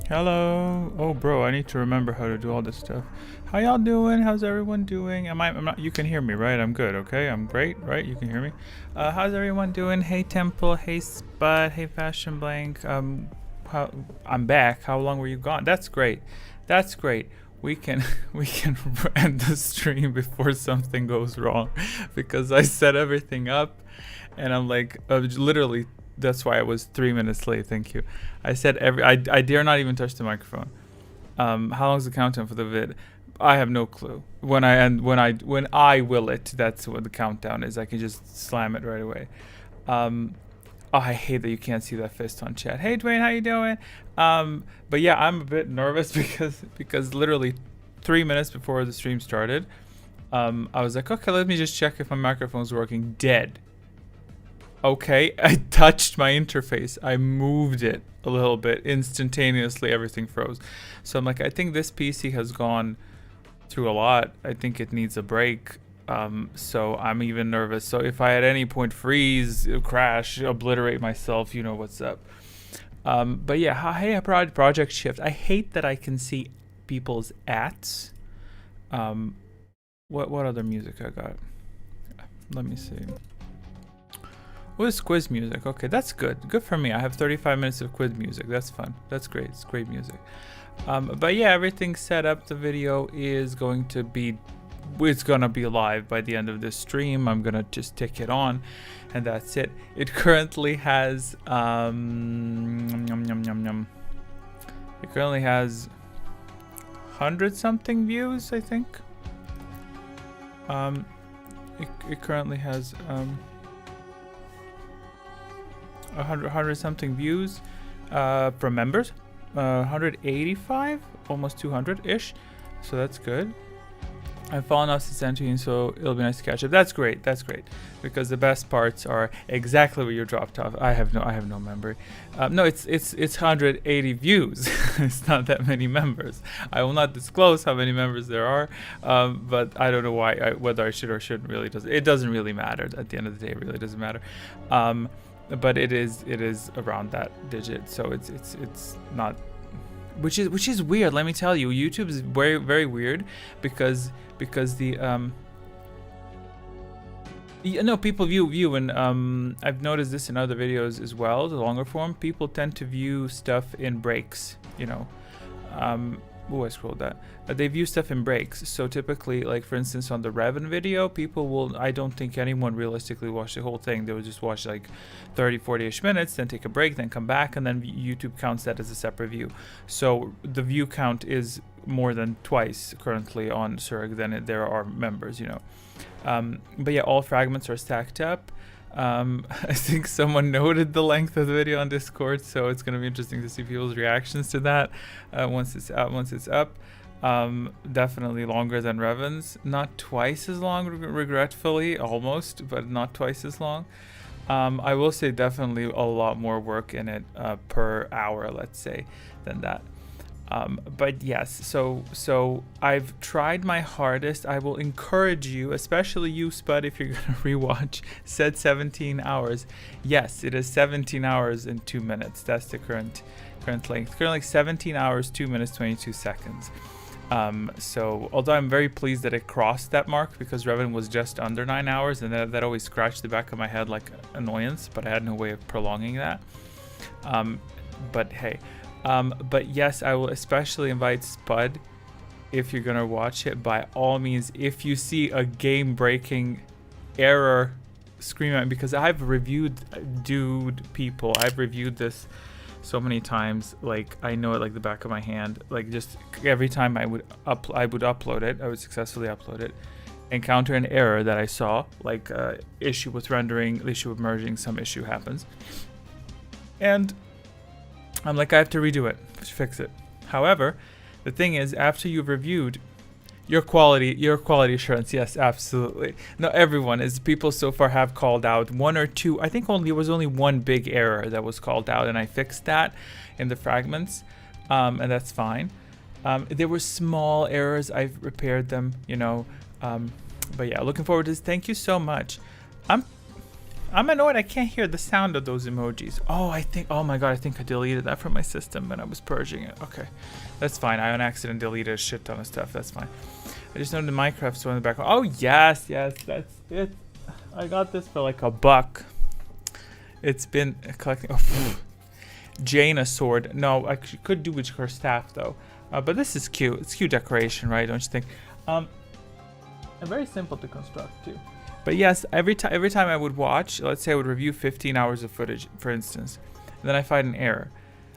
Hello. Oh, bro, I need to remember how to do all this stuff. How y'all doing? How's everyone doing? I'm not. You can hear me, right? I'm good. Okay, I'm great, right? You can hear me. How's everyone doing? Hey, Temple. Hey, Spud. Hey, Fashion Blank. How, I'm back. How long were you gone? That's great. That's great. We can we can end the stream before something goes wrong, because I set everything up, and I'm like literally. That's why I was 3 minutes late. Thank you. I said I dare not even touch the microphone. How long's the countdown for the vid? I have no clue. When I will it, that's what the countdown is. I can just slam it right away. Oh, I hate that you can't see that fist on chat. Hey Dwayne, how you doing? But yeah, I'm a bit nervous because literally 3 minutes before the stream started, I was like, okay, let me just check if my microphone's working. Dead. Okay, I touched my interface. I moved it a little bit. Instantaneously, everything froze. So I'm like, I think this PC has gone through a lot. I think it needs a break. So I'm even nervous. So if I at any point freeze, crash, obliterate myself, you know what's up. But yeah, hey, Project Shift. I hate that I can see people's ats. What other music I got? Let me see. Oh, it's quiz music. Okay, that's good. Good for me. I have 35 minutes of quiz music. That's fun. That's great. It's great music. But yeah, everything's set up. The video is going to be, it's gonna be live by the end of this stream. I'm gonna just tick it on, and that's it. It currently has it currently has 100-something views, I think. It currently has 100 something views from members, 185, almost 200 ish, so that's good. I've fallen off since entering, so it'll be nice to catch up. That's great. That's great, because the best parts are exactly where you dropped off. I have no memory. No, it's 180 views. It's not that many members. I will not disclose how many members there are, but I don't know why. Whether I should or shouldn't really does. It doesn't really matter at the end of the day. It really doesn't matter. But it is around that digit, so it's not, which is weird. Let me tell you, YouTube is very, very weird, because the people view, and I've noticed this in other videos as well, the longer form. People tend to view stuff in breaks, you know. Oh, I scrolled that. They view stuff in breaks. So typically, like for instance, on the Revan video, people will, I don't think anyone realistically watch the whole thing. They will just watch like 30, 40-ish minutes, then take a break, then come back, and then YouTube counts that as a separate view. So the view count is more than twice currently on Surik than there are members, you know. But yeah, all fragments are stacked up. I think someone noted the length of the video on Discord, so it's going to be interesting to see people's reactions to that once it's up. Definitely longer than Revan's. Not twice as long, regretfully, almost, but not twice as long. I will say definitely a lot more work in it per hour, let's say, than that. But yes, so I've tried my hardest. I will encourage you, especially you, Spud, if you're gonna rewatch, said 17 hours. Yes, it is 17 hours and 2 minutes. That's the current length. Currently 17 hours, 2 minutes, 22 seconds. So although I'm very pleased that it crossed that mark, because Revan was just under 9 hours, and that always scratched the back of my head like annoyance, but I had no way of prolonging that. But hey. But yes, I will especially invite Spud, if you're gonna watch it, by all means, if you see a game-breaking error, scream at me, because I've reviewed, I've reviewed this so many times, like I know it like the back of my hand. Like just every time I would upload it, I would successfully upload it, encounter an error that I saw, like issue with rendering, issue with merging, some issue happens, and I'm like, I have to redo it, fix it. However, the thing is, after you've reviewed your quality assurance, yes, absolutely. No, everyone is. People so far have called out one or two. I think it was only one big error that was called out, and I fixed that in the fragments, and that's fine. There were small errors. I've repaired them, you know. But yeah, looking forward to this. Thank you so much. I'm annoyed I can't hear the sound of those emojis. Oh, oh my god, I think I deleted that from my system when I was purging it. Okay, that's fine. I on accident deleted a shit ton of stuff. That's fine. I just know the Minecraft store in the background. Oh, yes, that's it. I got this for like $1. It's been collecting. Oh, Jaina sword. No, I could do with her staff though. But this is cute. It's cute decoration, right? Don't you think? And very simple to construct too. But yes, every time I would watch, let's say I would review 15 hours of footage, for instance, and then I find an error.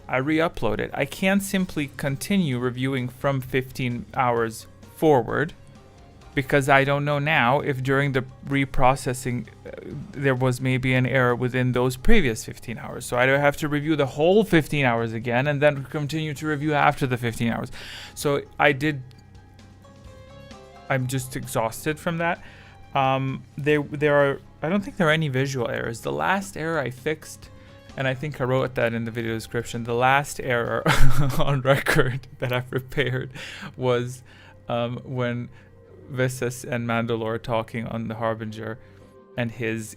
I re-upload it. I can't simply continue reviewing from 15 hours forward because I don't know now if during the reprocessing there was maybe an error within those previous 15 hours. So I have to review the whole 15 hours again and then continue to review after the 15 hours. So I'm just exhausted from that. There are, I don't think there are any visual errors. The last error I fixed, and I think I wrote that in the video description, the last error on record that I prepared was when Visas and Mandalore are talking on the Harbinger, and his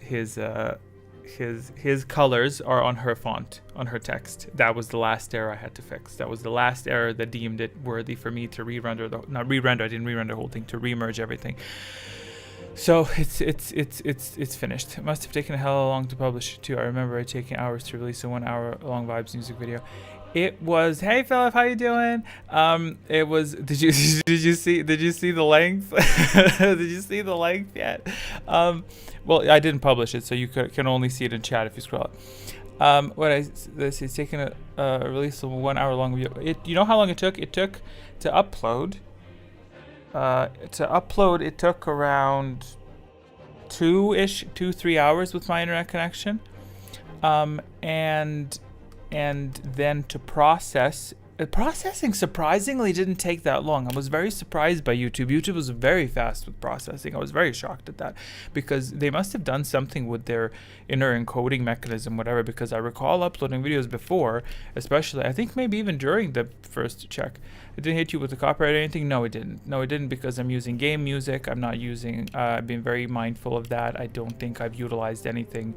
colors are on her font, on her text. That was the last error I had to fix. That was the last error that deemed it worthy for me to re-render not re-render, I didn't re-render the whole thing, to re-merge everything. So it's finished. It must have taken a hell of long to publish it too. I remember it taking hours to release a 1 hour long Vibes music video. It was, hey Philip, how you doing? It was, did you see the length? Did you see the length yet? Well, I didn't publish it, so you can only see it in chat if you scroll up. This is taking a release of a 1 hour long video. You know how long it took? It took to upload. It took around 2-3 hours with my internet connection, and then to process. Processing surprisingly didn't take that long. I was very surprised by YouTube. YouTube was very fast with processing. I was very shocked at that because they must have done something with their inner encoding mechanism, whatever, because I recall uploading videos before, especially, I think maybe even during the first check. It didn't hit you with the copyright or anything? No, it didn't. No, it didn't because I'm using game music. I'm not using, I've been very mindful of that. I don't think I've utilized anything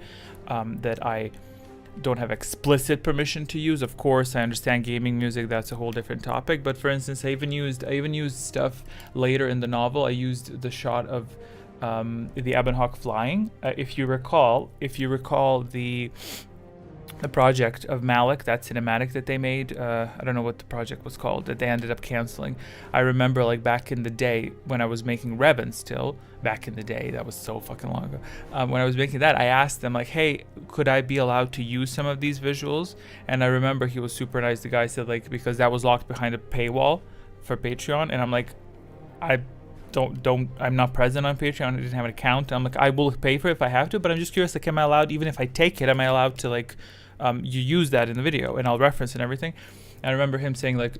that I don't have explicit permission to use. Of course, I understand gaming music, that's a whole different topic. But for instance, I even used stuff later in the novel. I used the shot of the Ebon Hawk flying. If you recall the project of Malik, that cinematic that they made, I don't know what the project was called, that they ended up canceling. I remember like back in the day when I was making Revan still, back in the day, that was so fucking long ago, when I was making that, I asked them like, hey, could I be allowed to use some of these visuals? And I remember he was super nice. The guy said like, because that was locked behind a paywall for Patreon, and I'm like, I'm not present on Patreon, I didn't have an account. I'm like, I will pay for it if I have to, but I'm just curious, like, am I allowed, even if I take it, am I allowed to like you use that in the video, and I'll reference and everything. And I remember him saying like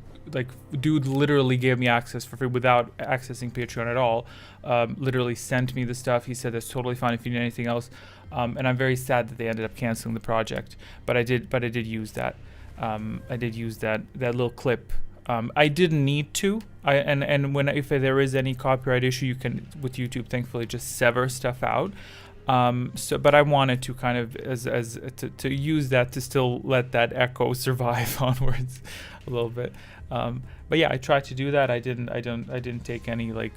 dude literally gave me access for free without accessing Patreon at all. Literally sent me the stuff. He said that's totally fine if you need anything else. And I'm very sad that they ended up canceling the project. But I did use that. I did use that little clip. I didn't need to. If there is any copyright issue, you can, with YouTube, thankfully, just sever stuff out. But I wanted to kind of to use that to still let that echo survive onwards a little bit. But yeah, I tried to do that. I didn't take any like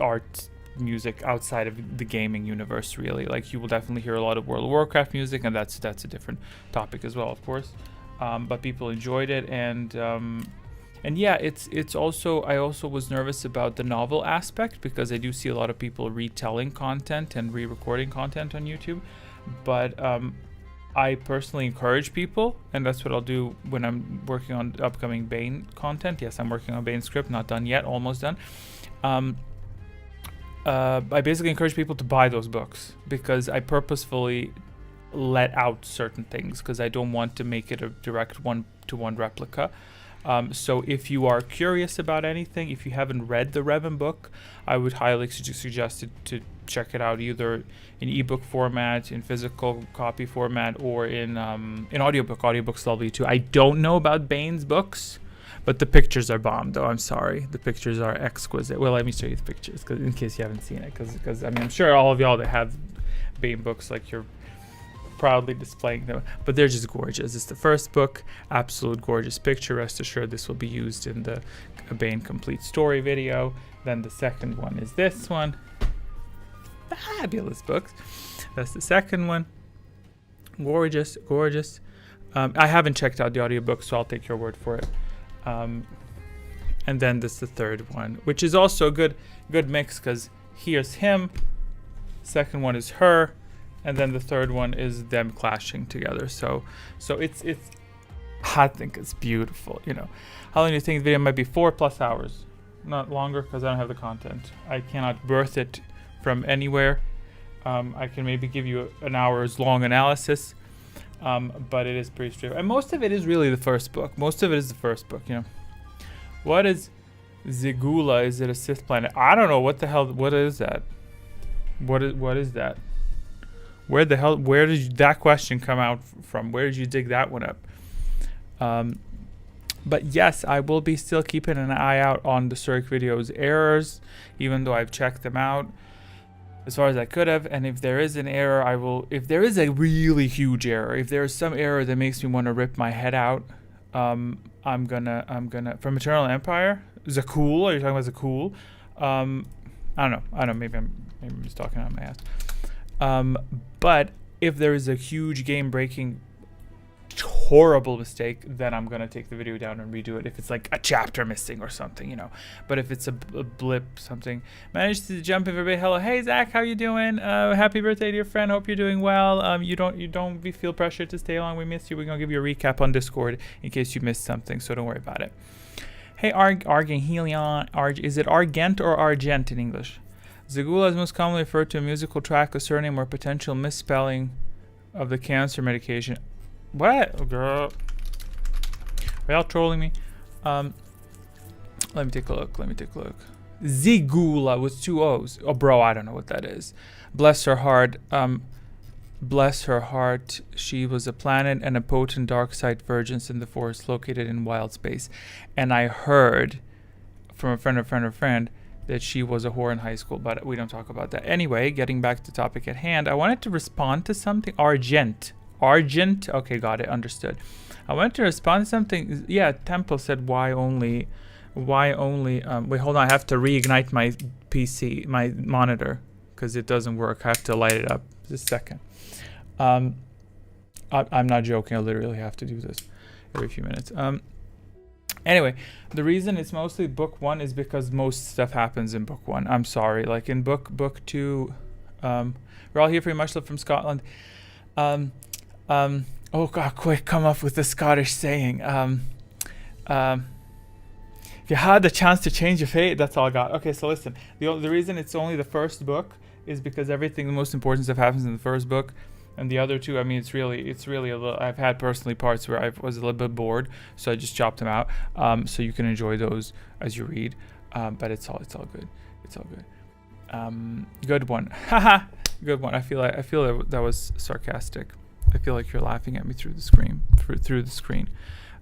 art music outside of the gaming universe really. Like you will definitely hear a lot of World of Warcraft music, and that's a different topic as well, of course. But people enjoyed it, and yeah, it's also, I also was nervous about the novel aspect because I do see a lot of people retelling content and re-recording content on YouTube. But I personally encourage people, and that's what I'll do when I'm working on upcoming Bane content. Yes, I'm working on Bane script, not done yet, almost done. I basically encourage people to buy those books because I purposefully let out certain things because I don't want to make it a direct one-to-one replica. So if you are curious about anything, if you haven't read the Revan book, I would highly suggest to check it out either in ebook format, in physical copy format, or in audiobook. Audiobook's lovely too. I don't know about Bane's books, but the pictures are bomb though. I'm sorry, the pictures are exquisite. Well, let me show you the pictures in case you haven't seen it, because I mean, I'm sure all of y'all that have Bane books like you're proudly displaying them, but they're just gorgeous. It's the first book, absolute gorgeous picture. Rest assured this will be used in the Bane complete story video. Then the second one is this one. Fabulous books. That's the second one. Gorgeous. I haven't checked out the audiobook, so I'll take your word for it. And then this is the third one, which is also a good mix, because here's him, second one is her, and then the third one is them clashing together. So it's I think it's beautiful. How long do you think the video might be? 4+ hours, not longer, because I don't have the content. I cannot birth it from anywhere. I can maybe give you an hour's long analysis, but it is pretty straight. And most of it is really the first book. What is Zegula? Is it a Sith planet? I don't know. What the hell? What is that? What is that? Where did that question come out from? Where did you dig that one up? But yes, I will be still keeping an eye out on the Surik videos errors, even though I've checked them out as far as I could have. And if there is an error, I will. If there is a really huge error, if there is some error that makes me want to rip my head out, I'm gonna from Eternal Empire. Zakul? Are you talking about Zakul? I don't know. Maybe I'm just talking out my ass. But if there is a huge game-breaking, horrible mistake, then I'm gonna take the video down and redo it. If it's like a chapter missing or something, But if it's a blip, something. Managed to jump in for a bit. Hello, hey Zach, how you doing? Happy birthday to your friend. Hope you're doing well. You don't feel pressured to stay long. We missed you. We're gonna give you a recap on Discord in case you missed something, so don't worry about it. Hey, Argent, is it Argent or Argent in English? Zegula is most commonly referred to a musical track, a surname, or potential misspelling of the cancer medication. What? Oh, girl. Are y'all trolling me? Let me take a look. Zegula with 2 O's. Oh, bro, I don't know what that is. Bless her heart. She was a planet and a potent dark side virgins in the forest located in wild space. And I heard from a friend that she was a whore in high school, but we don't talk about that. Anyway, getting back to the topic at hand, I wanted to respond to something. Argent. Okay, got it. Understood. I wanted to respond to something. Yeah, Temple said why only. Wait, hold on. I have to reignite my PC, my monitor, because it doesn't work. I have to light it up. Just a second. I'm not joking. I literally have to do this every few minutes. Anyway, the reason it's mostly book 1 is because most stuff happens in book 1. I'm sorry. Like in book 2, we're all here for you. Much love from Scotland. Oh God, quick, come up with a Scottish saying. If you had the chance to change your fate, that's all I got. Okay, so listen. The reason it's only the first book is because the most important stuff happens in the first book. And the other two, I mean, it's really a little. I've had personally parts where I was a little bit bored, so I just chopped them out. So you can enjoy those as you read. But it's all good. It's all good. Good one. Haha. Good one. I feel that was sarcastic. I feel like you're laughing at me through the screen. Through the screen.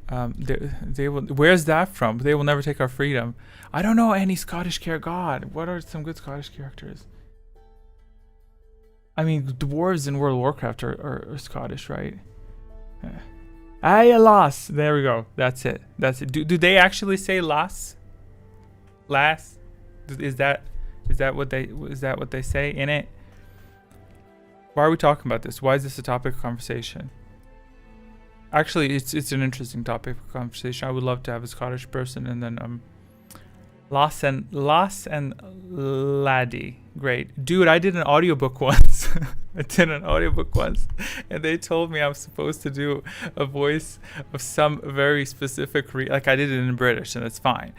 They will. Where's that from? They will never take our freedom. I don't know any Scottish God. What are some good Scottish characters? I mean, dwarves in World of Warcraft are Scottish, right? Lass. There we go. That's it. Do they actually say lass? Lass? Is that what they say in it? Why are we talking about this? Why is this a topic of conversation? Actually, it's an interesting topic of conversation. I would love to have a Scottish person, and then Lass and Laddie. Great. Dude, I did an audiobook once. And they told me I'm supposed to do a voice of some very specific like I did it in British, and it's fine.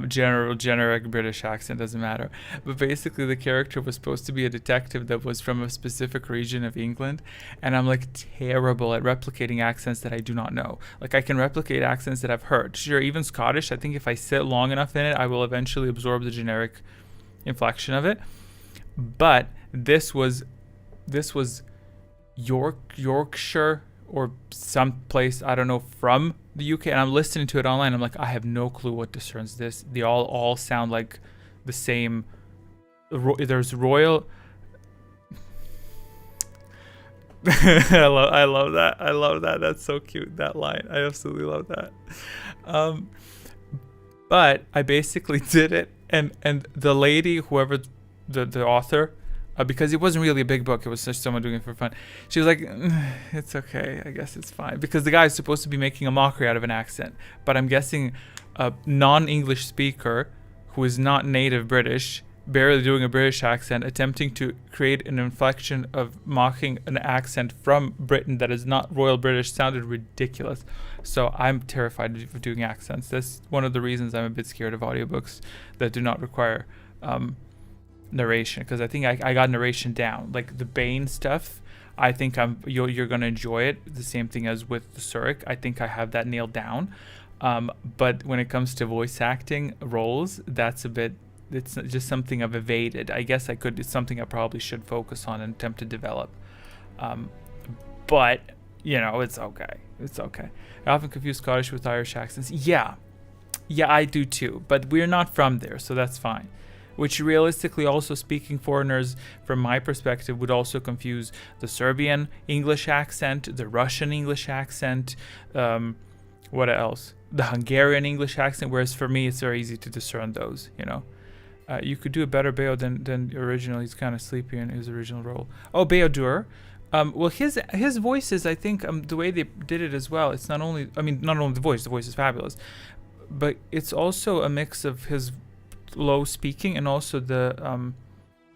Generic British accent, doesn't matter. But basically the character was supposed to be a detective that was from a specific region of England, and I'm like terrible at replicating accents that I do not know. Like I can replicate accents that I've heard. Sure, even Scottish, I think if I sit long enough in it, I will eventually absorb the generic inflection of it. But this was Yorkshire or some place, I don't know, from the UK, and I'm listening to it online. I'm like, I have no clue what discerns this. They all sound like the same. There's royal. I love that. I love that. That's so cute. That line. I absolutely love that. But I basically did it, and the lady, whoever the author, because it wasn't really a big book, it was just someone doing it for fun. She was like, "It's okay. I guess it's fine," because the guy is supposed to be making a mockery out of an accent, but I'm guessing a non-English speaker who is not native British, barely doing a British accent, attempting to create an inflection of mocking an accent from Britain that is not Royal British, sounded ridiculous. So I'm terrified of doing accents. That's one of the reasons I'm a bit scared of audiobooks that do not require narration, because I think I got narration down. Like the Bane stuff, I think you're gonna enjoy it. The same thing as with the Surik. I think I have that nailed down. But when it comes to voice acting roles, that's a bit, it's just something I've evaded. I guess it's something I probably should focus on and attempt to develop. But, it's okay. It's okay. I often confuse Scottish with Irish accents. Yeah, I do too. But we're not from there, so that's fine. Which realistically, also speaking foreigners, from my perspective, would also confuse the Serbian English accent, the Russian English accent, what else? The Hungarian English accent, whereas for me, it's very easy to discern those, You could do a better Beo than the original. He's kind of sleepy in his original role. Oh, Beodur. Well, his voices, I think, the way they did it as well, it's not only the voice is fabulous, but it's also a mix of his low speaking and also the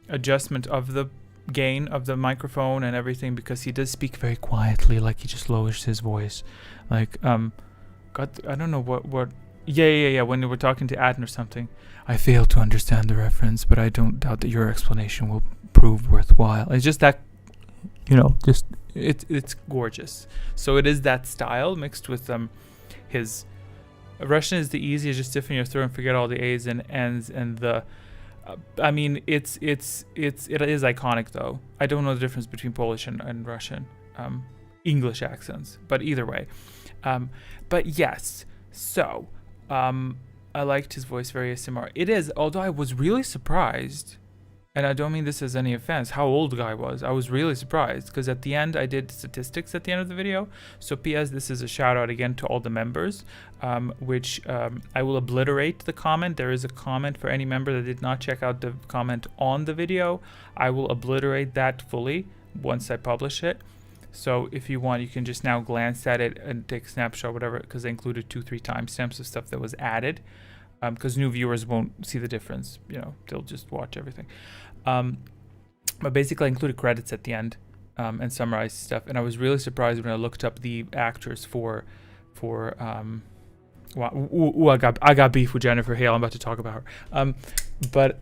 adjustment of the gain of the microphone and everything, because he does speak very quietly, like he just lowers his voice. Like, I don't know what. Yeah. When we were talking to Adden or something, I fail to understand the reference, but I don't doubt that your explanation will prove worthwhile. It's just that, it's gorgeous. So it is that style mixed with his Russian is the easiest, just stiffen your throat and forget all the A's and N's and the. It is iconic though. I don't know the difference between Polish and Russian English accents, but either way. But yes, so I liked his voice, very ASMR. It is, although I was really surprised, and I don't mean this as any offense, how old the guy was. I was really surprised, because at the end, I did statistics at the end of the video. So P.S., this is a shout out again to all the members, which I will obliterate the comment. There is a comment for any member that did not check out the comment on the video. I will obliterate that fully once I publish it. So if you want, you can just now glance at it and take a snapshot, whatever, because I included 2-3 timestamps of stuff that was added, because new viewers won't see the difference. They'll just watch everything. But basically, I included credits at the end and summarized stuff. And I was really surprised when I looked up the actors for I got beef with Jennifer Hale. I'm about to talk about her. But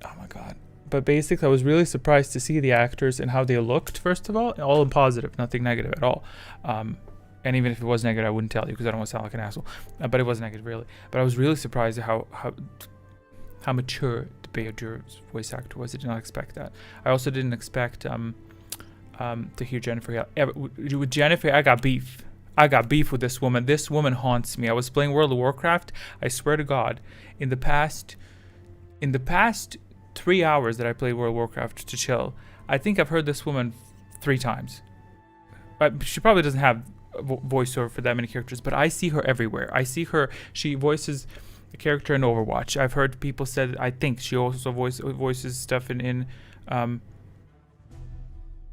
oh my god. But basically, I was really surprised to see the actors and how they looked, first of all in positive, nothing negative at all. And even if it was negative, I wouldn't tell you because I don't want to sound like an asshole. But it wasn't negative, really. But I was really surprised at how mature the Beodur's voice actor was. I did not expect that. I also didn't expect to hear Jennifer Hale. With Jennifer, I got beef. I got beef with this woman. This woman haunts me. I was playing World of Warcraft. I swear to God, in the past 3 hours that I played World of Warcraft to chill, I think I've heard this woman 3 times. She probably doesn't have voiceover for that many characters, but I see her everywhere. I see her. She voices a character in Overwatch. I've heard people said. I think she also voices stuff in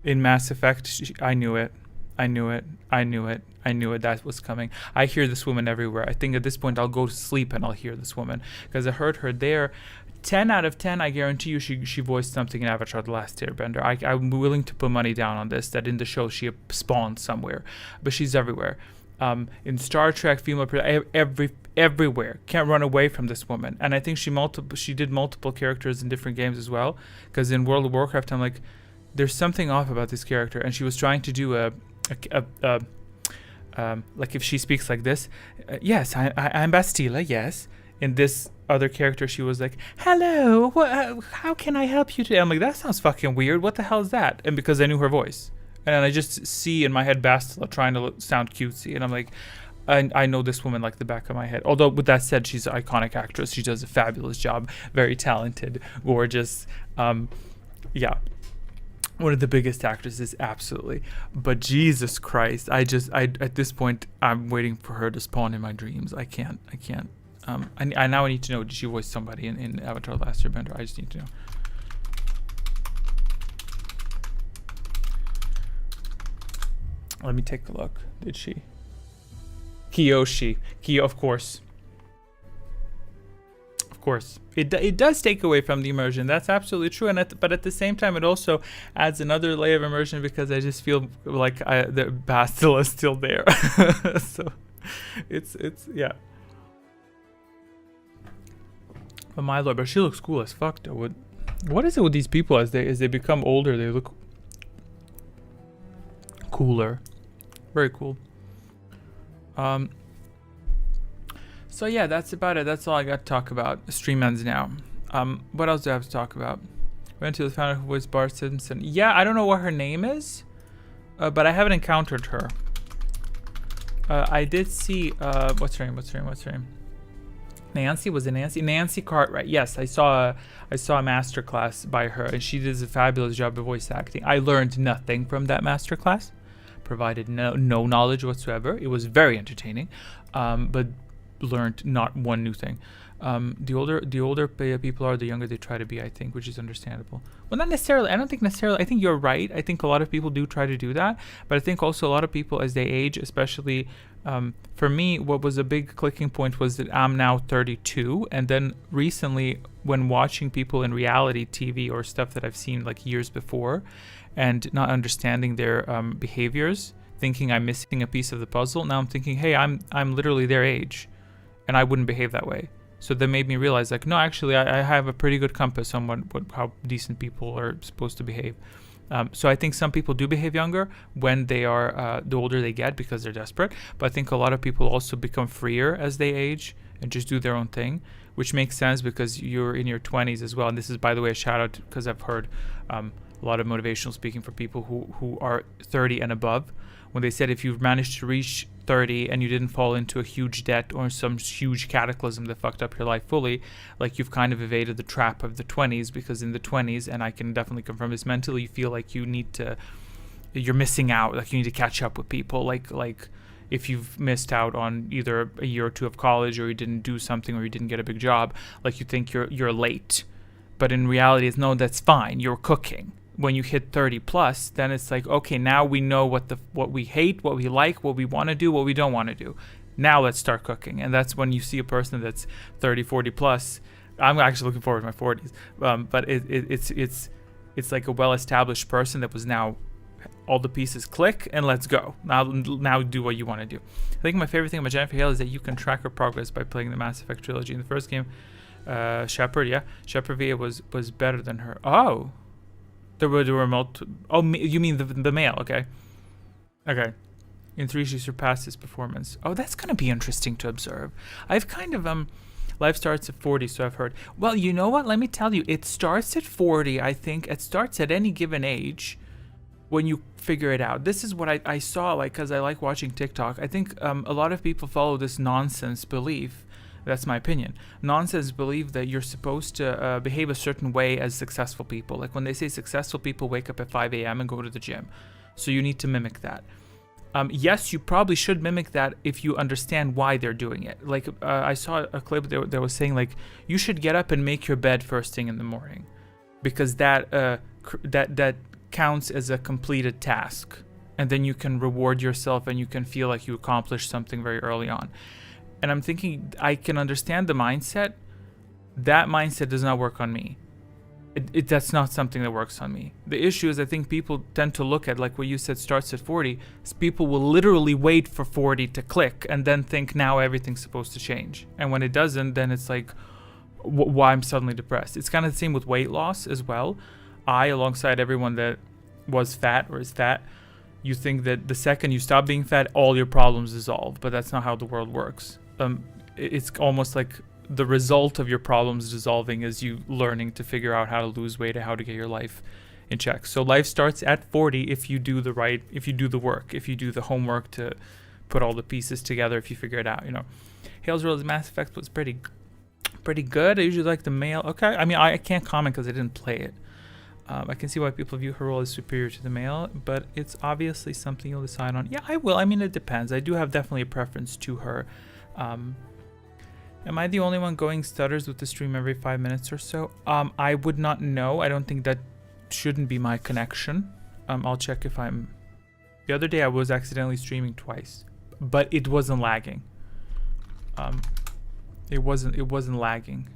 Mass Effect. I knew it. That was coming. I hear this woman everywhere. I think at this point I'll go to sleep and I'll hear this woman because I heard her there. 10 out of 10, I guarantee you she voiced something in Avatar The Last Airbender. I'm willing to put money down on this, that in the show she spawned somewhere. But she's everywhere. In Star Trek, female, everywhere. Can't run away from this woman. And I think she did multiple characters in different games as well. Because in World of Warcraft, I'm like, there's something off about this character. And she was trying to do like if she speaks like this, yes, I'm Bastila, yes. In this other character, she was like, hello, how can I help you today? I'm like, that sounds fucking weird. What the hell is that? And because I knew her voice. And then I just see in my head Bastila trying to sound cutesy. And I'm like, I know this woman like the back of my head. Although with that said, she's an iconic actress. She does a fabulous job. Very talented, gorgeous. Yeah. one of the biggest actresses, absolutely. But Jesus Christ, I at this point, I'm waiting for her to spawn in my dreams. I can't. I now need to know, did she voice somebody in Avatar: The Last Airbender? I just need to know. Let me take a look. Did she? Kiyoshi. Of course. Of course. It does take away from the immersion. That's absolutely true. But at the same time, it also adds another layer of immersion because I just feel like the Bastille is still there. So it's yeah. But my lord, but she looks cool as fuck though. What is it with these people as they become older? They look cooler. Very cool. So yeah, that's about it. That's all I got to talk about. Stream ends now. What else do I have to talk about? Went to the founder who voiced Bart Simpson. Yeah, I don't know what her name is, but I haven't encountered her. I did see what's her name? Nancy, was it Nancy? Nancy Cartwright. Yes, I saw a masterclass by her, and she did a fabulous job of voice acting. I learned nothing from that masterclass, provided no knowledge whatsoever. It was very entertaining, but learned not one new thing. The older people are, the younger they try to be, I think, which is understandable. Well, not necessarily. I don't think necessarily. I think you're right. I think a lot of people do try to do that, but I think also a lot of people, as they age, especially for me, what was a big clicking point was that I'm now 32, and then recently, when watching people in reality TV or stuff that I've seen like years before, and not understanding their behaviors, thinking I'm missing a piece of the puzzle. Now I'm thinking, hey, I'm literally their age, and I wouldn't behave that way. So that made me realize, like, no, actually, I have a pretty good compass on how decent people are supposed to behave. So I think some people do behave younger when they are the older they get because they're desperate. But I think a lot of people also become freer as they age and just do their own thing, which makes sense because you're in your 20s as well. And this is, by the way, a shout out because I've heard a lot of motivational speaking for people who are 30 and above. When they said if you've managed to reach 30 and you didn't fall into a huge debt or some huge cataclysm that fucked up your life fully, like you've kind of evaded the trap of the 20s, because in the 20s, and I can definitely confirm this, mentally you feel like you're missing out, like you need to catch up with people, like if you've missed out on either a year or two of college, or you didn't do something, or you didn't get a big job, like you think you're late. But in reality, it's no, that's fine, you're cooking. When you hit 30 plus, then it's like, okay, now we know what we hate, what we like, what we want to do, what we don't want to do. Now let's start cooking. And that's when you see a person that's 30, 40 plus. I'm actually looking forward to my 40s. But it's like a well-established person that was now all the pieces click and let's go. Now do what you want to do. I think my favorite thing about Jennifer Hale is that you can track her progress by playing the Mass Effect trilogy. In the first game, Shepard VA was better than her. Oh. There were multiple. Oh, you mean the male? Okay. In 3, she surpassed his performance. Oh, that's gonna be interesting to observe. I've kind of life starts at 40, so I've heard. Well, you know what? Let me tell you, it starts at 40. I think it starts at any given age when you figure it out. This is what I saw, like, because I like watching TikTok. I think a lot of people follow this nonsense belief. That's my opinion. Nonsense believe that you're supposed to behave a certain way as successful people. Like when they say successful people wake up at 5 a.m. and go to the gym. So you need to mimic that. Yes, you probably should mimic that if you understand why they're doing it. Like I saw a clip that was saying, like, you should get up and make your bed first thing in the morning, because that counts as a completed task. And then you can reward yourself and you can feel like you accomplished something very early on. And I'm thinking, I can understand the mindset. That mindset does not work on me. That's not something that works on me. The issue is, I think people tend to look at, like what you said, starts at 40. People will literally wait for 40 to click and then think now everything's supposed to change. And when it doesn't, then it's like, why I'm suddenly depressed. It's kind of the same with weight loss as well. Alongside everyone that was fat or is fat, you think that the second you stop being fat, all your problems dissolve. But that's not how the world works. It's almost like the result of your problems dissolving is you learning to figure out how to lose weight and how to get your life in check. So life starts at 40 if you do the work, if you do the homework to put all the pieces together, if you figure it out, you know. Hale's role as Mass Effect was pretty good. I usually like the male. Okay, I mean, I can't comment because I didn't play it. I can see why people view her role as superior to the male, but it's obviously something you'll decide on. Yeah, I will. I mean, it depends. I do have definitely a preference to her. Am I the only one going stutters with the stream every 5 minutes or so? I would not know. I don't think that shouldn't be my connection. I'll check if I'm... The other day I was accidentally streaming twice, but it wasn't lagging. It wasn't lagging.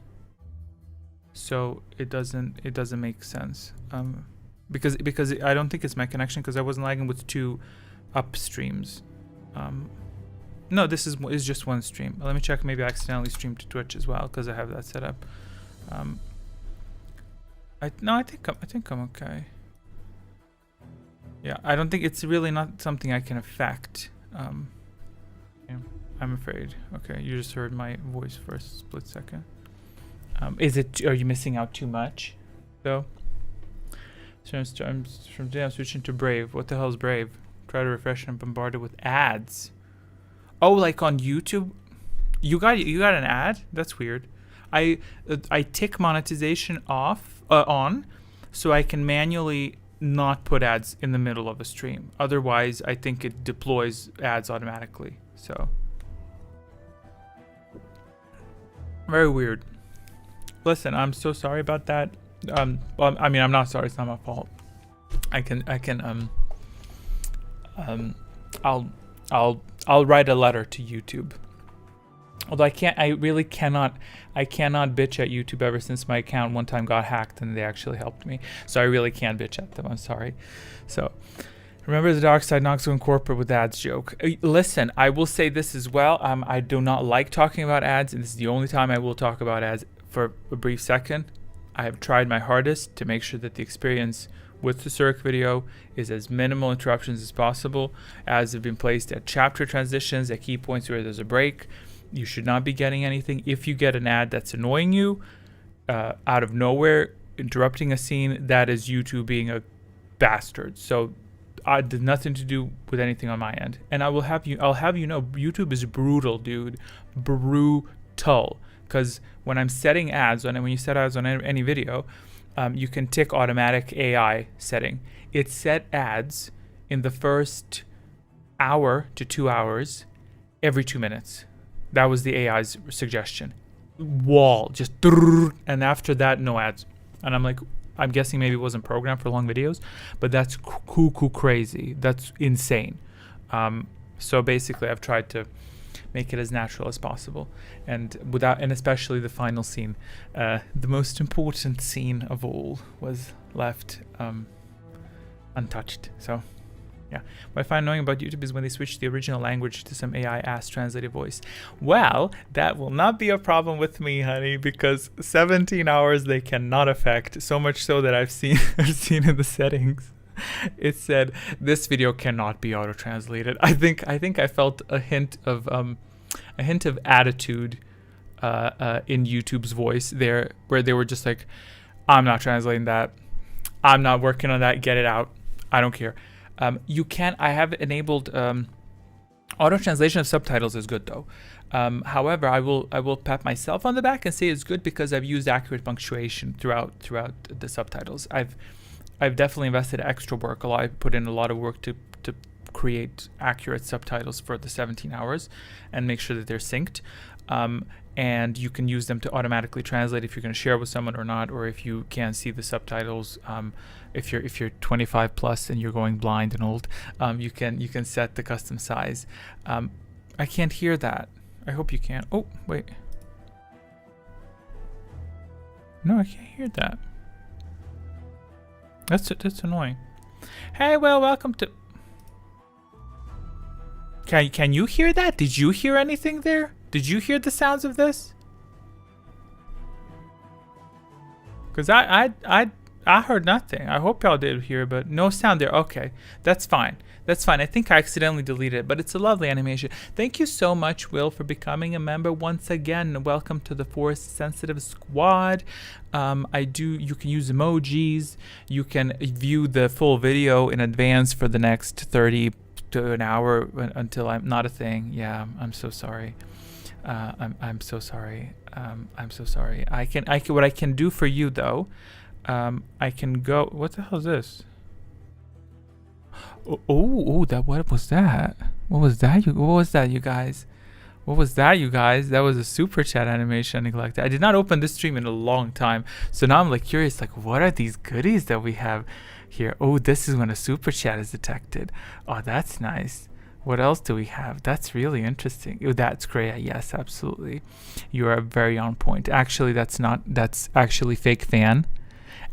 So it doesn't make sense. Because I don't think it's my connection, because I wasn't lagging with 2 up streams. No, this is just one stream. Let me check. Maybe I accidentally streamed to Twitch as well, because I have that set up. I think I'm okay. Yeah, I don't think it's really not something I can affect. Yeah, I'm afraid. Okay, you just heard my voice for a split second. Are you missing out too much, though? So from today I'm switching to Brave. What the hell is Brave? Try to refresh and I'm bombarded with ads. Oh, like on YouTube? You got an ad? That's weird. I tick monetization on, so I can manually not put ads in the middle of a stream. Otherwise, I think it deploys ads automatically. So very weird. Listen, I'm so sorry about that. Well, I mean, I'm not sorry. It's not my fault. I'll write a letter to YouTube. Although I cannot bitch at YouTube ever since my account one time got hacked and they actually helped me. So I really can't bitch at them. I'm sorry. So remember the dark side, not so corporate with ads joke. Listen, I will say this as well. I do not like talking about ads, and this is the only time I will talk about ads for a brief second. I have tried my hardest to make sure that the experience with the Surik video is as minimal interruptions as possible, as have been placed at chapter transitions, at key points where there's a break. You should not be getting anything. If you get an ad that's annoying you out of nowhere, interrupting a scene, that is YouTube being a bastard. So I did nothing to do with anything on my end. And I'll have you know, YouTube is brutal, dude. Brutal. Because when I'm setting ads when you set ads on any video, you can tick automatic AI setting. It set ads in the first hour to 2 hours every 2 minutes. That was the AI's suggestion. Wall, just, and after that, no ads. And I'm like, I'm guessing maybe it wasn't programmed for long videos, but that's cuckoo crazy. That's insane. So basically, I've tried to make it as natural as possible, and especially the final scene, the most important scene of all, was left untouched. So yeah, what I find annoying about YouTube is when they switch the original language to some AI ass translated voice. Well, that will not be a problem with me, honey, because 17 hours they cannot affect, so much so that I've seen in the settings. It said this video cannot be auto translated. I think I felt a hint of attitude in YouTube's voice there, where they were just like, I'm not translating that. I'm not working on that. Get it out. I don't care. I have enabled auto translation of subtitles is good though. However, I will pat myself on the back and say it's good because I've used accurate punctuation throughout the subtitles. I've definitely invested extra work. I put in a lot of work to create accurate subtitles for the 17 hours and make sure that they're synced. And you can use them to automatically translate if you're going to share with someone or not, or if you can't see the subtitles. If you're 25 plus and you're going blind and old, you can set the custom size. I can't hear that. I hope you can. Oh wait, no, I can't hear that. That's annoying. Hey, well, welcome to. Can you hear that? Did you hear anything there? Did you hear the sounds of this? Because I heard nothing. I hope y'all did hear, but no sound there. Okay, that's fine. That's fine. I think I accidentally deleted it, but it's a lovely animation. Thank you so much, Will, for becoming a member once again. Welcome to the Force Sensitive Squad. You can use emojis. You can view the full video in advance for the next 30 to an hour until I'm not a thing. Yeah, I'm so sorry. I'm so sorry. I'm so sorry. What I can do for you though, I can go. What the hell is this? Oh, that. What was that? What was that? What was that, you guys? What was that, you guys? That was a super chat animation I neglected. I did not open this stream in a long time, so now I'm like curious, like what are these goodies that we have here? Oh, this is when a super chat is detected. Oh, that's nice. What else do we have? That's really interesting. Oh, that's Kreia. Yes, absolutely. You are very on point. Actually, that's actually fake fan.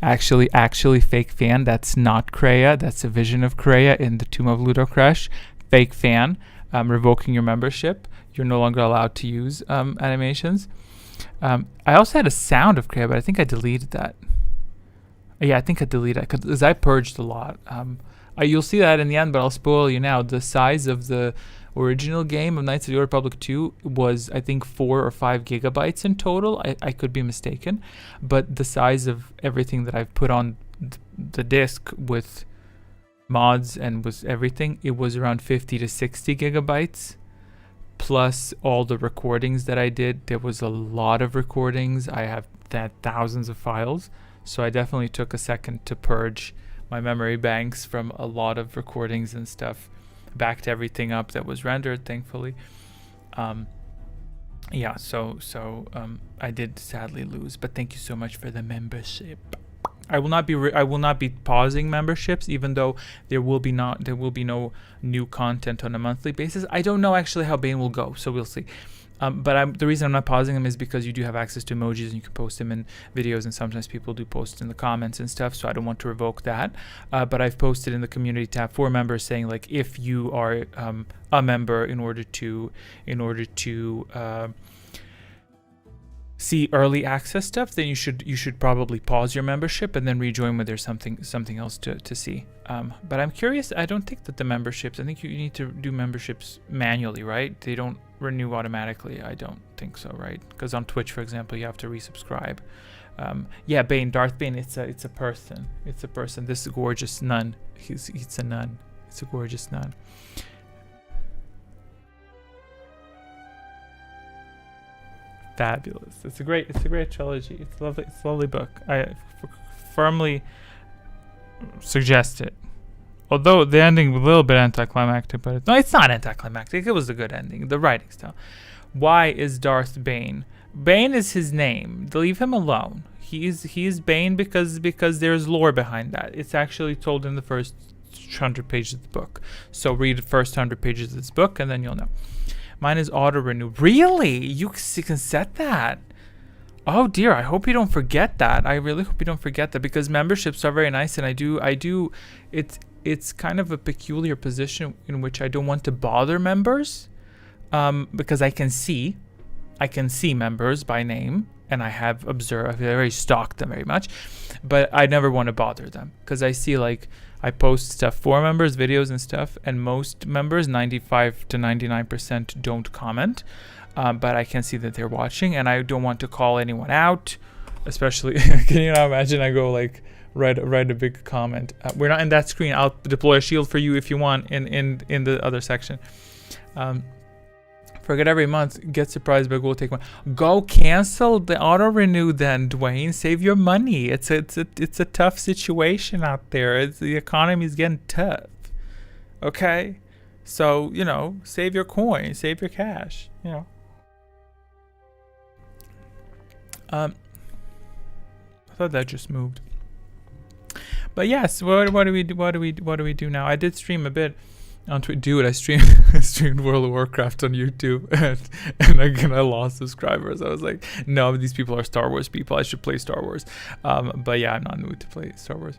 Actually fake fan. That's not Kreia. That's a vision of Kreia in the Tomb of Ludocrash. Fake fan. Revoking your membership. You're no longer allowed to use animations. I also had a sound of Kreia, but I think I deleted that. Yeah, I think I deleted it because I purged a lot. You'll see that in the end, but I'll spoil you now. The size of the original game of Knights of the Old Republic 2 was, I think, 4 or 5 gigabytes in total. I could be mistaken. But the size of everything that I've put on the disc with mods and with everything, it was around 50 to 60 gigabytes. Plus all the recordings that I did. There was a lot of recordings. I have thousands of files. So I definitely took a second to purge my memory banks from a lot of recordings and stuff. Backed everything up that was rendered, thankfully. Yeah, so I did sadly lose, but thank you so much for the membership. I will not be pausing memberships, even though there will be no new content on a monthly basis. I don't know actually how Bane will go, so we'll see. But the reason I'm not pausing them is because you do have access to emojis and you can post them in videos, and sometimes people do post in the comments and stuff, so I don't want to revoke that. But I've posted in the community tab for members saying, like, if you are a member, in order to see early access stuff, then you should probably pause your membership and then rejoin when there's something else to see. But I'm curious. I don't think that the memberships. I think you need to do memberships manually, right? They don't renew automatically. I don't think so, right? Because on Twitch, for example, you have to resubscribe. Yeah, Bane, Darth Bane. It's a person. It's a person. This gorgeous nun. It's a nun. It's a gorgeous nun. Fabulous. It's a great trilogy. It's a lovely book. I firmly suggest it. Although the ending was a little bit anticlimactic, but it's not anticlimactic. It was a good ending. The writing style. Why is Darth Bane? Bane is his name. Leave him alone. He is Bane because there's lore behind that. It's actually told in the first 100 pages of the book. So read the first 100 pages of this book and then you'll know. Mine is auto renew. Really? You can set that? Oh dear, I hope you don't forget that. I really hope you don't forget that, because memberships are very nice, and I do it's kind of a peculiar position in which I don't want to bother members, because I can see members by name, and I have observed, I've already stalked them very much, but I never want to bother them, because I see, like, I post stuff for members, videos and stuff, and most members, 95 to 99%, don't comment. But I can see that they're watching, and I don't want to call anyone out, especially, can you not imagine I go, like, write a big comment. We're not in that screen. I'll deploy a shield for you if you want in the other section. Forget every month, get surprised by Google take one. Go cancel the auto renew then, Dwayne. Save your money. It's a tough situation out there. The economy is getting tough. Okay, so save your coin, save your cash. I thought that just moved. But yes, what do we do now? I did stream a bit on Twitch. Dude, I streamed World of Warcraft on YouTube, and again I lost subscribers. I was like, no, these people are Star Wars people. I should play Star Wars. But yeah, I'm not in the mood to play Star Wars.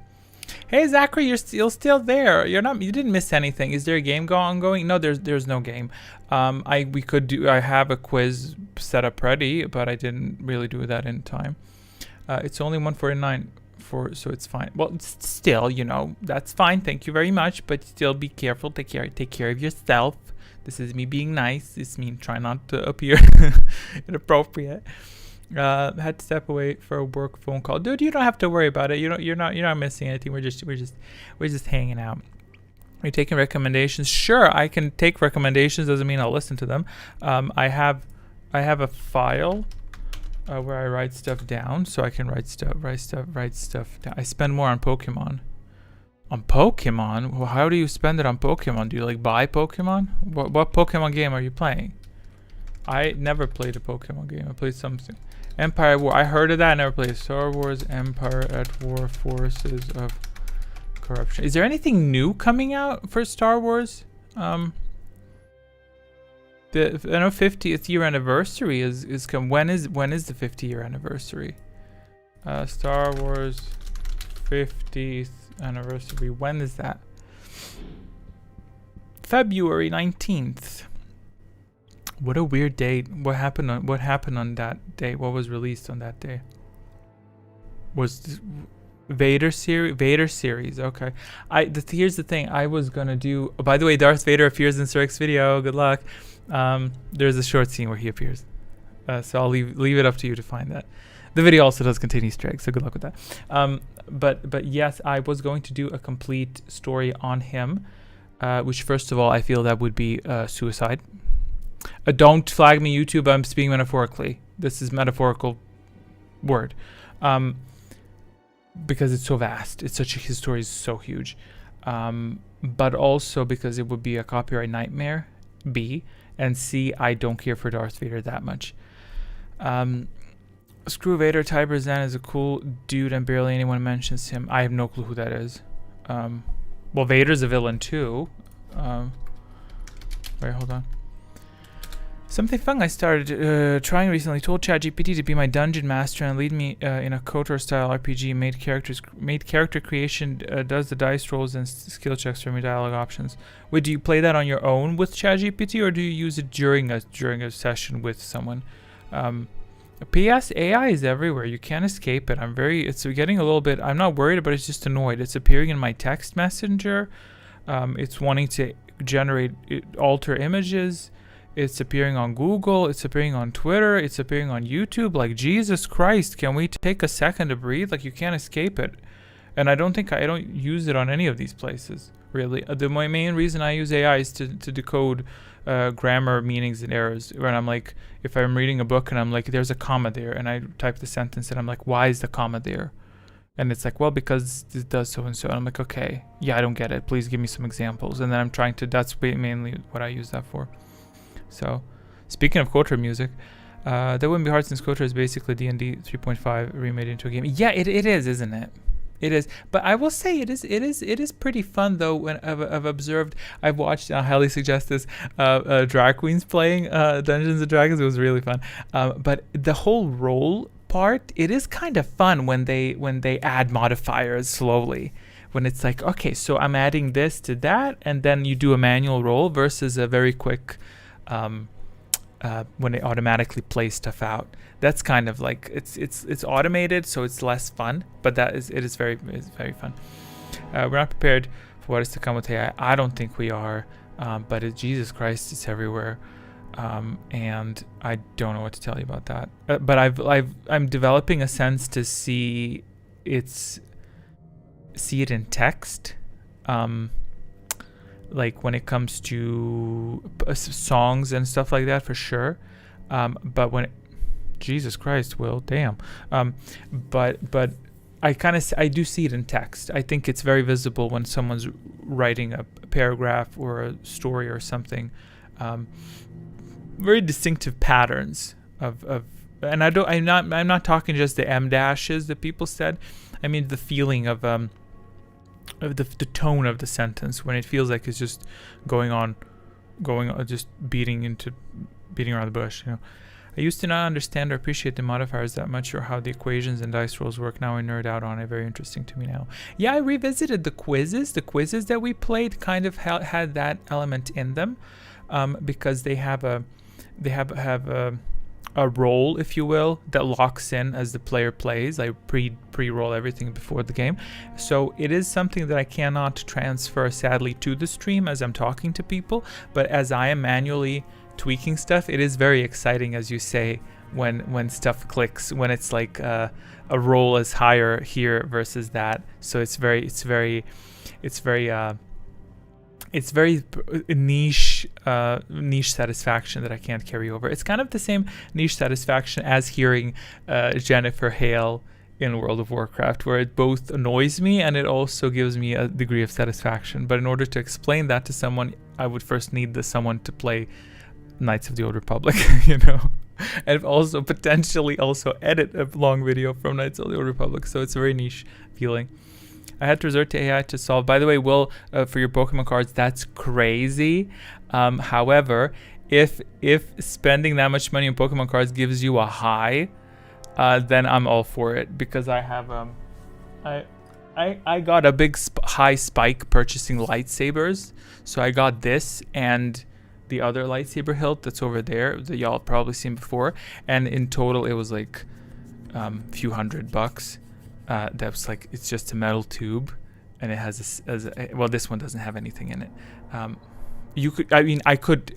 Hey Zachary, you're still there. You didn't miss anything. Is there a game ongoing? No, there's no game. I have a quiz set up ready, but I didn't really do that in time. It's only 149. So it's fine. Well, still, that's fine. Thank you very much, but still be careful. Take care of yourself. This is me being nice. This means try not to appear inappropriate. Had to step away for a work phone call. Dude, you don't have to worry about it. You're not missing anything. We're just hanging out. Are you taking recommendations? Sure, I can take recommendations. Doesn't mean I'll listen to them. I have a file. where I write stuff down, so I can write stuff down. I spend more on Pokemon. On Pokemon? Well, how do you spend it on Pokemon? Do you like buy Pokemon? What Pokemon game are you playing? I never played a Pokemon game. I played something. Empire at War. I heard of that. I never played Star Wars. Empire at War. Forces of Corruption. Is there anything new coming out for Star Wars? I know 50th year anniversary is come. When is the 50-year anniversary? Star Wars 50th anniversary. When is that? February 19th. What a weird date. What happened on that day? What was released on that day? Was Vader series. Okay. Here's the thing. I was gonna do. Oh, by the way, Darth Vader appears in Surik's video. Good luck. There's a short scene where he appears. So I'll leave it up to you to find that. The video also does contain Easter eggs, so good luck with that. But yes, I was going to do a complete story on him, which first of all I feel that would be suicide. Don't flag me, YouTube. I'm speaking metaphorically. This is metaphorical word, because it's so vast. His story is so huge, but also because it would be a copyright nightmare. B and C. I don't care for Darth Vader that much. Screw Vader. Tiber Zan is a cool dude, and barely anyone mentions him. I have no clue who that is. Well, Vader's a villain too. Wait, hold on. Something fun I started trying recently. Told ChatGPT to be my dungeon master and lead me in a KOTOR style RPG. Made character creation, does the dice rolls and skill checks for me, dialogue options. Wait, do you play that on your own with ChatGPT, or do you use it during a session with someone? PS AI is everywhere. You can't escape it. It's getting a little bit. I'm not worried, but it's just annoyed. It's appearing in my text messenger. It's wanting to alter images. It's appearing on Google. It's appearing on Twitter. It's appearing on YouTube. Like, Jesus Christ, can we take a second to breathe? Like, you can't escape it. And I don't use it on any of these places, really. My main reason I use AI is to decode grammar, meanings, and errors. When I'm like, if I'm reading a book and I'm like, there's a comma there, and I type the sentence and I'm like, why is the comma there? And it's like, well, because it does so and so. And I'm like, okay, yeah, I don't get it. Please give me some examples. And then I'm trying to, that's mainly what I use that for. So, speaking of KOTOR music, that wouldn't be hard since KOTOR is basically D&D 3.5 remade into a game. Yeah, it is, isn't it? It is. But I will say it is pretty fun though. When I've observed, I've watched, I highly suggest this, drag queens playing Dungeons and Dragons. It was really fun. But the whole role part, it is kind of fun when they add modifiers slowly. When it's like, okay, so I'm adding this to that, and then you do a manual roll versus a very quick. When they automatically play stuff out, that's kind of like it's automated, so it's less fun. But it is very fun. We're not prepared for what is to come with AI. I don't think we are, but Jesus Christ, it's everywhere, and I don't know what to tell you about that. But I'm developing a sense to see it in text. Like when it comes to songs and stuff like that, for sure. But Jesus Christ, Will, damn. But I do see it in text. I think it's very visible when someone's writing a paragraph or a story or something. Very distinctive patterns of and I'm not talking just the M dashes that people said. I mean the feeling of the tone of the sentence when it feels like it's just going on, just beating around the bush. You know, I used to not understand or appreciate the modifiers that much, or how the equations and dice rolls work. Now I nerd out on it. Very interesting to me now. Yeah, I revisited the quizzes. The quizzes that we played kind of had that element in them, because they have a role, if you will, that locks in as the player plays. I pre-roll everything before the game, so it is something that I cannot transfer sadly to the stream as I'm talking to people. But as I am manually tweaking stuff, it is very exciting, as you say, when stuff clicks, when it's like a roll is higher here versus that. So it's very it's very niche satisfaction that I can't carry over. It's kind of the same niche satisfaction as hearing Jennifer Hale in World of Warcraft, where it both annoys me and it also gives me a degree of satisfaction. But in order to explain that to someone, I would first need someone to play Knights of the Old Republic, you know, and also potentially also edit a long video from Knights of the Old Republic. So it's a very niche feeling. I had to resort to AI to solve. By the way, Will, for your Pokemon cards, that's crazy. However, if spending that much money on Pokemon cards gives you a high, then I'm all for it, because I have I got a big high spike purchasing lightsabers. So I got this and the other lightsaber hilt that's over there that y'all have probably seen before, and in total it was like few $100. That was like, it's just a metal tube, and it has well, this one doesn't have anything in it. You could, I mean, I could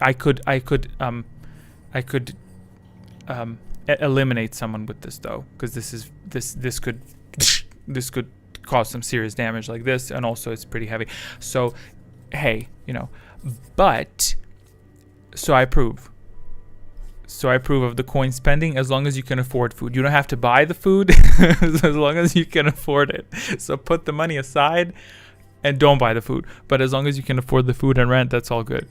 eliminate someone with this though, because this could cause some serious damage like this, and also it's pretty heavy. So hey, you know, but so I approve. So I approve of the coin spending as long as you can afford food. You don't have to buy the food as long as you can afford it. So put the money aside and don't buy the food. But as long as you can afford the food and rent, that's all good.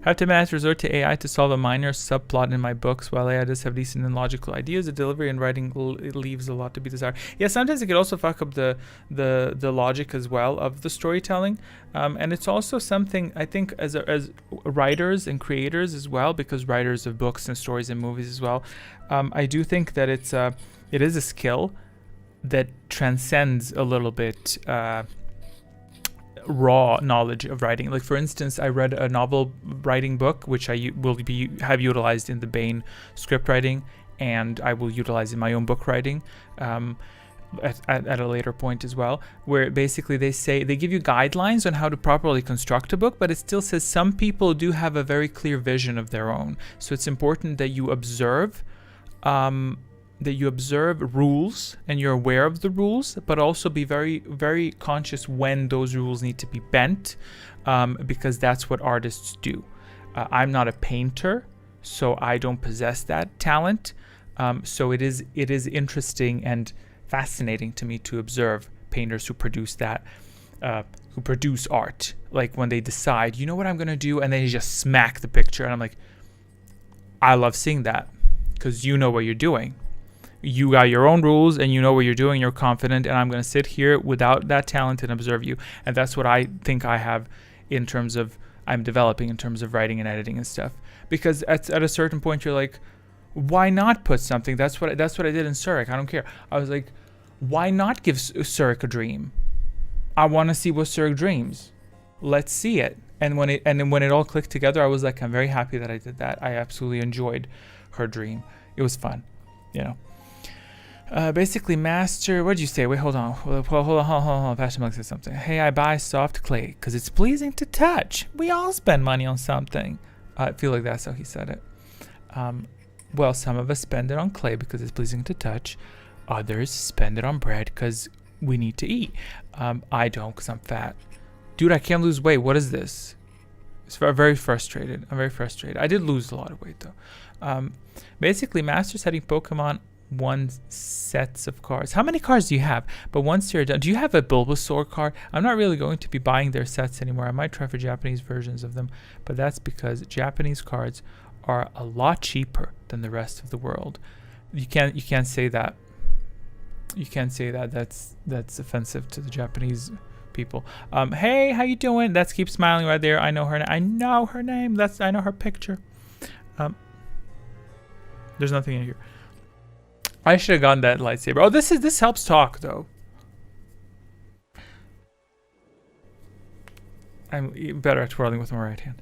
Have to manage resort to AI to solve a minor subplot in my books. While AI does have decent and logical ideas, the delivery and writing it leaves a lot to be desired. Yeah, sometimes it could also fuck up the logic as well of the storytelling, and it's also something I think as writers and creators as well, because writers of books and stories and movies as well. I do think that it is a skill that transcends a little bit raw knowledge of writing. Like, for instance, I read a novel writing book which I will have utilized in the Bane script writing, and I will utilize in my own book writing at a later point as well, where basically they give you guidelines on how to properly construct a book, but it still says some people do have a very clear vision of their own. So it's important that you observe rules and you're aware of the rules, but also be very, very conscious when those rules need to be bent, because that's what artists do. I'm not a painter, so I don't possess that talent. So it is interesting and fascinating to me to observe painters who produce art. Like when they decide, you know what I'm going to do, and they just smack the picture. And I'm like, I love seeing that, because you know what you're doing. You got your own rules and you know what you're doing, you're confident, and I'm going to sit here without that talent and observe you. And that's what I think I have in terms of I'm developing in terms of writing and editing and stuff. Because at a certain point you're like, why not put something? That's what I did in Surik. I don't care. I was like, why not give Surik a dream? I want to see what Surik dreams. Let's see it. And when it all clicked together, I was like, I'm very happy that I did that. I absolutely enjoyed her dream. It was fun, you know. Basically, master. What did you say? Wait, hold on. Hold on. Pastor Malik said something. Hey, I buy soft clay because it's pleasing to touch. We all spend money on something. I feel like that's how he said it. Well, some of us spend it on clay because it's pleasing to touch. Others spend it on bread because we need to eat. I don't, because I'm fat. Dude, I can't lose weight. What is this? It's very frustrated. I'm very frustrated. I did lose a lot of weight though. Basically, master setting Pokemon one sets of cards. How many cards do you have? But once you're done, do you have a Bulbasaur card? I'm not really going to be buying their sets anymore. I might try for Japanese versions of them, but that's because Japanese cards are a lot cheaper than the rest of the world. You can't say that. You can't say that. That's offensive to the Japanese people. Hey, how you doing? That's Keep Smiling right there. I know her. I know her name. I know her picture. There's nothing in here. I should have gotten that lightsaber. Oh, this helps talk though. I'm better at twirling with my right hand.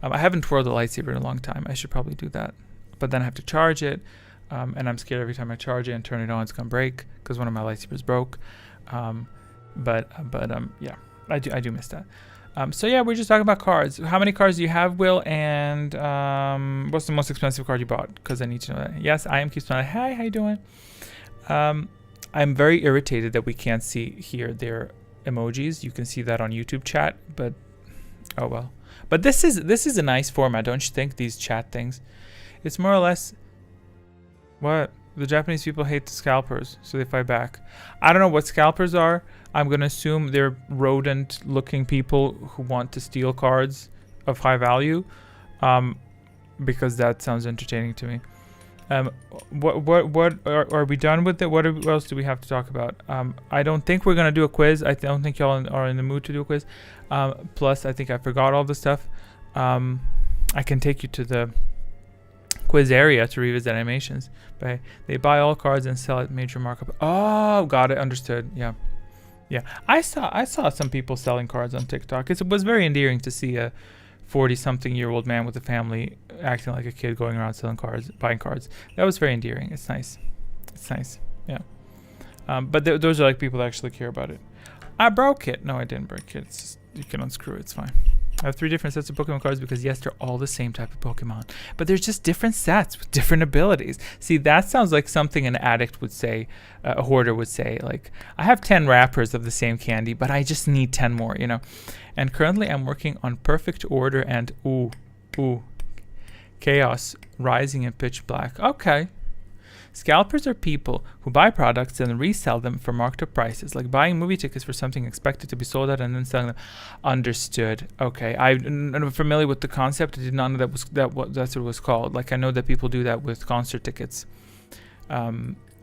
I haven't twirled a lightsaber in a long time. I should probably do that, but then I have to charge it, and I'm scared every time I charge it and turn it on, it's gonna break because one of my lightsabers broke. But yeah, I do miss that. So yeah, we're just talking about cards. How many cards do you have, Will? And what's the most expensive card you bought? Because I need to know that. Yes, I am Keep Smiling. Hi, how you doing? I'm very irritated that we can't see here their emojis. You can see that on YouTube chat, but Oh well. But this is a nice format, don't you think? These chat things. It's more or less what the Japanese people hate the scalpers, so they fight back. I don't know what scalpers are. I'm gonna assume they're rodent-looking people who want to steal cards of high value, because that sounds entertaining to me. What are we done with it? What else do we have to talk about? I don't think we're gonna do a quiz. I don't think y'all are in the mood to do a quiz. Plus, I think I forgot all the stuff. I can take you to the quiz area to revisit animations. But they buy all cards and sell at major markup. Oh, got it. Understood. Yeah. I saw some people selling cards on TikTok. It was very endearing to see a 40-something-year-old man with a family acting like a kid going around selling cards, buying cards. That was very endearing. It's nice. Yeah. But those are like people that actually care about it. I broke it. No, I didn't break it. It's just, you can unscrew it. It's fine. I have 3 different sets of Pokemon cards because yes, they're all the same type of Pokemon, but they're just different sets with different abilities. See, that sounds like something an addict would say, a hoarder would say. Like, I have 10 wrappers of the same candy, but I just need 10 more, you know. And currently, I'm working on perfect order and chaos rising in pitch black. Okay. Scalpers are people who buy products and resell them for marked up prices, like buying movie tickets for something expected to be sold out and then selling them. Understood. Okay, I'm familiar with the concept. I did not know that's what it was called. Like, I know that people do that with concert tickets.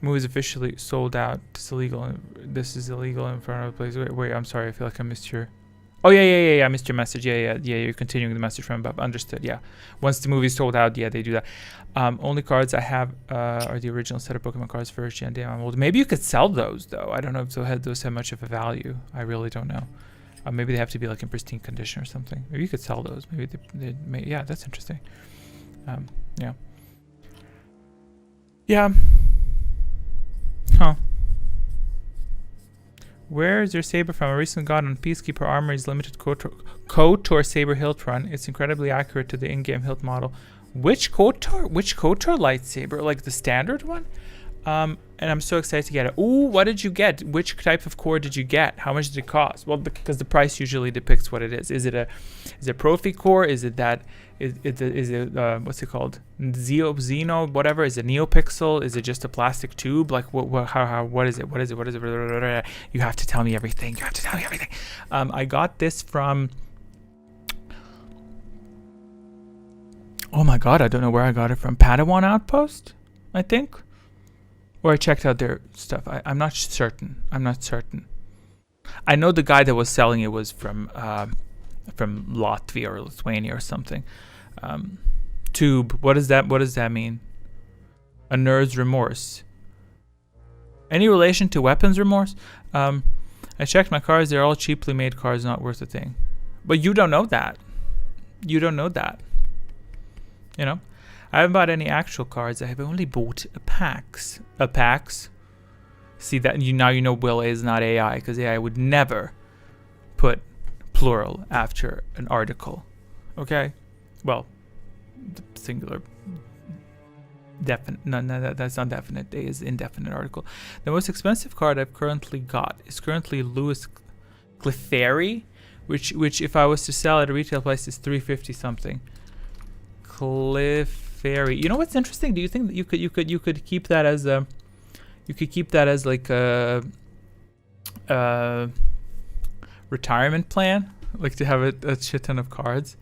Movies officially sold out. It's illegal. This is illegal in front of a place. Wait, I'm sorry. I feel like I missed your... Oh, yeah, I missed your message. Yeah, you're continuing the message from above. Understood, yeah. Once the movie's sold out, yeah, they do that. Only cards I have are the original set of Pokemon cards first gen. Damn, I'm old. Maybe you could sell those, though. I don't know if those have much of a value. I really don't know. Maybe they have to be, like, in pristine condition or something. Maybe you could sell those. Maybe they may... Yeah, that's interesting. Yeah. Yeah. Huh. Where is your saber from? I recently got on Peacekeeper Armory's limited KOTOR saber hilt run. It's incredibly accurate to the in-game hilt model. Which KOTOR? Which KOTOR lightsaber? Like the standard one? And I'm so excited to get it. Ooh, what did you get? Which type of core did you get? How much did it cost? Well, because the price usually depicts what it is. Is it Profi core? Is it that? Is it what's it called? Xeno, whatever. Is it NeoPixel? Is it just a plastic tube? Like what is it? What is it? You have to tell me everything. I got this from... Oh my god, I don't know where I got it from. Padawan Outpost, I think. Or I checked out their stuff. I'm not certain. I know the guy that was selling it was from Latvia or Lithuania or something. Tube. What does that mean? A nerd's remorse. Any relation to weapons remorse? I checked my cards. They're all cheaply made cards, not worth a thing. But you don't know that. You know? I haven't bought any actual cards. I have only bought packs. See that you know Will is not AI, because AI would never put plural after an article. Okay? Well, singular. Definite. No, that's not definite. A is indefinite article. The most expensive card I've currently got is currently Louis Clefairy, which if I was to sell at a retail price is $350 something. Clefairy. You know what's interesting? Do you think that you could keep that as a like a retirement plan, like to have a shit ton of cards?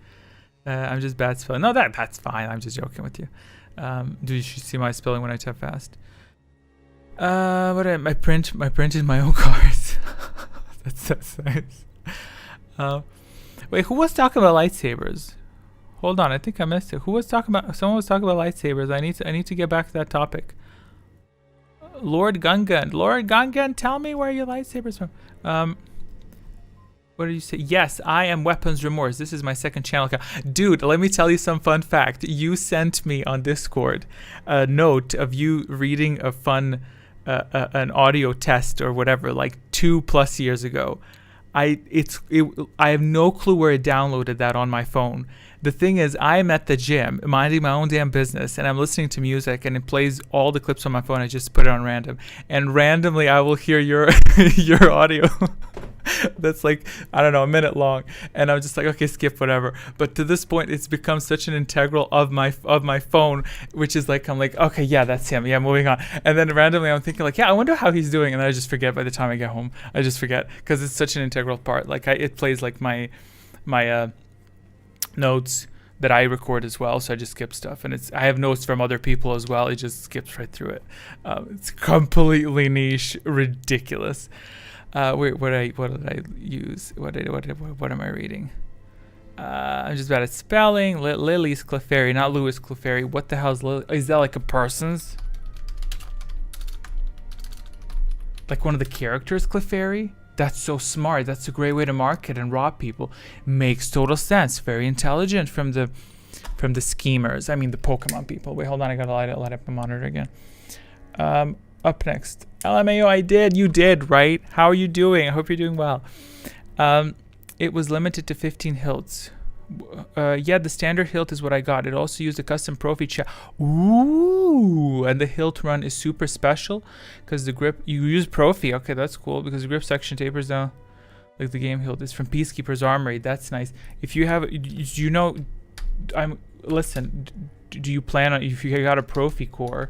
I'm just bad spelling. No, that's fine. I'm just joking with you. Do you see my spelling when I type fast? I printed my own cards. that's nice. Wait, who was talking about lightsabers? Hold on, I think I missed it. Who was talking about? Someone was talking about lightsabers. I need to get back to that topic. Lord Gungan, tell me where your lightsabers from. What did you say? Yes, I am Weapons Remorse. This is my second channel account. Dude, let me tell you some fun fact. You sent me on Discord a note of you reading a fun, an audio test or whatever, like 2+ years ago. I have no clue where I downloaded that on my phone. The thing is, I'm at the gym, minding my own damn business, and I'm listening to music, and it plays all the clips on my phone. I just put it on random, and randomly I will hear your your audio. that's like, I don't know, a minute long, and I'm just like, okay, skip whatever. But to this point, it's become such an integral of my phone, which is like, I'm like, okay, yeah, that's him, yeah, moving on. And then randomly I'm thinking like, yeah, I wonder how he's doing, and then I just forget. By the time I get home, I just forget, because it's such an integral part. Like it plays like my notes that I record as well, so I just skip stuff, and I have notes from other people as well. It just skips right through it. It's completely niche, ridiculous. Wait, what did I use? What am I reading? I'm just bad at spelling. Lily's Clefairy, not Louis Clefairy. What the hell is Lily? Is that like a person's? Like one of the characters, Clefairy? That's so smart. That's a great way to market and rob people. Makes total sense. Very intelligent from the schemers. I mean, the Pokemon people. Wait, hold on. I gotta light up the monitor again. Up next, LMAO. I did. You did, right? How are you doing? I hope you're doing well. It was limited to 15 hilts. Yeah, the standard hilt is what I got. It also used a custom profi chat. Ooh, and the hilt run is super special because the grip, you use profi. Okay, that's cool, because the grip section tapers down like the game hilt is from Peacekeeper's Armory. That's nice. If you have, you know, listen, do you plan on, if you got a profi core,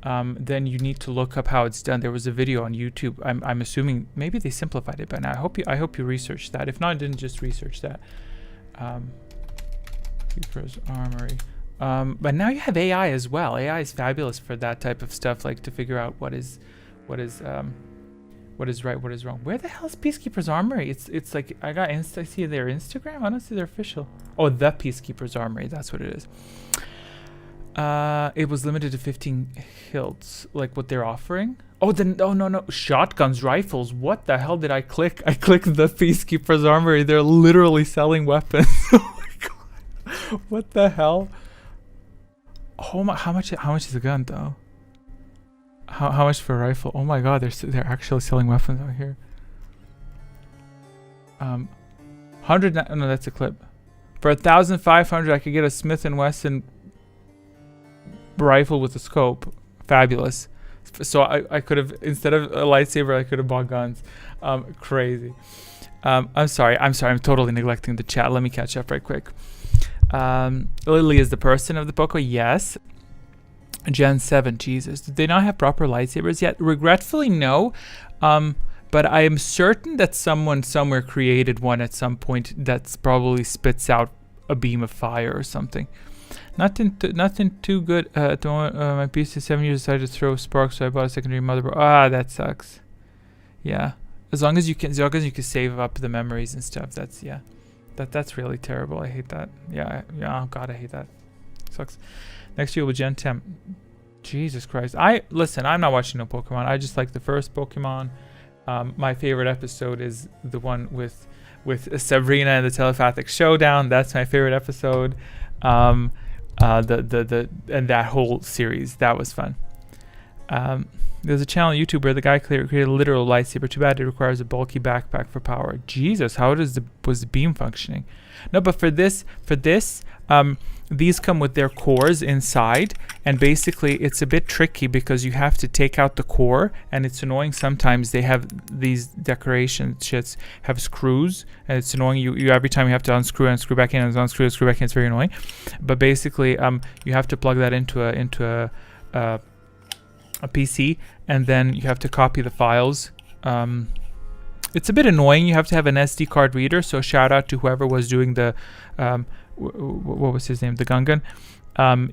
then you need to look up how it's done. There was a video on YouTube. I'm assuming maybe they simplified it by now. I hope you researched that. If not, I didn't just research that. Keeper's Armory. But now you have AI as well. AI is fabulous for that type of stuff, like to figure out what is right, what is wrong. Where the hell is Peacekeeper's Armory? It's like I see their Instagram. I don't see their official. Oh, the Peacekeeper's Armory. That's what it is. It was limited to 15 hilts, like what they're offering. Oh, then no, shotguns, rifles. What the hell did I click? I clicked the Peacekeeper's Armory. They're literally selling weapons. Oh my god, what the hell? Oh my, how much is a gun though? How much for a rifle? Oh my god, they're actually selling weapons out here. 100. No, that's a clip. For 1,500, I could get a Smith & Wesson rifle with a scope. Fabulous. So I could have, instead of a lightsaber, I could have bought guns. Crazy. I'm sorry. I'm totally neglecting the chat. Let me catch up right quick. Lily is the person of the Poco. Yes. Gen 7. Jesus. Did they not have proper lightsabers yet? Regretfully, no. But I am certain that someone somewhere created one at some point that's probably spits out a beam of fire or something. Nothing too good at the moment. My PC 7 years decided to throw sparks, so I bought a secondary motherboard. Ah, that sucks. Yeah, as long as you can save up the memories and stuff. That's really terrible. I hate that. Yeah. Oh god, I hate that. Sucks. Next year with Gen 10. Jesus Christ. Listen. I'm not watching no Pokemon. I just like the first Pokemon. My favorite episode is the one with Sabrina and the telepathic showdown. That's my favorite episode. And that whole series, that was fun. There's a channel on YouTube where the guy created a literal lightsaber. Too bad it requires a bulky backpack for power. Jesus, how was the beam functioning? No, but for this, these come with their cores inside, and basically it's a bit tricky because you have to take out the core, and it's annoying. Sometimes they have these decoration shits have screws, and it's annoying. You every time you have to unscrew and screw back in, and unscrew and screw back in. It's very annoying. But basically, you have to plug that into a PC, and then you have to copy the files. It's a bit annoying. You have to have an SD card reader. So shout out to whoever was doing the what was his name? The Gungan.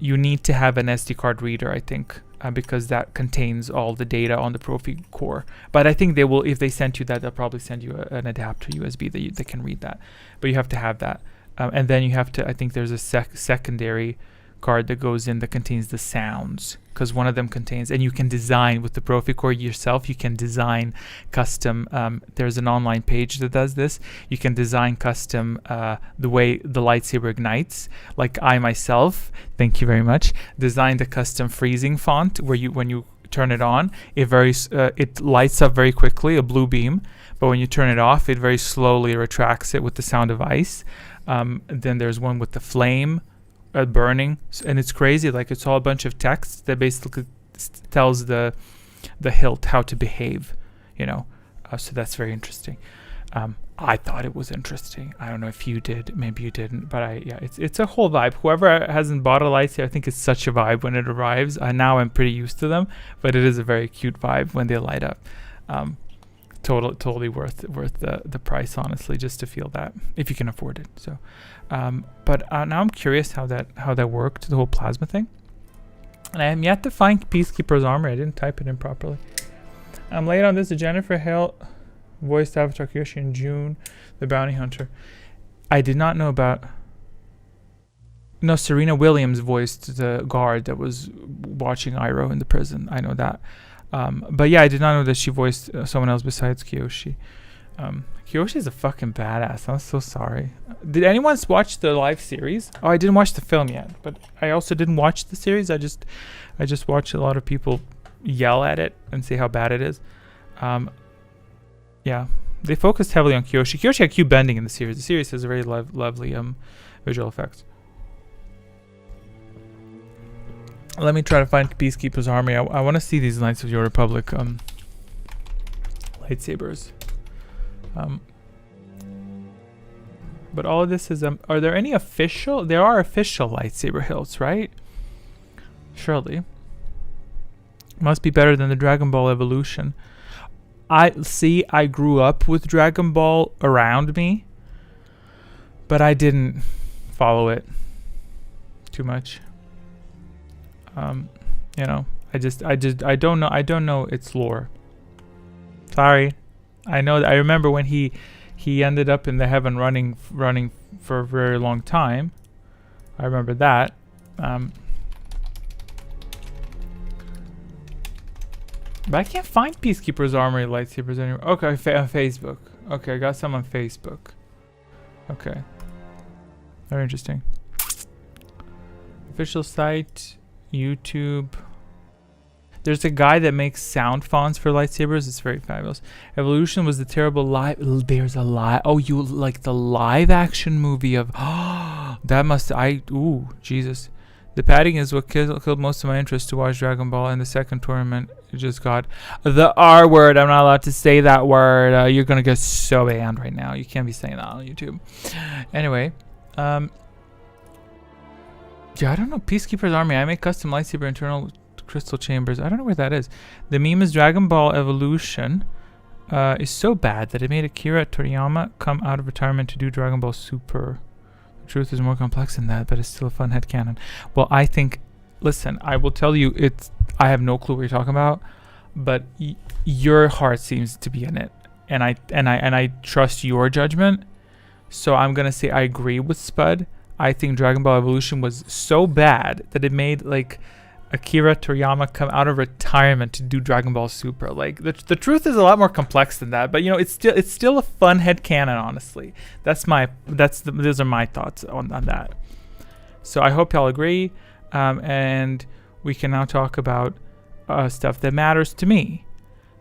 You need to have an SD card reader, I think, because that contains all the data on the Profi core. But I think they will, if they sent you that, they'll probably send you an adapter USB that can read that. But you have to have that. And then you have to, I think there's a secondary card that goes in that contains the sounds, because one of them contains, and you can design with the Profi core yourself. You can design custom, there's an online page that does this. You can design custom the way the lightsaber ignites. Like I myself, thank you very much, designed a custom freezing font where when you turn it on, it lights up very quickly, a blue beam, but when you turn it off, it very slowly retracts it with the sound of ice. Then there's one with the flame burning, and it's crazy. Like it's all a bunch of text that basically tells the hilt how to behave, so that's very interesting. I thought it was interesting. I don't know if you did, maybe you didn't, but it's a whole vibe. Whoever hasn't bought a lightsaber, I think it's such a vibe when it arrives. Now I'm pretty used to them, but it is a very cute vibe when they light up. Totally worth the price, honestly, just to feel that, if you can afford it. So, but now I'm curious how that worked, the whole plasma thing. And I am yet to find Peacekeeper's armor. I didn't type it in properly. I'm late on this. Jennifer Hale voiced Avatar Kyoshi in June, the bounty hunter. I did not know about. No, Serena Williams voiced the guard that was watching Iroh in the prison. I know that. But yeah, I did not know that she voiced someone else besides Kyoshi. Kyoshi is a fucking badass. I'm so sorry. Did anyone watch the live series? Oh, I didn't watch the film yet, but I also didn't watch the series. I just watched a lot of people yell at it and say how bad it is. Yeah, they focused heavily on Kyoshi. Kyoshi had cube bending in the series. The series has a very lovely visual effects. Let me try to find Peacekeeper's army. I want to see these Knights of the Old Republic lightsabers. But all of this is are there any official? There are official lightsaber hilts, right? Surely. Must be better than the Dragon Ball Evolution. I grew up with Dragon Ball around me, but I didn't follow it too much. You know, I don't know its lore. Sorry. I know that I remember when he ended up in the heaven running for a very long time. I remember that. But I can't find Peacekeeper's Armory lightsabers anywhere. Okay, on Facebook. Okay, I got some on Facebook. Okay. Very interesting. Official site, YouTube. There's a guy that makes sound fonts for lightsabers. It's very fabulous. Evolution was the terrible live. There's a live. Oh, you like the live action movie of. That must. Ooh, Jesus. The padding is what killed most of my interest to watch Dragon Ball. In the second tournament, it just got the R word. I'm not allowed to say that word. You're gonna get so banned right now. You can't be saying that on YouTube. Anyway, yeah, I don't know. Peacekeeper's Army. I make custom lightsaber internal crystal chambers. I don't know where that is. The meme is Dragon Ball Evolution is so bad that it made Akira Toriyama come out of retirement to do Dragon Ball Super. Truth is more complex than that, but it's still a fun headcanon. Well, I think, listen, I will tell you, I have no clue what you're talking about, but your heart seems to be in it, and I trust your judgment. So I'm gonna say I agree with Spud. I think Dragon Ball Evolution was so bad that it made like Akira Toriyama come out of retirement to do Dragon Ball Super. Like the truth is a lot more complex than that, but you know, it's still a fun headcanon, honestly. Those are my thoughts on that. So I hope y'all agree, and we can now talk about stuff that matters to me,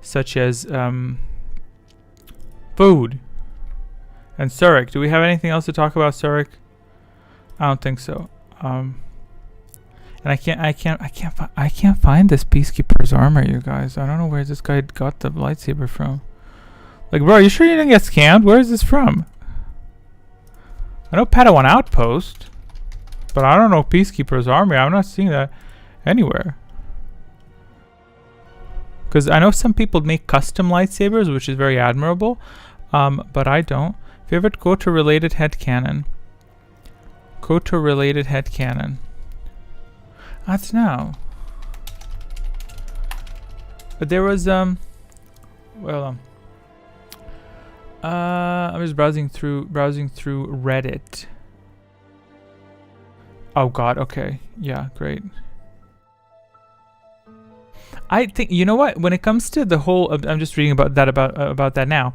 such as food and Surik. Do we have anything else to talk about, Surik? I don't think so. And I can't find this Peacekeeper's armor, you guys. I don't know where this guy got the lightsaber from. Like, bro, you sure you didn't get scammed? Where is this from? I know Padawan Outpost, but I don't know Peacekeeper's army. I'm not seeing that anywhere. Because I know some people make custom lightsabers, which is very admirable, but I don't. Favorite Koto related headcanon. Koto related headcanon. That's now. But there was I'm just browsing through Reddit. Oh God, okay. Yeah, great. I think, you know what, when it comes to the whole, I'm just reading about that now.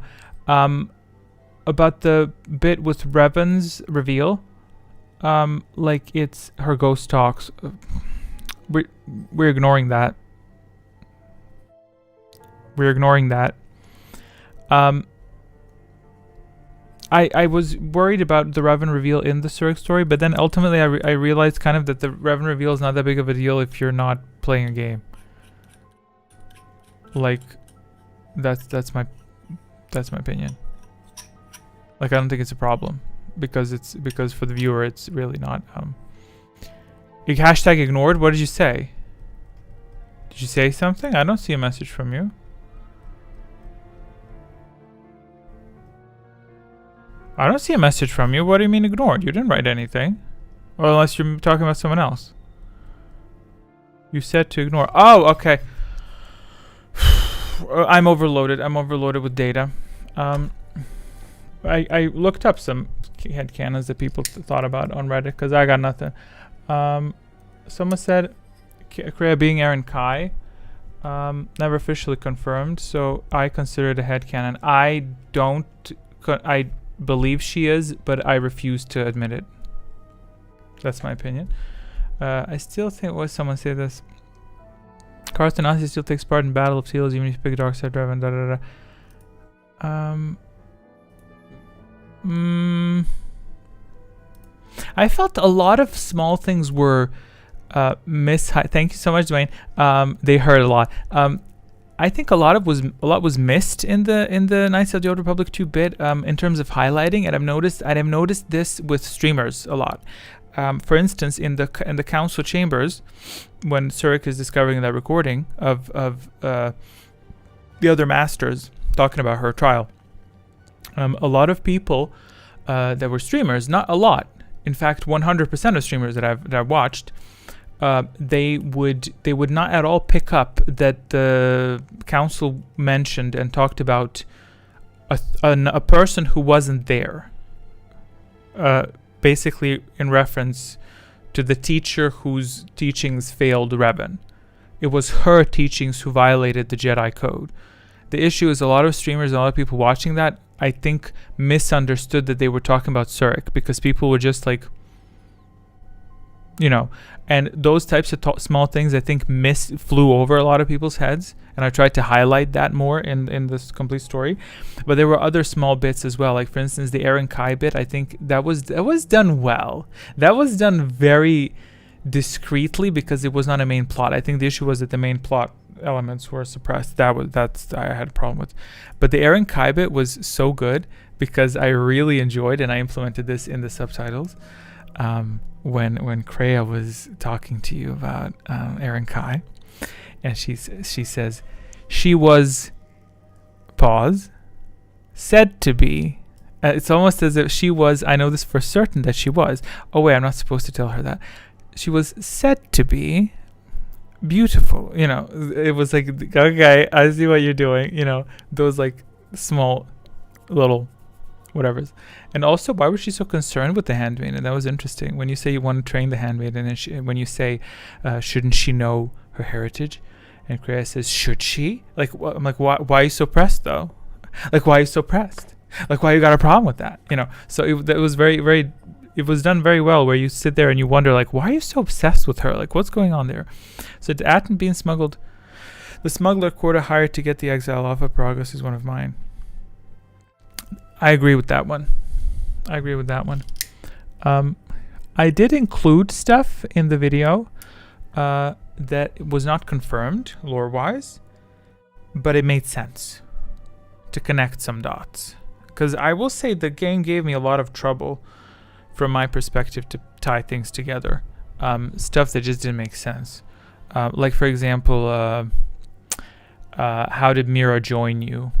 About the bit with Revan's reveal. Like it's her ghost talks. We're ignoring that. We're ignoring that. I was worried about the Revan reveal in the Surik story, but then ultimately I realized kind of that the Revan reveal is not that big of a deal if you're not playing a game. Like, that's my opinion. Like, I don't think it's a problem because for the viewer, it's really not. You hashtag ignored. What did you say? Did you say something? I don't see a message from you. I don't see a message from you. What do you mean ignored? You didn't write anything. Or unless you're talking about someone else. You said to ignore. Oh, okay. I'm overloaded. I'm overloaded with data. I looked up some headcanons that people thought about on Reddit because I got nothing. Someone said Kreia being Aaron Kai. Never officially confirmed, so I consider it a headcanon. I believe she is, but I refuse to admit it. That's my opinion. I still think, what someone say this? Carson Nazi still takes part in Battle of Seals, even if you pick a dark side drive and da da da. I felt a lot of small things were thank you so much, Dwayne. They hurt a lot. I think a lot was missed in the Knights of the Old Republic 2 bit in terms of highlighting, and I've noticed this with streamers a lot. For instance, in the council chambers, when Surik is discovering that recording of the other masters talking about her trial, a lot of people that were streamers, not a lot, in fact, 100% of streamers that I've watched, they would not at all pick up that the council mentioned and talked about a person who wasn't there. Basically in reference to the teacher whose teachings failed Revan. It was her teachings who violated the Jedi Code. The issue is a lot of streamers and a lot of people watching that, I think, misunderstood that they were talking about Surik because people were just like, and those types of small things I think flew over a lot of people's heads, and I tried to highlight that more in this complete story. But there were other small bits as well, like for instance the Aaron Kai bit. I think that was done well. That was done very discreetly because it was not a main plot. I think the issue was that the main plot elements were suppressed. That's I had a problem with. But the Aaron Kai bit was so good because I really enjoyed, and I implemented this in the subtitles. When Kreia was talking to you about Aaron Kai, and she says she was said to be. It's almost as if she was. I know this for certain that she was. Oh wait, I'm not supposed to tell her that. She was said to be beautiful. It was like, okay, I see what you're doing. Those like small little whatevers. And also, why was she so concerned with the handmaiden? That was interesting. When you say you want to train the handmaiden, and when you say, shouldn't she know her heritage? And Kreia says, should she? Like, I'm like, why are you so pressed though? Like, why are you so pressed? Like, why you got a problem with that? So it was very, very, it was done very well, where you sit there and you wonder, like, why are you so obsessed with her? Like, what's going on there? So Atten being smuggled, the smuggler quota hired to get the exile off of Progress is one of mine. I agree with that one. I did include stuff in the video that was not confirmed lore-wise, but it made sense to connect some dots. Because I will say the game gave me a lot of trouble from my perspective to tie things together. Stuff that just didn't make sense. Like, for example, how did Mira join you?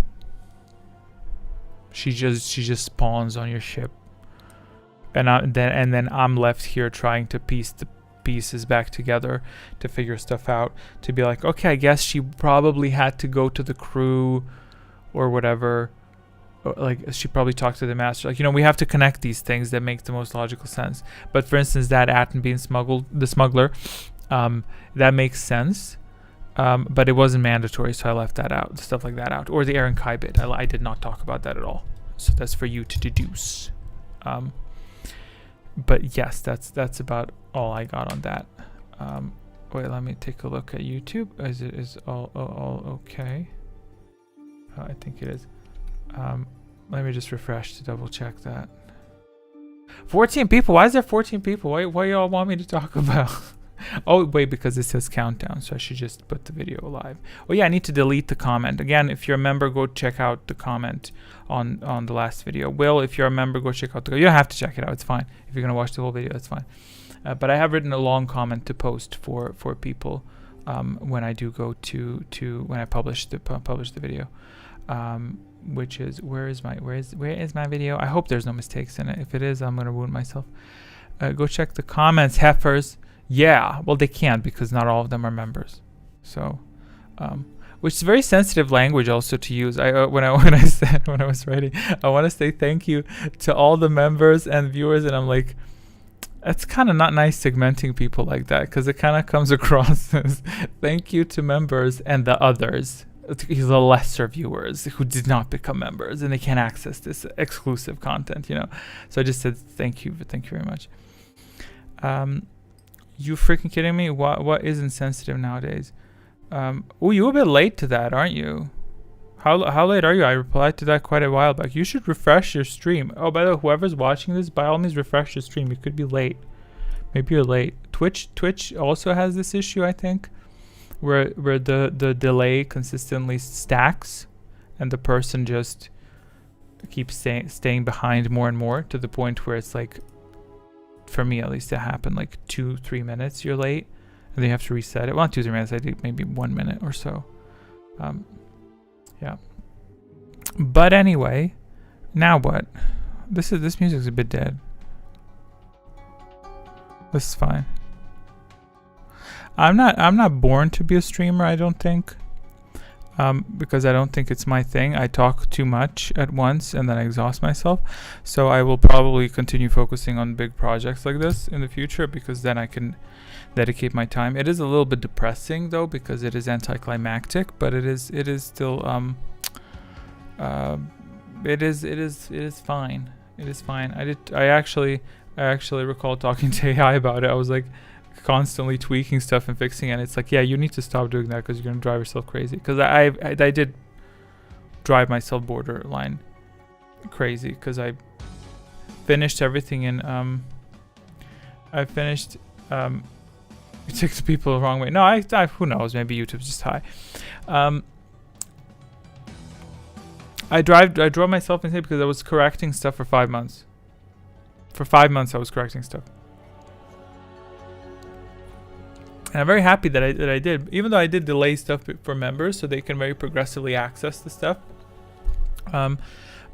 She just spawns on your ship, and then I'm left here trying to piece the pieces back together to figure stuff out. To be like, okay, I guess she probably had to go to the crew, or whatever. Or like, she probably talked to the master. Like, we have to connect these things that make the most logical sense. But for instance, that Atten being the smuggler, that makes sense. But it wasn't mandatory, so I left that out, stuff like that out. Or the Aaron Kai bit, I did not talk about that at all. So that's for you to deduce. But yes, that's about all I got on that. Wait, let me take a look at YouTube. Is all okay? I think it is. Let me just refresh to double check that. 14 people. Why is there 14 people? What y'all want me to talk about? Oh, wait, because it says countdown, so I should just put the video live. Oh, yeah, I need to delete the comment. Again, if you're a member, go check out the comment on the last video. Will, if you're a member, go check out the... You don't have to check it out. It's fine. If you're going to watch the whole video, that's fine. But I have written a long comment to post for people when I do go to when I publish the video. Which is... Where is my video? I hope there's no mistakes in it. If it is, I'm going to ruin myself. Go check the comments, heifers. Yeah, well, they can't because not all of them are members. So, which is very sensitive language also to use. When I was writing, I want to say thank you to all the members and viewers, and I'm like, it's kind of not nice segmenting people like that because it kind of comes across as thank you to members and the others, the lesser viewers who did not become members and they can't access this exclusive content, you know. So I just said thank you very much. You freaking kidding me? What is insensitive nowadays? Oh, you're a bit late to that, aren't you? How late are you? I replied to that quite a while back. You should refresh your stream. Oh, by the way, whoever's watching this, by all means refresh your stream. You could be late. Maybe you're late. Twitch also has this issue, I think, where the delay consistently stacks and the person just keeps staying behind more and more to the point where it's like, for me at least, it happened like 2-3 minutes you're late and then you have to reset it. Well, not 2-3 minutes, I think maybe 1 minute or so. Yeah. But anyway, now what? This music's a bit dead. This is fine. I'm not born to be a streamer, I don't think. Because I don't think it's my thing. I talk too much at once and then I exhaust myself. So I will probably continue focusing on big projects like this in the future because then I can dedicate my time. It is a little bit depressing though because it is anticlimactic, but it is still it is fine. It is fine. I actually recall talking to AI about it. I was like constantly tweaking stuff and fixing it, and it's like, yeah, you need to stop doing that because you're gonna drive yourself crazy. Because I did drive myself borderline crazy because I finished everything in it takes people the wrong way. No, I who knows, maybe YouTube's just high. I drove myself insane because I was correcting stuff for 5 months. For 5 months I was correcting stuff. And I'm very happy that I did, even though I did delay stuff for members so they can very progressively access the stuff.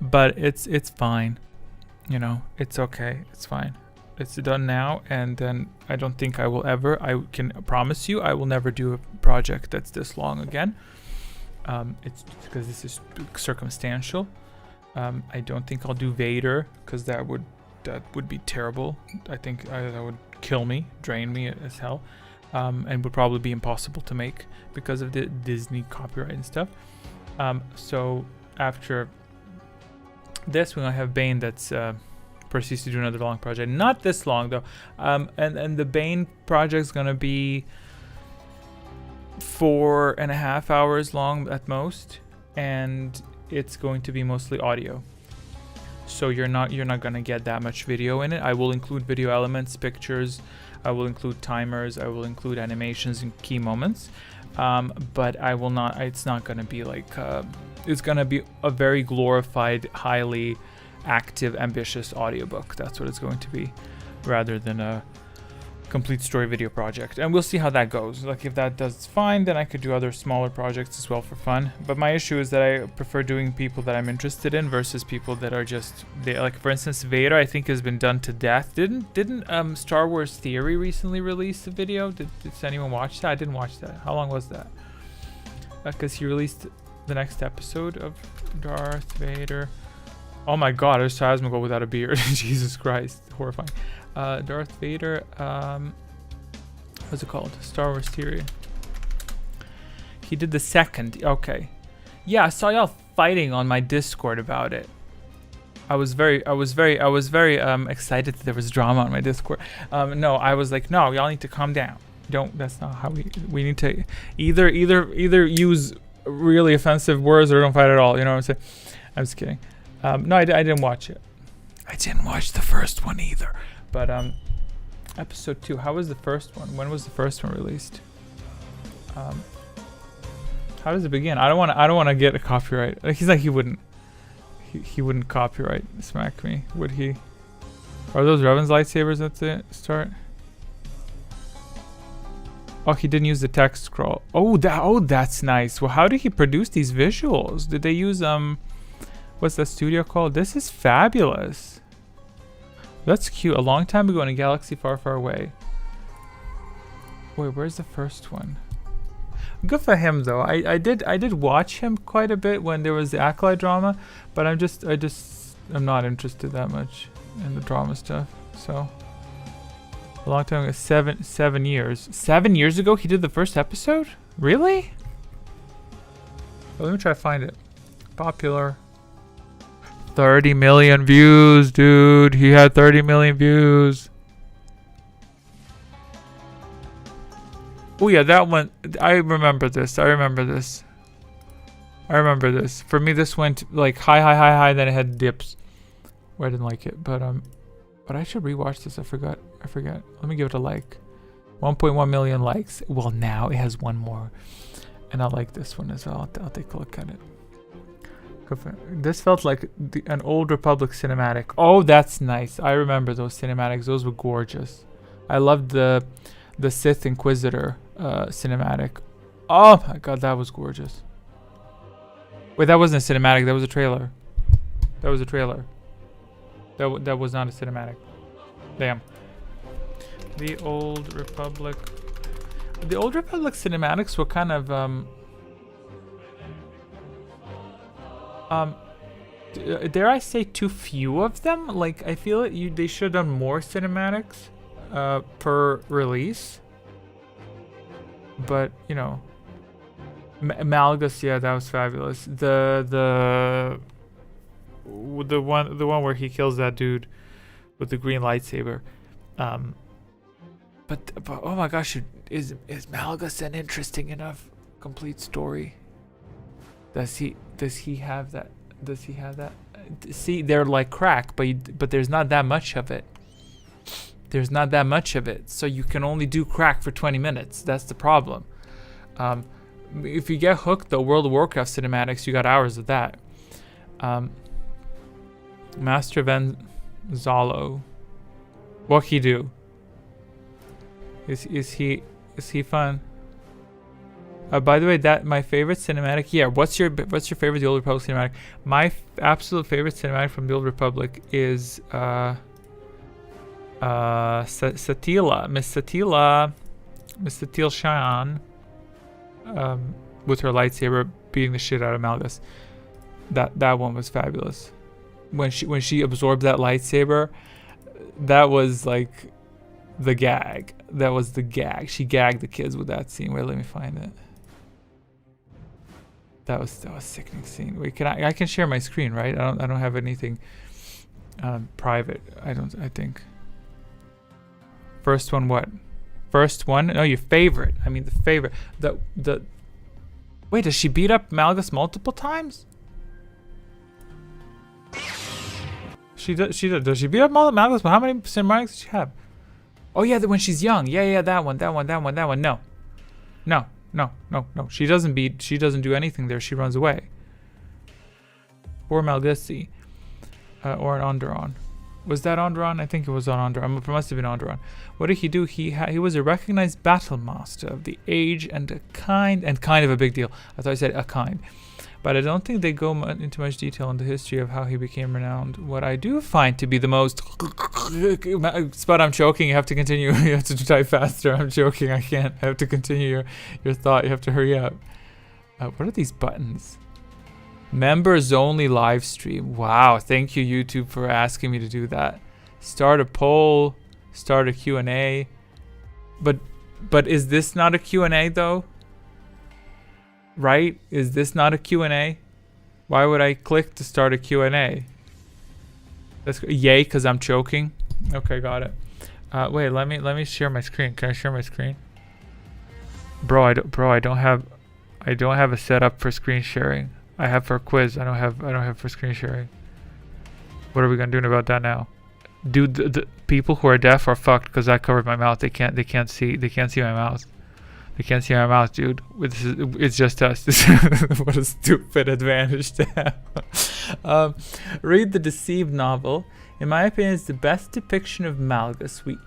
But it's fine, you know. It's okay. It's fine. It's done now, and then I don't think I will ever. I can promise you, I will never do a project that's this long again. It's because this is circumstantial. I don't think I'll do Vader because that would be terrible. I think that would kill me, drain me as hell. And would probably be impossible to make because of the Disney copyright and stuff. So after this, we're gonna have Bane that's proceeds to do another long project. Not this long though. And the Bane project's gonna be 4.5 hours long at most, and it's going to be mostly audio. So you're not gonna get that much video in it. I will include video elements, pictures. I will include timers. I will include animations and key moments. But I will not. It's not gonna be like. It's gonna be a very glorified, highly active, ambitious audiobook. That's what it's going to be, rather than a complete story video project. And we'll see how that goes. Like if that does fine, then I could do other smaller projects as well for fun. But my issue is that I prefer doing people that I'm interested in versus people that are just like, for instance, Vader I think has been done to death. Didn't Star Wars Theory recently release a video? Did anyone watch that? I didn't watch that. How long was that? Because he released the next episode of Darth Vader. Oh my god, there's Phasma without a beard. Jesus Christ, horrifying. Darth Vader, what's it called? Star Wars Theory. He did the second. Okay. Yeah, I saw y'all fighting on my Discord about it. I was very excited that there was drama on my Discord. No, I was like, no, y'all need to calm down. That's not how we need to either use really offensive words or don't fight at all. You know what I'm saying? I'm just kidding. No, I didn't watch it. I didn't watch the first one either. But Episode 2. How was the first one? When was the first one released? How does it begin? I don't want to get a copyright. He's like, he wouldn't copyright smack me, would he? Are those Revan's lightsabers at the start? Oh, he didn't use the text scroll. Oh, that's nice. Well, how did he produce these visuals? Did they use what's that studio called? This is fabulous. That's cute. A long time ago in a galaxy far, far away. Wait, where's the first one? Good for him though. I did watch him quite a bit when there was the Acolyte drama, but I'm not interested that much in the drama stuff. So a long time ago, 7 years. 7 years ago he did the first episode? Really? Well, let me try to find it. Popular. 30 million views, dude. He had 30 million views. Oh yeah, that one. I remember this. For me, this went like high, then it had dips where I didn't like it. But I should rewatch this. I forgot. Let me give it a like. 1.1 million likes. Well, now it has one more, and I like this one as well. I'll take a look at it. This felt like an old Republic cinematic. Oh, that's nice. I remember those cinematics. Those were gorgeous. I loved the Sith Inquisitor cinematic. Oh my god, that was gorgeous. Wait, that wasn't a cinematic. That was a trailer. That was not a cinematic. Damn. The Old Republic. The Old Republic cinematics were kind of dare I say too few of them? Like, I feel they should have done more cinematics per release. But you know, Malgus, yeah, that was fabulous. The one where he kills that dude with the green lightsaber. But oh my gosh, is Malgus an interesting enough complete story? Does he have that? See, they're like crack, but there's not that much of it. So you can only do crack for 20 minutes. That's the problem. If you get hooked, the World of Warcraft cinematics, you got hours of that. Master Van Zalo. What he do? Is he fun? By the way, that my favorite cinematic. Yeah, what's your favorite The Old Republic cinematic? My absolute favorite cinematic from The Old Republic is Satila, Miss Satil Shan, with her lightsaber beating the shit out of Malgus. That one was fabulous. When she absorbed that lightsaber, that was like the gag. That was the gag. She gagged the kids with that scene. Wait, let me find it. That was a sickening scene. Wait, I can share my screen, right? I don't have anything private. I think. First one, what? First one? No, your favorite. I mean the favorite. The Wait, does she beat up Malgus multiple times? She does. Does she beat up Malgus? How many cinematics does she have? Oh yeah, when she's young. Yeah, that one. No. She doesn't do anything there. She runs away. Or Malgusi. Or an Onderon. Was that Onderon? I think it was on Onderon. It must have been Onderon. What did he do? He was a recognized battle master of the age and kind of a big deal. I thought I said a kind. But I don't think they go into much detail in the history of how he became renowned. What I do find to be the most... Spud, I'm choking. You have to continue. You have to type faster. I'm joking. I can't. I have to continue your thought. You have to hurry up. What are these buttons? Members only live stream. Wow. Thank you, YouTube, for asking me to do that. Start a poll. Start a Q&A. But is this not a Q&A though? Right? Is this not a Q&A? Why would I click to start a Q&A? Yay, because I'm choking. Okay, got it. Wait, let me share my screen. Can I share my screen? Bro, I don't have a setup for screen sharing. I have for a quiz. I don't have for screen sharing. What are we gonna do about that now? Dude, the people who are deaf are fucked because I covered my mouth. They can't see my mouth. They can't see my mouth, dude. It's just us. What a stupid advantage to have. Read the Deceived novel. In my opinion, it's the best depiction of Malgus we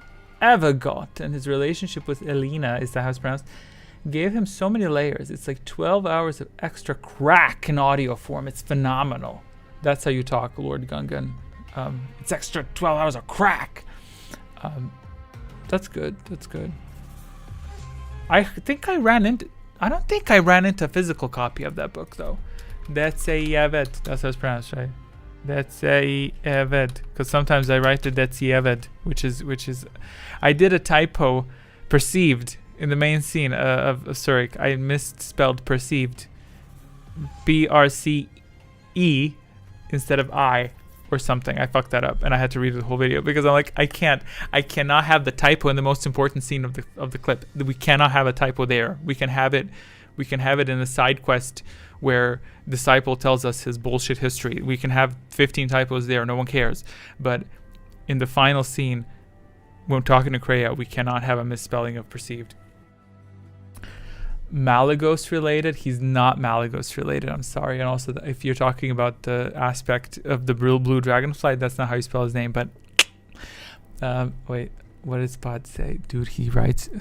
ever got, and his relationship with Elena, is that how it's pronounced, gave him so many layers. It's like 12 hours of extra crack in audio form. It's phenomenal. That's how you talk, Lord Gungan. It's extra 12 hours of crack. That's good. That's good. I don't think I ran into a physical copy of that book though. That's a Yeved. That's how it's pronounced, right? That's a Yeved. Because sometimes I write it that's Yeved, which is. I did a typo, perceived, in the main scene of Surik. I misspelled perceived, BRCE instead of I. Or something. I fucked that up and I had to read the whole video because I'm like, I cannot have the typo in the most important scene of the clip. We cannot have a typo there. We can have it in a side quest where Disciple tells us his bullshit history. We can have 15 typos there, no one cares. But in the final scene, when talking to Kreia, we cannot have a misspelling of perceived. Malagos related, he's not Malagos related, I'm sorry. And also if you're talking about the aspect of the blue dragonfly, that's not how you spell his name. But wait, what did Spud say? Dude,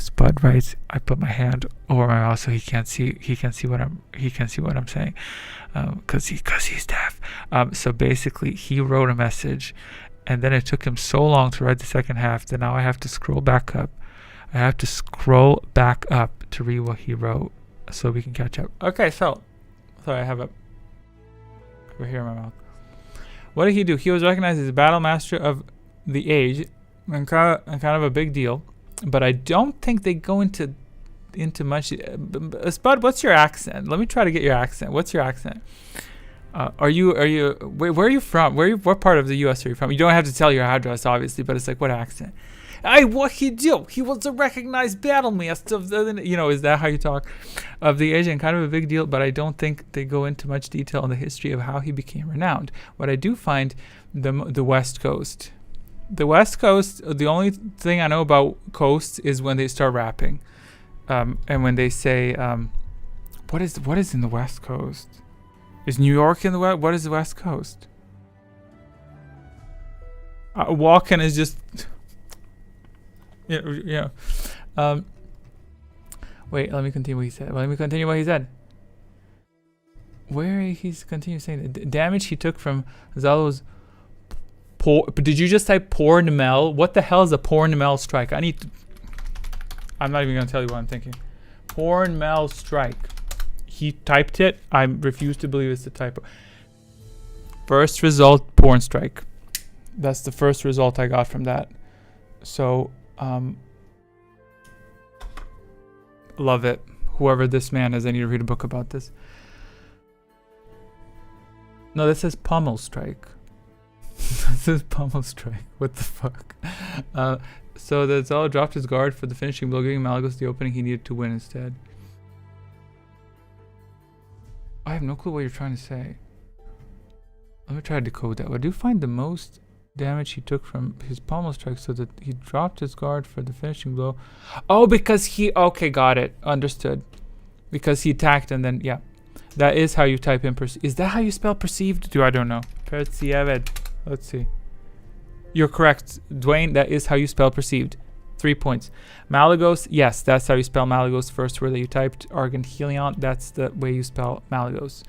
Spud writes, I put my hand over my mouth so he can see what I'm saying, because he's deaf. So basically he wrote a message and then it took him so long to write the second half that now I have to scroll back up. To read what he wrote so we can catch up. Okay, so sorry, I have it over here in my mouth. What did he do? He was recognized as a battle master of the age and kind of a big deal, but I don't think they go into much. Spud, what's your accent? Let me try to get your accent. What's your accent? Where are you from? What part of the US are you from? You don't have to tell your address, obviously, but it's like, what accent? What he do? He was a recognized battle master of the, is that how you talk? Of the age, and kind of a big deal, but I don't think they go into much detail on the history of how he became renowned. What I do find, the West Coast. The West Coast, the only thing I know about coasts is when they start rapping. And when they say, what is in the West Coast? Is New York in the West? What is the West Coast? Walking is just... Yeah. Wait, let me continue what he said. Where he's continuing saying the damage he took from Zalo's poor. Did you just type poor Namel? What the hell is a poor Namel strike? I'm not even gonna tell you what I'm thinking. Poor Namel strike. He typed it. I refuse to believe it's the typo. First result, porn strike. That's the first result I got from that. So. Love it. Whoever this man is, I need to read a book about this. No, this says pommel strike. This is pommel strike. What the fuck? So the Zalo dropped his guard for the finishing blow, giving Malagos the opening he needed to win instead. I have no clue what you're trying to say. Let me try to decode that. I do find the most damage he took from his pommel strike so that he dropped his guard for the finishing blow. Oh, because he... Okay, got it. Understood. Because he attacked and then... Yeah. That is how you type in... Is that how you spell perceived? I don't know. Perceived. Let's see. You're correct, Dwayne. That is how you spell perceived. 3 points. Malagos. Yes, that's how you spell Malagos. First word that you typed. Argentelion. That's the way you spell Malagos.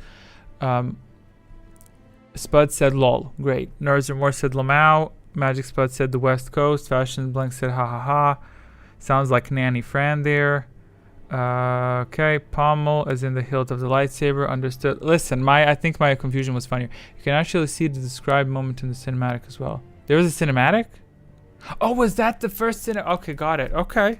Spud said lol. Great. Nerds and More said Lamau. Magic Spud said the West Coast. Fashion Blank said ha ha ha. Sounds like Nanny Fran there. Okay. Pommel as in the hilt of the lightsaber. Understood. Listen, I think my confusion was funnier. You can actually see the described moment in the cinematic as well. There was a cinematic? Oh, was that the first cinematic? Okay, got it. Okay.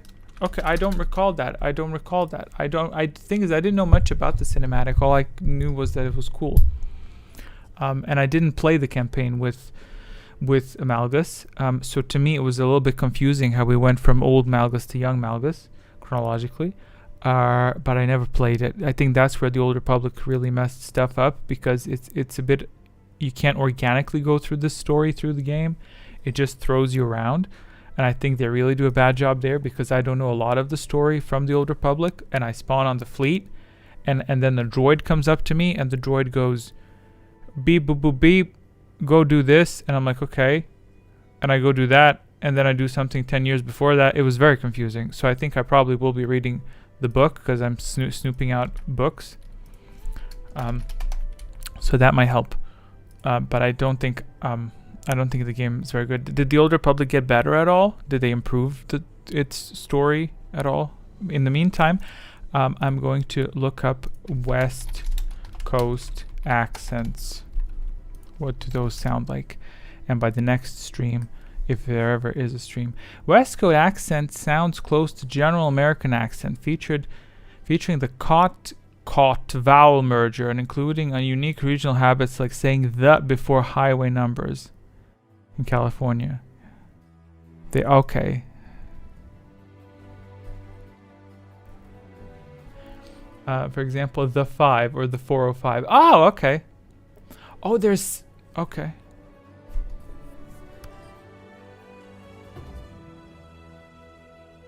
I don't recall that. The thing is, I didn't know much about the cinematic. All I knew was that it was cool. And I didn't play the campaign with Malgus. So to me, it was a little bit confusing how we went from old Malgus to young Malgus, chronologically. But I never played it. I think that's where the Old Republic really messed stuff up, because it's a bit... You can't organically go through this story through the game. it just throws you around. And I think they really do a bad job there, because I don't know a lot of the story from the Old Republic, and I spawn on the fleet, and then the droid comes up to me, and the droid goes, beep, boop, boop, beep, go do this. And I'm like, okay. And I go do that, and then I do something 10 years before that. It was very confusing. So I think I probably will be reading the book, because I'm snooping out books. So that might help. But I don't think the game is very good. Did the Old Republic get better at all? Did they improve its story at all? In the meantime, I'm going to look up West Coast accents. What do those sound like? And by the next stream, if there ever is a stream, West Coast accent sounds close to general American accent, featuring the caught vowel merger and including unique regional habits like saying the before highway numbers in California. Okay. For example, the 5 or the 405. Oh, okay. Oh, there's... Okay.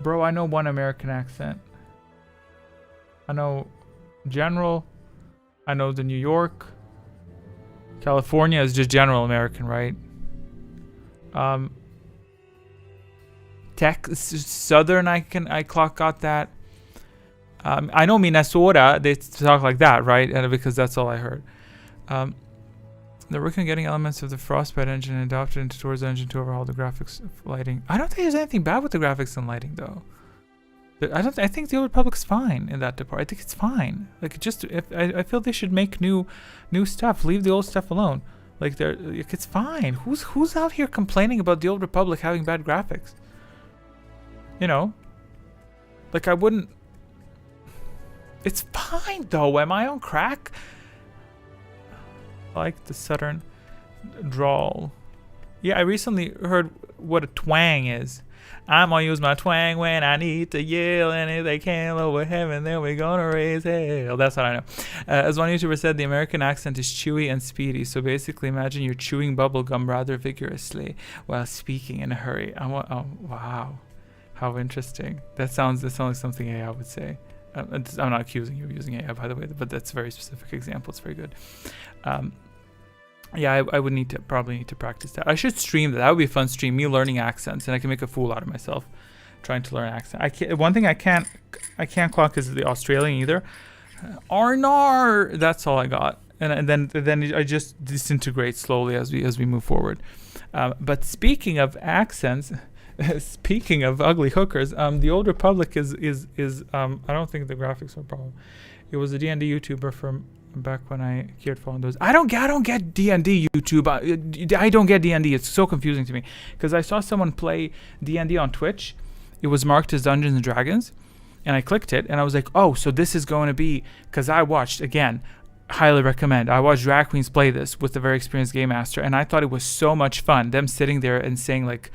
Bro, I know one American accent. I know general. I know the New York. California is just general American, right? Southern, I got that. I know Minnesota, they talk like that, right? And because that's all I heard. They're working on getting elements of the Frostbite engine and adopted into towards the engine to overhaul the graphics lighting. I don't think there's anything bad with the graphics and lighting, though. I think the Old Republic's fine in that department. I think it's fine. Like, I feel they should make new stuff. Leave the old stuff alone. Like, it's fine. Who's out here complaining about the Old Republic having bad graphics? You know, like I wouldn't. It's fine though. Am I on crack? I like the Southern drawl. Yeah, I recently heard what a twang is. I'm gonna use my twang when I need to yell, and if they can't lower heaven, then we're gonna raise hell. That's what I know. As one YouTuber said, the American accent is chewy and speedy. So basically, imagine you're chewing bubblegum rather vigorously while speaking in a hurry. Oh, wow. How interesting. That sounds like something AI would say. I'm not accusing you of using AI, by the way, but that's a very specific example. It's very good. Yeah, I would probably need to practice that. I should stream that. That would be a fun stream. Me learning accents, and I can make a fool out of myself trying to learn accent. One thing I can't clock is the Australian either. Arnar. That's all I got. And then I just disintegrate slowly as we move forward. But speaking of accents. Speaking of ugly hookers, the Old Republic is I don't think the graphics are a problem. It was a D&D YouTuber from back when I cared for those. I don't get D&D YouTube. I don't get D&D. It's so confusing to me because I saw someone play D&D on Twitch. It was marked as Dungeons and Dragons, and I clicked it and I was like, oh, so this is going to be, because I watched, again, highly recommend. I watched drag queens play this with a very experienced game master, and I thought it was so much fun. Them sitting there and saying like,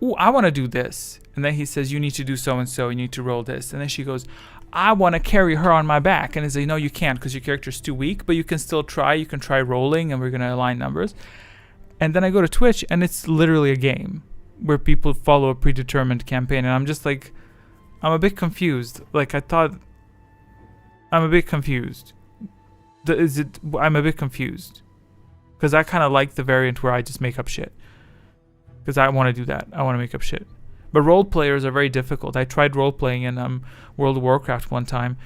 ooh, I want to do this. And then he says, you need to do so-and-so. You need to roll this. And then she goes, I want to carry her on my back. And he's like, no, you can't because your character's too weak, but you can still try. You can try rolling, and we're going to align numbers. And then I go to Twitch, and it's literally a game where people follow a predetermined campaign. And I'm just like, I'm a bit confused. Like, I'm a bit confused. I'm a bit confused. Because I kind of like the variant where I just make up shit. Because I want to do that. I want to make up shit. But role players are very difficult. I tried role playing in World of Warcraft one time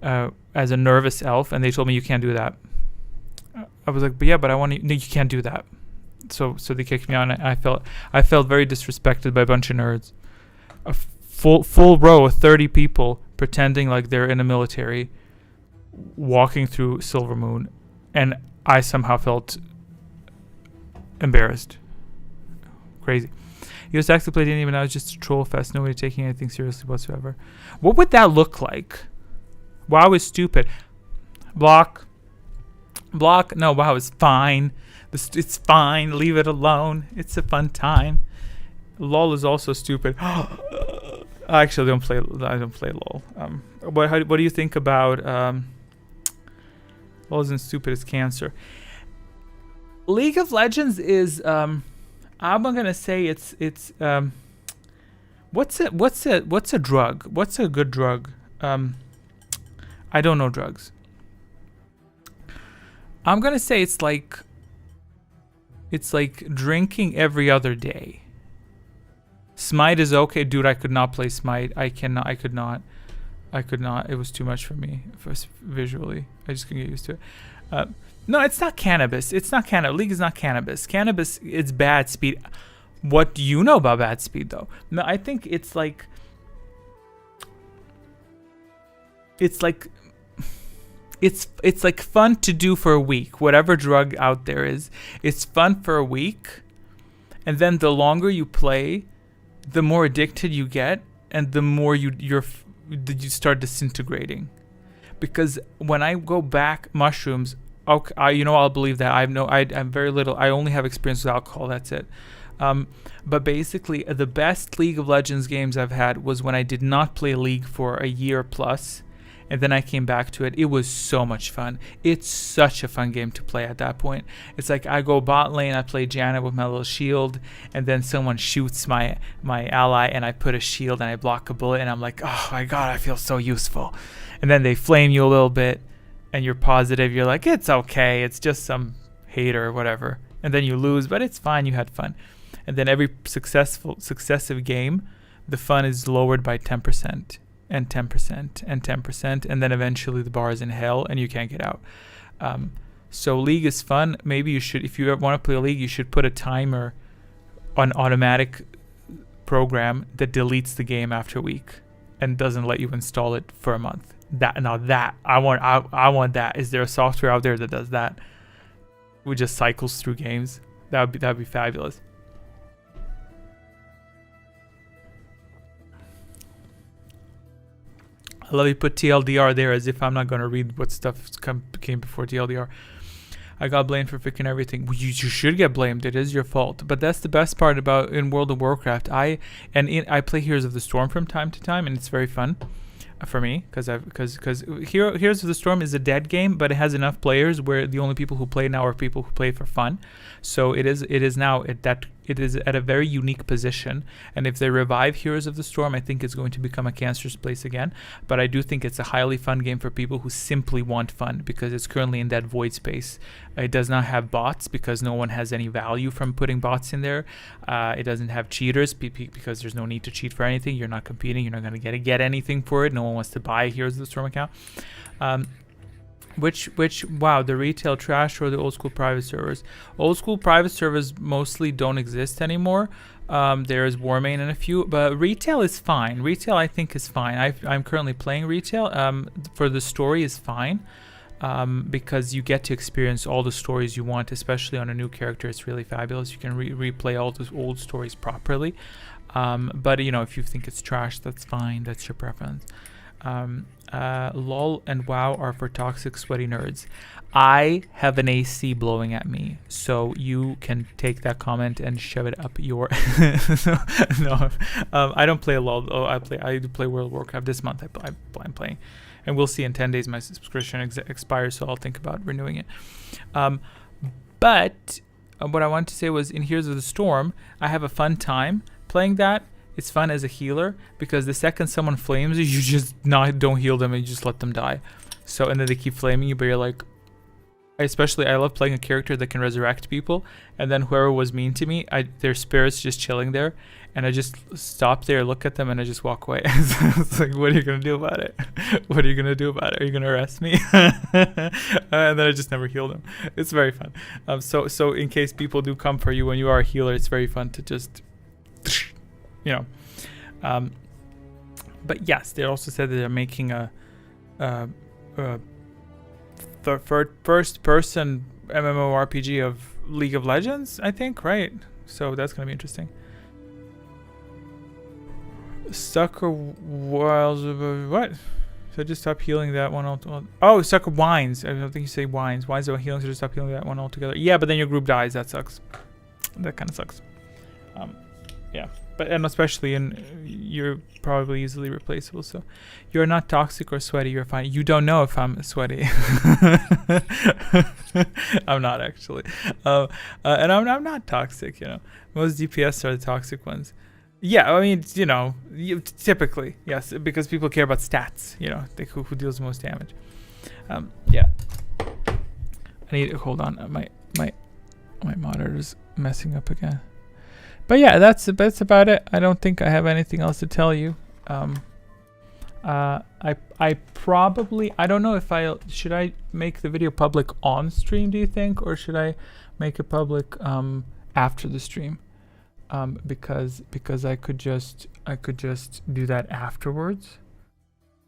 as a nervous elf, and they told me you can't do that. I was like, but yeah, but I want to. No, you can't do that. So they kicked me out. And I felt very disrespected by a bunch of nerds. A full row of 30 people pretending like they're in a military, walking through Silver Moon, and I somehow felt embarrassed. Crazy. He was actually played D&D, but now it's just a troll fest. Nobody taking anything seriously whatsoever. What would that look like? WoW is stupid. Block. No, WoW is fine. It's fine. Leave it alone. It's a fun time. LOL is also stupid. I actually don't play LOL. What do you think about LOL isn't stupid, it's cancer. League of Legends is I'm gonna say it's what's a drug? What's a good drug? I don't know drugs. I'm gonna say it's like drinking every other day. Smite is okay, dude. I could not play Smite. I could not. It was too much for me visually. I just couldn't get used to it. No, it's not cannabis. It's not cannabis. League is not cannabis. Cannabis, it's bad speed. What do you know about bad speed, though? No, I think it's like fun to do for a week. Whatever drug out there is, it's fun for a week, and then the longer you play, the more addicted you get, and the more you start disintegrating. Because when I go back, mushrooms, okay, I'll believe that. I'm very little. I only have experience with alcohol. That's it. But basically, the best League of Legends games I've had was when I did not play League for a year plus, and then I came back to it. It was so much fun. It's such a fun game to play at that point. It's like I go bot lane, I play Janet with my little shield, and then someone shoots my ally, and I put a shield and I block a bullet, and I'm like, oh my god, I feel so useful. And then they flame you a little bit, and you're positive. You're like, it's okay. It's just some hater or whatever. And then you lose, but it's fine. You had fun. And then every successive game, the fun is lowered by 10%. And 10% and 10%, and then eventually the bar is in hell and you can't get out. So League is fun. Maybe you should, if you ever want to play League, you should put a timer on automatic program that deletes the game after a week and doesn't let you install it for a month. I want that. Is there a software out there that does that? We just cycles through games. That'd be fabulous. I love you put TLDR there as if I'm not going to read what stuff came before TLDR. I got blamed for picking everything. Well, you should get blamed. It is your fault. But that's the best part about in World of Warcraft. I play Heroes of the Storm from time to time, and it's very fun for me because Heroes of the Storm is a dead game, but it has enough players where the only people who play now are people who play for fun. So it is at a very unique position, and if they revive Heroes of the Storm, I think it's going to become a cancerous place again. But I do think it's a highly fun game for people who simply want fun, because it's currently in that void space. It does not have bots because no one has any value from putting bots in there. It doesn't have cheaters because there's no need to cheat for anything. You're not competing. You're not going to get anything for it. No one wants to buy a Heroes of the Storm account. Wow, the retail trash or the old school private servers? Old school private servers mostly don't exist anymore. There's Warmane and a few, but retail is fine. Retail I think is fine. I'm currently playing retail. For the story is fine. Because you get to experience all the stories you want, especially on a new character. It's really fabulous. You can replay all those old stories properly. But if you think it's trash, that's fine. That's your preference. LOL and WoW are for toxic, sweaty nerds. I have an AC blowing at me, so you can take that comment and shove it up your. No, I don't play LOL. Oh, I do play World of Warcraft this month. I'm playing, and we'll see in 10 days my subscription expires, so I'll think about renewing it. But what I wanted to say was in Heroes of the Storm, I have a fun time playing that. It's fun as a healer because the second someone flames you, you just don't heal them and you just let them die. So, and then they keep flaming you, but you're like, I love playing a character that can resurrect people. And then whoever was mean to me, their spirit's just chilling there. And I just stop there, look at them, and I just walk away. It's like, what are you going to do about it? What are you going to do about it? Are you going to arrest me? And then I just never heal them. It's very fun. So in case people do come for you when you are a healer, it's very fun to just... but yes, they also said that they're making a first person MMORPG of League of Legends, I think, right? So that's gonna be interesting. Sucker Wiles, what? So just stop healing that one. Oh, Sucker Wines. I don't think you say Wines. Wines about healing, so just stop healing that one altogether. Yeah, but then your group dies. That sucks. That kind of sucks. Yeah. and especially you're probably easily replaceable. So you're not toxic or sweaty. You're fine. You don't know if I'm sweaty. I'm not actually, and I'm not toxic. Most DPS are the toxic ones. Yeah, I mean, typically yes, because people care about stats. Who deals the most damage. Yeah. I need to hold on. My monitor's messing up again. But yeah, that's about it. I don't think I have anything else to tell you. I probably, I don't know if should I make the video public on stream, do you think, or should I make it public after the stream? Because I could just do that afterwards.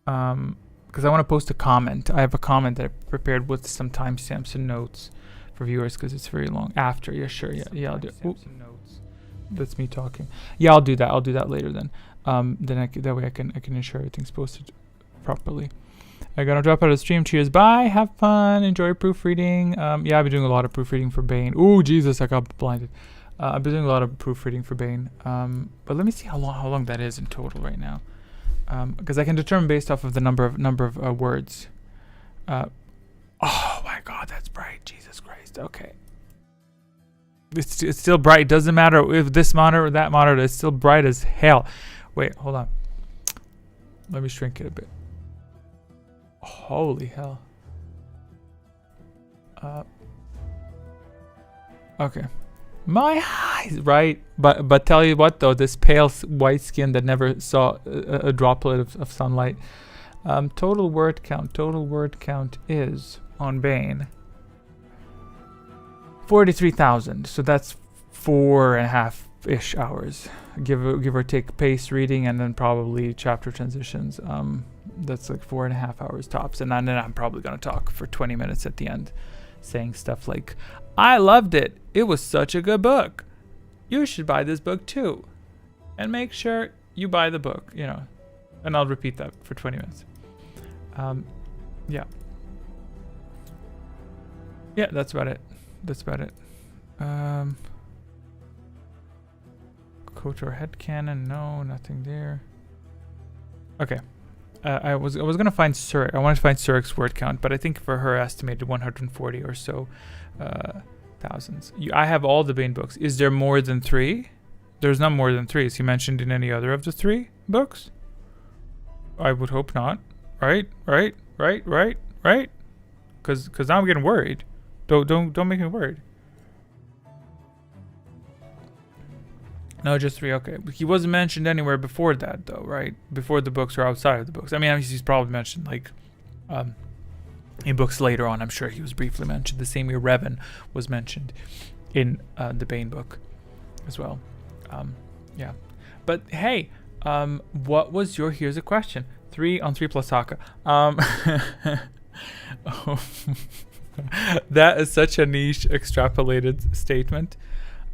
Because I want to post a comment. I have a comment that I prepared with some timestamps and notes for viewers because it's very long. After, yeah, sure, yeah, I'll do. That's me talking. Yeah, I'll do that. I'll do that later then. That way I can ensure everything's posted properly. I'm gonna drop out of the stream. Cheers, bye, have fun, enjoy proofreading. Yeah, I've been doing a lot of proofreading for Bane. Ooh, Jesus, I got blinded. I've been doing a lot of proofreading for Bane. But let me see how long that is in total right now. Because I can determine based off of the number of words. Oh my God, that's bright. Jesus Christ. Okay. It's still bright. Doesn't matter if this monitor or that monitor. It's still bright as hell. Wait, hold on. Let me shrink it a bit. Holy hell. Okay. My eyes, right? But tell you what though, this pale white skin that never saw a droplet of sunlight. Total word count is on Bane 43,000. So that's 4.5-ish hours, give or take pace reading and then probably chapter transitions. That's like 4.5 hours tops, and then I'm probably gonna talk for 20 minutes at the end, saying stuff like, I loved it. It was such a good book. You should buy this book too. And make sure you buy the book, And I'll repeat that for 20 minutes. Yeah. Yeah, that's about it. KOTOR headcanon, no, nothing there. Okay. I was gonna find Surik. I wanted to find Surik's word count, but I think for her estimated 140 or so thousands. I have all the Bane books. Is there more than 3? There's not more than 3. Is he mentioned in any other of the 3 books? I would hope not. Right? Because now I'm getting worried. Don't make me worried. No, just 3. Okay, he wasn't mentioned anywhere before that, though, right? Before the books or outside of the books. I mean, he's probably mentioned in books later on. I'm sure he was briefly mentioned. The same way Revan was mentioned in the Bane book as well. Yeah, but hey, what was your? Here's a question. 3 on 3 plus Haka. That is such a niche extrapolated statement.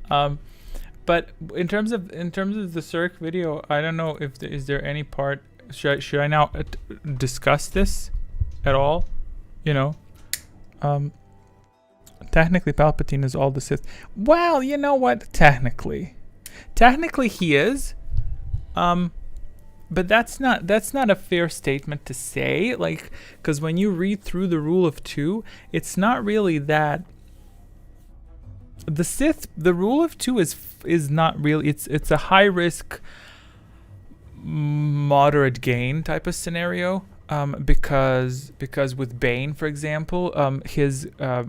But in terms of the Surik video, I don't know if is there any part. Should I now discuss this at all? Technically Palpatine is all the Sith. Well, you know what? Technically he is. But that's not a fair statement to say. Like, because when you read through the Rule of 2, it's not really that. The Sith, the Rule of 2 is not really. It's a high risk, moderate gain type of scenario. Because with Bane, for example, his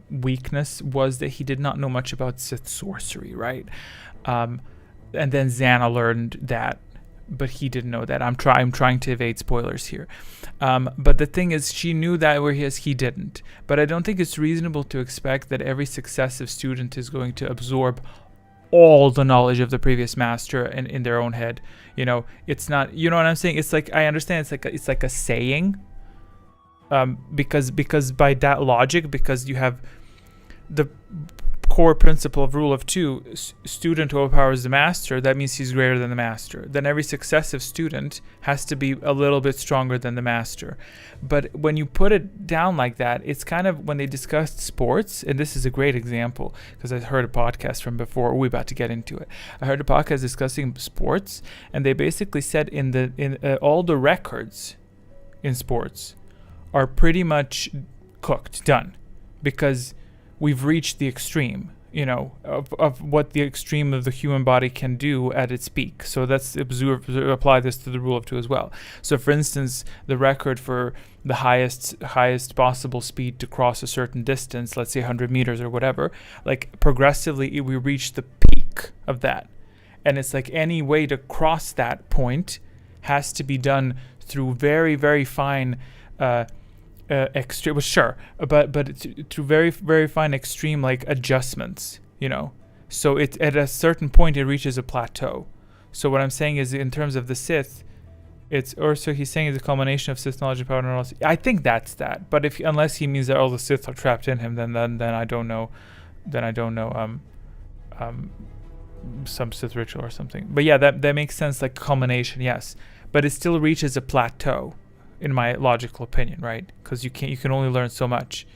weakness was that he did not know much about Sith sorcery, right? And then Xana learned that, but he didn't know that. I'm trying to evade spoilers here. But the thing is, she knew that whereas he didn't. But I don't think it's reasonable to expect that every successive student is going to absorb all the knowledge of the previous master in their own head. It's not, you know what I'm saying? It's like, I understand it's like a saying, because by that logic, because you have the core principle of rule of two, student overpowers the master, that means he's greater than the master. Then every successive student has to be a little bit stronger than the master. But when you put it down like that, it's kind of when they discussed sports, and this is a great example because I heard a podcast from before. We're about to get into it. I heard a podcast discussing sports, and they basically said in all the records in sports are pretty much cooked, done, because we've reached the extreme, of what the extreme of the human body can do at its peak. So that's apply this to the rule of two as well. So for instance, the record for the highest possible speed to cross a certain distance, let's say 100 meters or whatever, like progressively we reach the peak of that. And it's like any way to cross that point has to be done through very, very fine extreme, well, sure, but to very, very fine extreme like adjustments, so it at a certain point it reaches a plateau. So what I'm saying is, in terms of the Sith, so he's saying it's a culmination of Sith knowledge and power and all. I think that's that, but unless he means that all the Sith are trapped in him, then I don't know, some Sith ritual or something. But yeah, that makes sense, like culmination, yes, but it still reaches a plateau, in my logical opinion, right? Because you can only learn so much.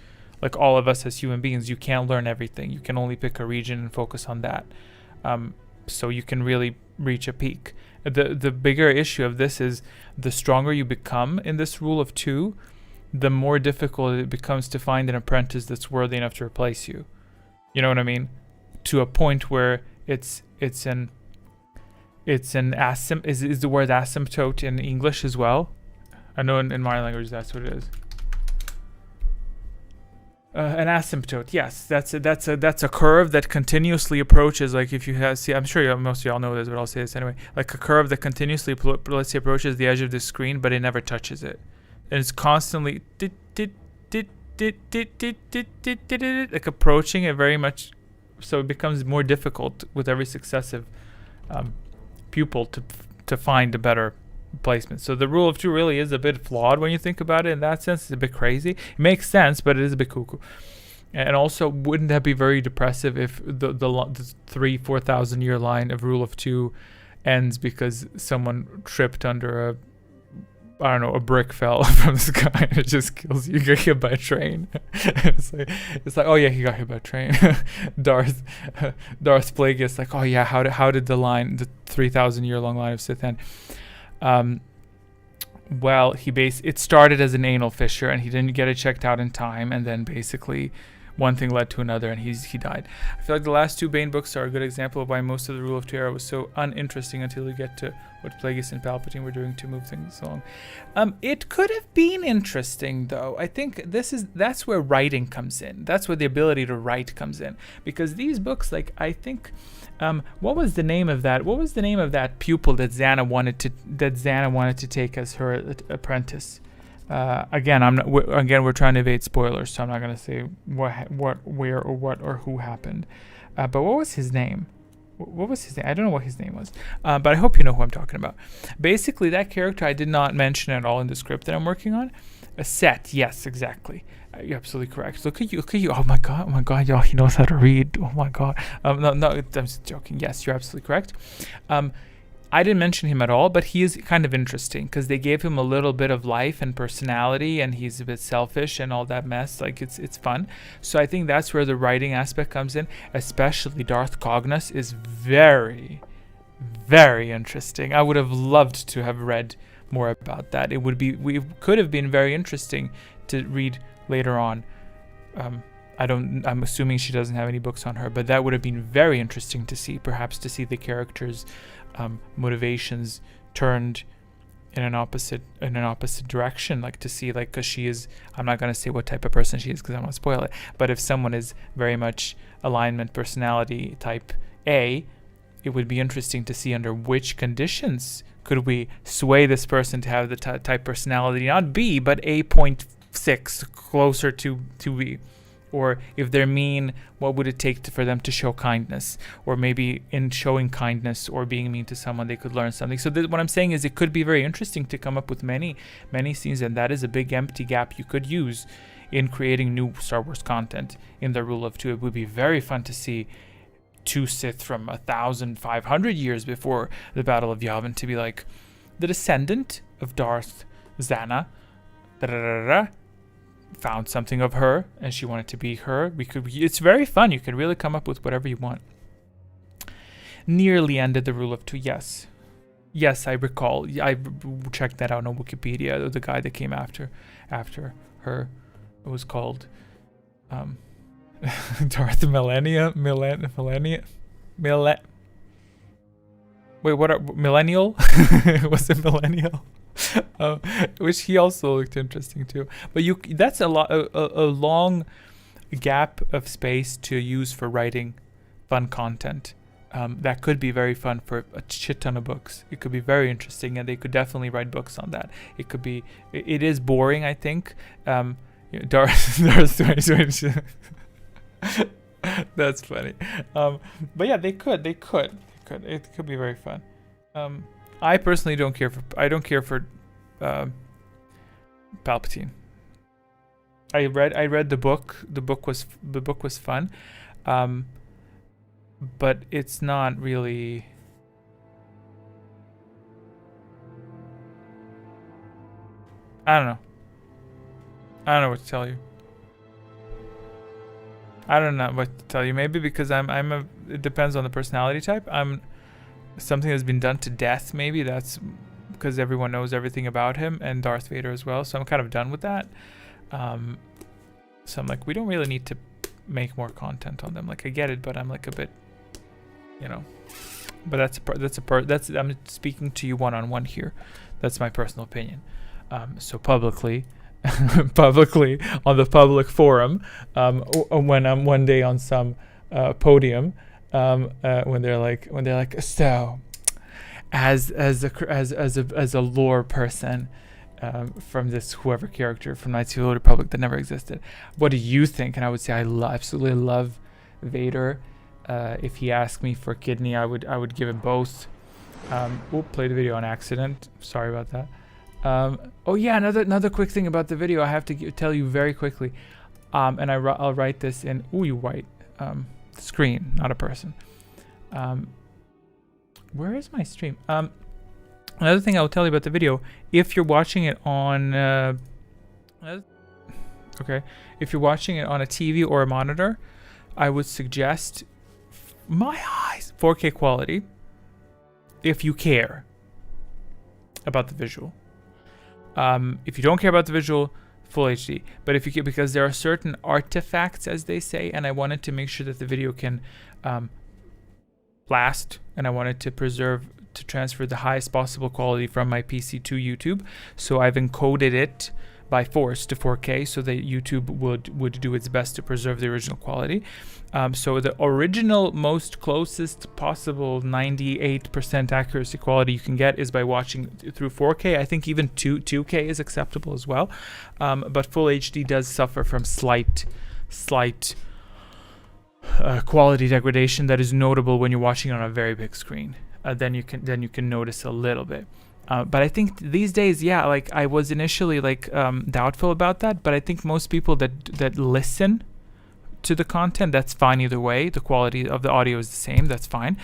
Like all of us as human beings, you can't learn everything. You can only pick a region and focus on that. So you can really reach a peak. The bigger issue of this is the stronger you become in this rule of two, the more difficult it becomes to find an apprentice that's worthy enough to replace you. You know what I mean? To a point where is the word asymptote in English as well? I know in my language that's what it is. An asymptote, yes, that's a curve that continuously approaches. Like if you I'm sure most of y'all know this, but I'll say this anyway. Like a curve that continuously, let's say, approaches the edge of the screen, but it never touches it, and it's constantly like approaching it very much. So it becomes more difficult with every successive pupil to find a better placement. So the rule of two really is a bit flawed when you think about it. In that sense, it's a bit crazy. It makes sense, but it is a bit cuckoo. And also, wouldn't that be very depressive if the 3,000-4,000 year line of rule of two ends because someone tripped under a brick fell from the sky and it just kills you? You get hit by a train. it's like, oh yeah, he got hit by a train. Darth Plagueis, like, oh yeah, how did the 3,000 year long line of Sith end? Well, it started as an anal fissure, and he didn't get it checked out in time, and then basically one thing led to another, and he died. I feel like the last two Bane books are a good example of why most of the Rule of Two era was so uninteresting until you get to what Plagueis and Palpatine were doing to move things along. It could have been interesting, though. I think that's where writing comes in. That's where the ability to write comes in, because these books, like, I think. What was the name of that? What was the name of that pupil that Xana wanted to take as her apprentice? We're trying to evade spoilers, so I'm not going to say what, where, or what, or who happened. But what was his name? What was his name? I don't know what his name was. But I hope you know who I'm talking about. Basically, that character I did not mention at all in the script that I'm working on. Set, yes, exactly. You're absolutely correct. Look at you. Oh my god, y'all, he knows how to read. Oh my god. No, I'm just joking. Yes, you're absolutely correct. I didn't mention him at all, but he is kind of interesting because they gave him a little bit of life and personality, and he's a bit selfish and all that mess. Like, it's fun. So I think that's where the writing aspect comes in. Especially Darth Cognos is very, very interesting. I would have loved to have read more about that. We could have been very interesting to read later on. I'm assuming she doesn't have any books on her, but that would have been very interesting to see, perhaps to see the characters' motivations turned in an opposite direction, like to see, like, because she is, I'm not going to say what type of person she is because I don't want to spoil it, but if someone is very much alignment personality type A, it would be interesting to see under which conditions could we sway this person to have the type personality, not B, but A.6, closer to B. Or if they're mean, what would it take for them to show kindness? Or maybe in showing kindness or being mean to someone, they could learn something. So what I'm saying is it could be very interesting to come up with many, many scenes, and that is a big empty gap you could use in creating new Star Wars content in the Rule of Two. It would be very fun to see two Sith from 1,500 years before the Battle of Yavin to be like the descendant of Darth Zana. Found something of her, and she wanted to be her. It's very fun. You can really come up with whatever you want. Nearly ended the Rule of Two. Yes, I recall. I checked that out on Wikipedia. The guy that came after her was called Darth Millennia. Wait, what? Millennial? Was it Millennial? Which he also looked interesting too. But that's a long gap of space to use for writing fun content. That could be very fun for a shit ton of books. It could be very interesting, and they could definitely write books on that. It is boring, I think. Darth 2022. That's funny. But yeah, they could. It could be very fun. I personally don't care for Palpatine. I read the book. The book was fun. But it's not really. I don't know what to tell you. I don't know what to tell you. Maybe because it depends on the personality type. Something that's been done to death. Maybe that's because everyone knows everything about him, and Darth Vader as well. So I'm kind of done with that. So I'm like, we don't really need to make more content on them. Like, I get it, but I'm like a bit, But I'm speaking to you one-on-one here. That's my personal opinion. So publicly on the public forum, when I'm one day on some podium, when they're like, so as a lore person from this whoever character from Knights of the Old Republic that never existed, what do you think? And I would say I absolutely love Vader. If he asked me for a kidney, I would give him both. Played the video on accident. Sorry about that. Oh yeah, another quick thing about the video I have to tell you very quickly. And I'll write this in. You white screen, not a person. Where is my stream? Another thing I'll tell you about the video. If you're watching it on, if you're watching it on a TV or a monitor, I would suggest my eyes 4K quality. If you care about the visual. If you don't care about the visual, full HD. But if you care, because there are certain artifacts, as they say, and I wanted to make sure that the video can last, and I wanted to transfer the highest possible quality from my PC to YouTube. So I've encoded it by force to 4K so that YouTube would do its best to preserve the original quality. So the original most closest possible 98% accuracy quality you can get is by watching through 4K. I think even 2K is acceptable as well. But Full HD does suffer from slight quality degradation that is notable when you're watching it on a very big screen. Then you can notice a little bit. But I think these days, yeah, like I was initially doubtful about that, but I think most people that listen to the content, that's fine either way. The quality of the audio is the same, that's fine.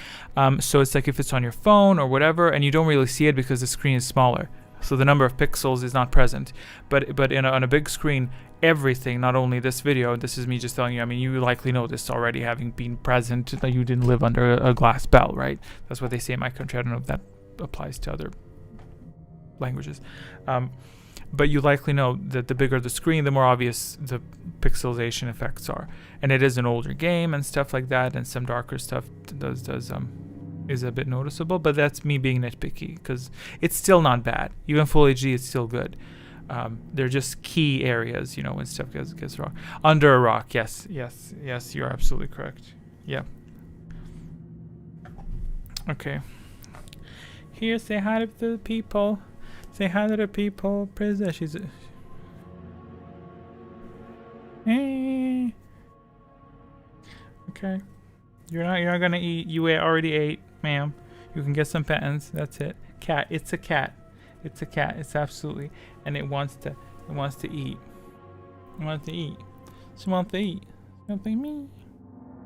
So it's like if it's on your phone or whatever, and you don't really see it because the screen is smaller, so the number of pixels is not present. But on a big screen, everything, not only this video, this is me just telling you, I mean, you likely know this already, having been present, that you didn't live under a glass bell, right? That's what they say in my country. I don't know if that applies to other languages. But you likely know that the bigger the screen, the more obvious the pixelization effects are. And it is an older game and stuff like that, and some darker stuff is a bit noticeable, but that's me being nitpicky, because it's still not bad. Even Full HD is still good. They're just key areas, when stuff gets wrong. Under a rock, yes, you're absolutely correct. Yeah. Okay. Here, say hi to the people. Say hi to the people. Princess, she's hey. Okay. You're not gonna eat. You already ate, ma'am. You can get some patents. That's it. Cat. It's a cat. It's a cat. It's absolutely, and it wants to eat. wants to eat. She wants to eat. Something me.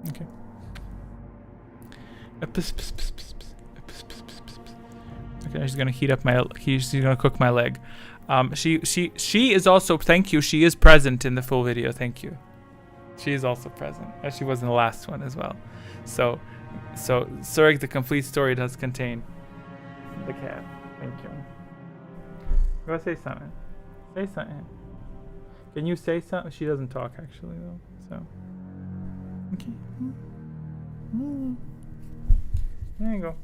Okay. Okay, she's gonna heat up my. She's gonna cook my leg. She is also. Thank you. She is present in the full video. Thank you. She is also present. As she was in the last one as well. So Surik, the complete story does contain the cat. Thank you. Go say something. Say something. Can you say something? She doesn't talk actually though. So. Okay. There you go.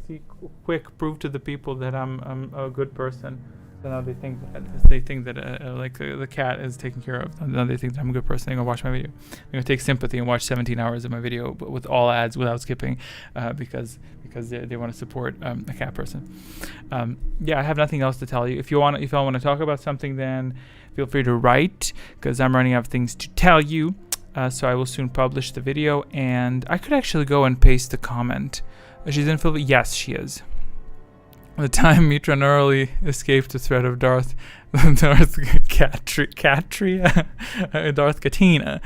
See, quick prove to the people that I'm a good person. So now they think that like the cat is taken care of. Now they think that I'm a good person. They're gonna watch my video. They're gonna take sympathy and watch 17 hours of my video, but with all ads without skipping, because they want to support a cat person. Yeah, I have nothing else to tell you. If y'all want to talk about something, then feel free to write, because I'm running out of things to tell you. So I will soon publish the video, and I could actually go and paste the comment. She's in Philly. Yes, she is. The time Mitra narrowly escaped the threat of Darth Katina.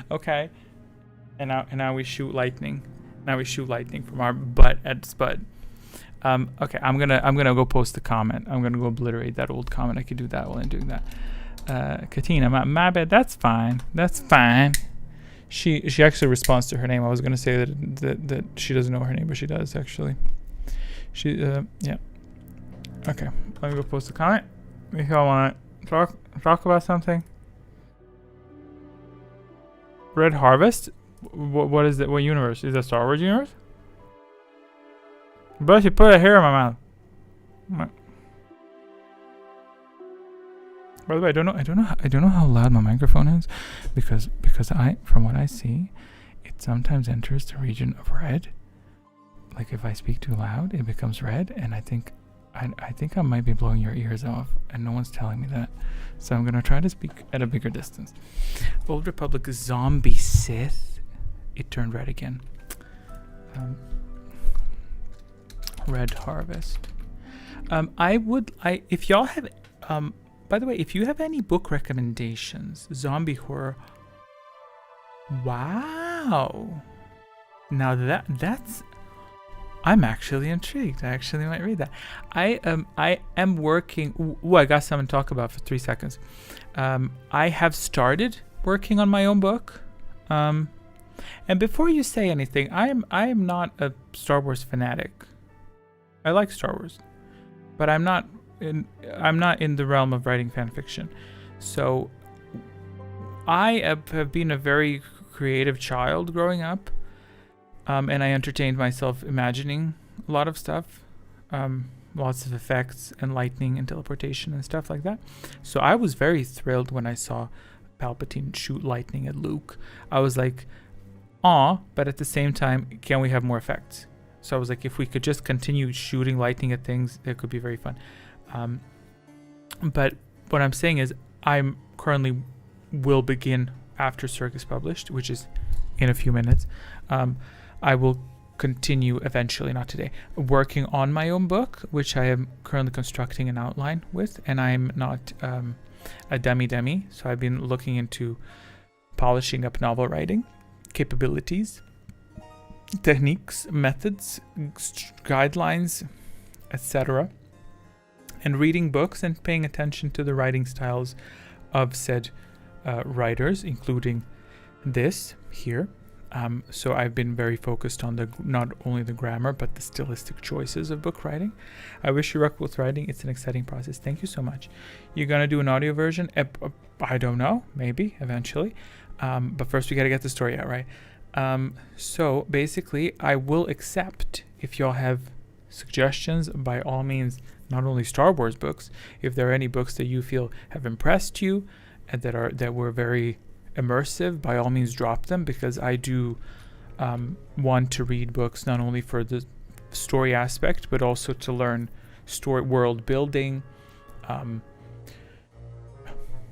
Okay. And now we shoot lightning. Now we shoot lightning from our butt at Spud. Okay, I'm gonna go post the comment. I'm gonna go obliterate that old comment. I could do that while I'm doing that. Katina, my bad. That's fine. That's fine. She actually responds to her name. I was gonna say that she doesn't know her name, but she does actually. Yeah. Okay, let me go post a comment. If y'all want to talk about something. Red Harvest? What is it? What universe? Is that Star Wars universe? But you put a hair in my mouth. By the way, I don't know how loud my microphone is, because from what I see, it sometimes enters the region of red. Like if I speak too loud, it becomes red, and I think I might be blowing your ears off, and no one's telling me that. So I'm gonna try to speak at a bigger distance. Old Republic zombie Sith. It turned red again. Red Harvest. If y'all have, by the way, if you have any book recommendations, zombie horror. Wow. Now that's. I'm actually intrigued. I actually might read that. I am working. Ooh, I got something to talk about for 3 seconds. I have started working on my own book. And before you say anything, I am not a Star Wars fanatic. I like Star Wars, but I'm not in the realm of writing fan fiction. So I have been a very creative child growing up. And I entertained myself imagining a lot of stuff, lots of effects and lightning and teleportation and stuff like that. So I was very thrilled when I saw Palpatine shoot lightning at Luke. I was like, aw, but at the same time, can we have more effects? So I was like, if we could just continue shooting lightning at things, that could be very fun. But what I'm saying is I'm currently will begin after Surik is published, which is in a few minutes. I will continue eventually, not today, working on my own book, which I am currently constructing an outline with, and I'm not a demi, so I've been looking into polishing up novel writing capabilities, techniques, methods, guidelines, etc., and reading books and paying attention to the writing styles of said writers, including this here. So I've been very focused on not only the grammar, but the stylistic choices of book writing. I wish you luck with writing. It's an exciting process. Thank you so much. You're going to do an audio version? I don't know. Maybe, eventually. But first we got to get the story out, right? So basically, I will accept if y'all have suggestions, by all means, not only Star Wars books. If there are any books that you feel have impressed you and that were very immersive, by all means drop them, because I do want to read books not only for the story aspect but also to learn story world building,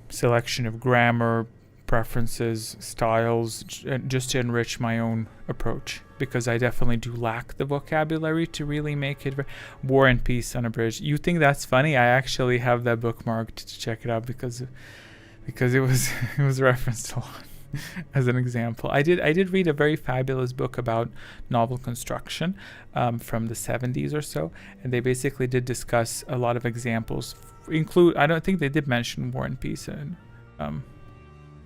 selection of grammar, preferences, styles, just to enrich my own approach, because I definitely do lack the vocabulary to really make it. War and Peace Unabridged. You think that's funny? I actually have that bookmarked to check it out because because it was it was referenced a lot as an example. I did read a very fabulous book about novel construction from the 70s or so, and they basically did discuss a lot of examples. I don't think they did mention War and Peace, and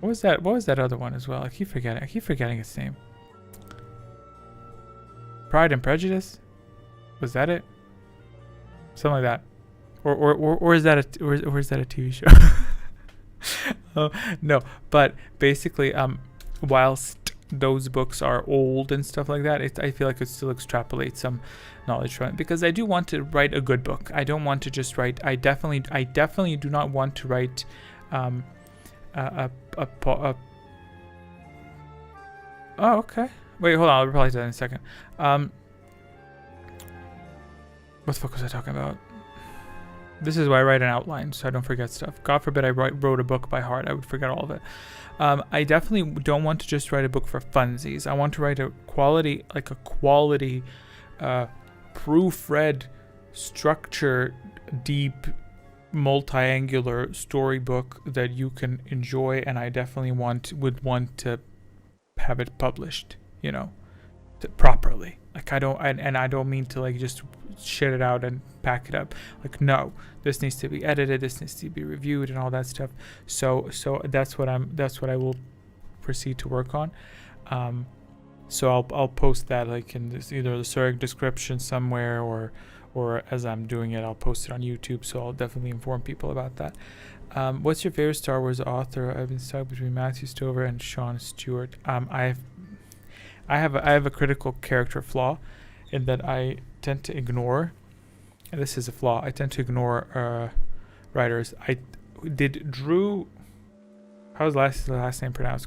what was that other one as well? I keep forgetting its name. Pride and Prejudice? Was that it? Something like that. Or is that a TV show? No, but basically, whilst those books are old and stuff like that, I feel like it still extrapolates some knowledge from it, because I do want to write a good book. I don't want to just write. I definitely do not want to write oh, okay. Wait, hold on. I'll reply to that in a second. What the fuck was I talking about? This is why I write an outline, so I don't forget stuff. God forbid I wrote a book by heart. I would forget all of it. I definitely don't want to just write a book for funsies. I want to write a quality, proofread, structured, deep, multi-angular storybook that you can enjoy, and I definitely would want to have it published, properly. Like I don't mean to just shit it out and pack it up. Like, no, this needs to be edited, this needs to be reviewed and all that stuff. So that's what I will proceed to work on. So I'll post that in either the Surik description somewhere, or as I'm doing it, I'll post it on YouTube. So I'll definitely inform people about that. What's your favorite Star Wars author? I've been stuck between Matthew Stover and Sean Stewart. I have a critical character flaw in that I tend to ignore, and this is a flaw, I tend to ignore writers. Drew, how's the last name pronounced?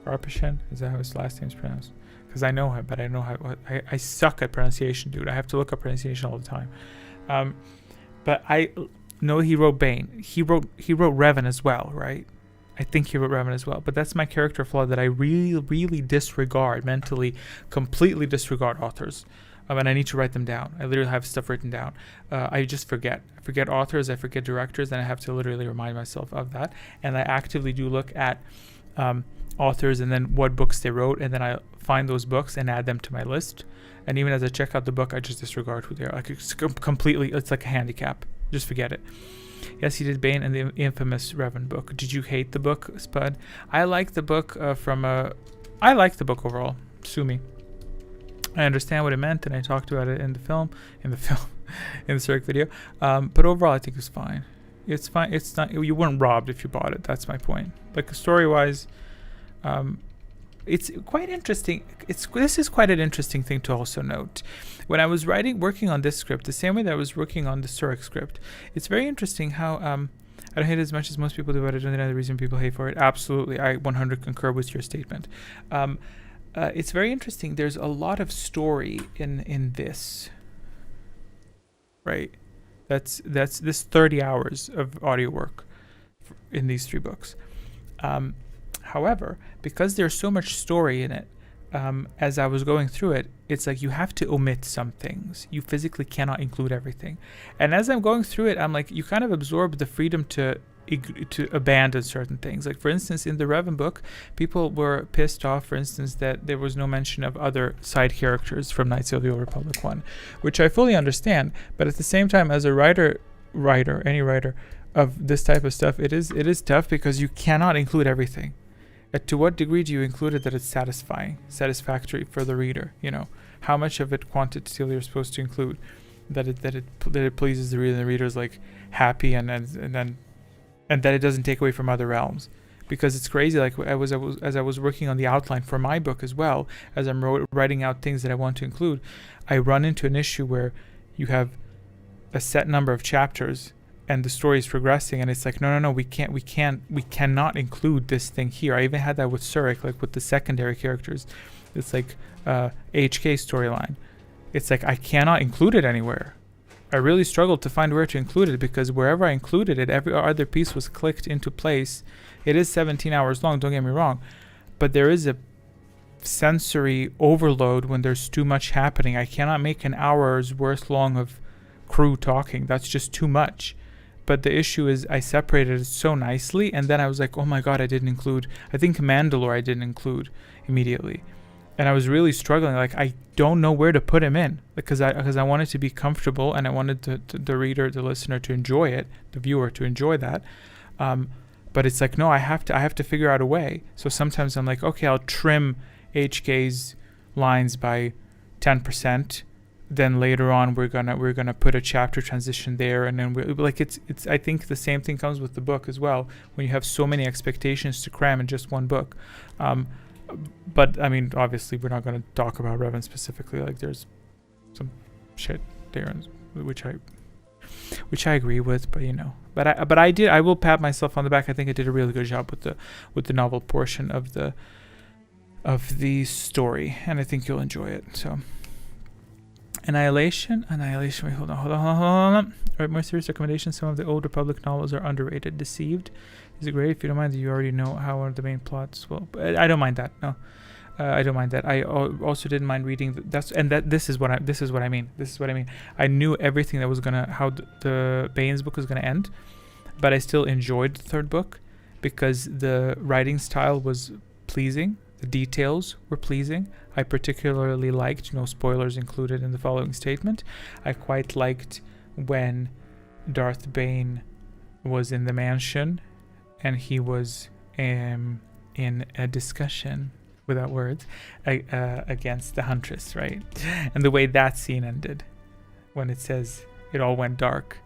Karpyshyn? Is that how his last name's pronounced? Because I know him, but I know I suck at pronunciation, dude. I have to look up pronunciation all the time. But I know he wrote Bane. He wrote Revan as well, right? I think he wrote Revan as well, but that's my character flaw, that I really, really disregard, mentally, completely disregard authors. And I need to write them down. I literally have stuff written down. I just forget. I forget authors, I forget directors, and I have to literally remind myself of that. And I actively do look at authors and then what books they wrote, and then I find those books and add them to my list. And even as I check out the book, I just disregard who they are. It's completely, it's like a handicap. Just forget it. Yes, he did Bane and the infamous Revan book. Did you hate the book, Spud? I like the book I like the book overall. Sue me. I understand what it meant, and I talked about it in the Surik video. But overall, I think it's fine. It's fine. It's not. You weren't robbed if you bought it. That's my point. Like story-wise, it's quite interesting. This is quite an interesting thing to also note. When I was working on this script, the same way that I was working on the Surik script, it's very interesting how I don't hate it as much as most people do, but I don't know the reason people hate for it. Absolutely, I 100 concur with your statement. It's very interesting. There's a lot of story in this, right? That's this 30 hours of audio work in these 3 books. However, because there's so much story in it, as I was going through it, it's like you have to omit some things. You physically cannot include everything. And as I'm going through it, I'm like, you kind of absorb the freedom to abandon certain things. Like, for instance, in the Revan book, people were pissed off, for instance, that there was no mention of other side characters from Knights of the Old Republic 1, which I fully understand. But at the same time, as a any writer of this type of stuff, it is tough because you cannot include everything. To what degree do you include it that it's satisfactory for the reader? How much of it quantitatively you're supposed to include that it pleases the reader, and the reader's like happy, and that it doesn't take away from other realms. Because it's crazy. Like as I was working on the outline for my book as well, as I'm writing out things that I want to include, I run into an issue where you have a set number of chapters and the story is progressing, and it's like, no, we cannot include this thing here. I even had that with Surik, like with the secondary characters. It's like HK storyline. It's like I cannot include it anywhere. I really struggled to find where to include it, because wherever I included it, every other piece was clicked into place. It is 17 hours long, don't get me wrong, but there is a sensory overload when there's too much happening. I cannot make an hour's worth long of crew talking. That's just too much. but the issue is I separated it so nicely, and then I was like, oh my god, I didn't include. I think Mandalore I didn't include immediately, and I was really struggling. Like I don't know where to put him in, because I wanted to be comfortable, and I wanted the reader, the listener, to enjoy it, the viewer to enjoy that. But it's like, no, I have to figure out a way. So sometimes I'm like, okay, I'll trim HK's lines by 10%. Then later on we're gonna put a chapter transition there, and then it's I think the same thing comes with the book as well, when you have so many expectations to cram in just one book. But I mean, obviously we're not going to talk about Revan specifically. Like there's some shit there which I agree with, but you know, but I will pat myself on the back. I think I did a really good job with the novel portion of the story, and I think you'll enjoy it. So Annihilation. Wait, hold on. All right, more serious recommendations. Some of the Old Republic novels are underrated. Deceived is it great? If you don't mind, you already know how are the main plots. Well, I don't mind that. No, I don't mind that. I also didn't mind reading. This is what I mean. I knew everything that was how the Bane's book was gonna end, but I still enjoyed the third book because the writing style was pleasing. The details were pleasing. I particularly liked, no spoilers included in the following statement, I quite liked when Darth Bane was in the mansion and he was in a discussion, without words, against the Huntress, right? And the way that scene ended, when it says it all went dark,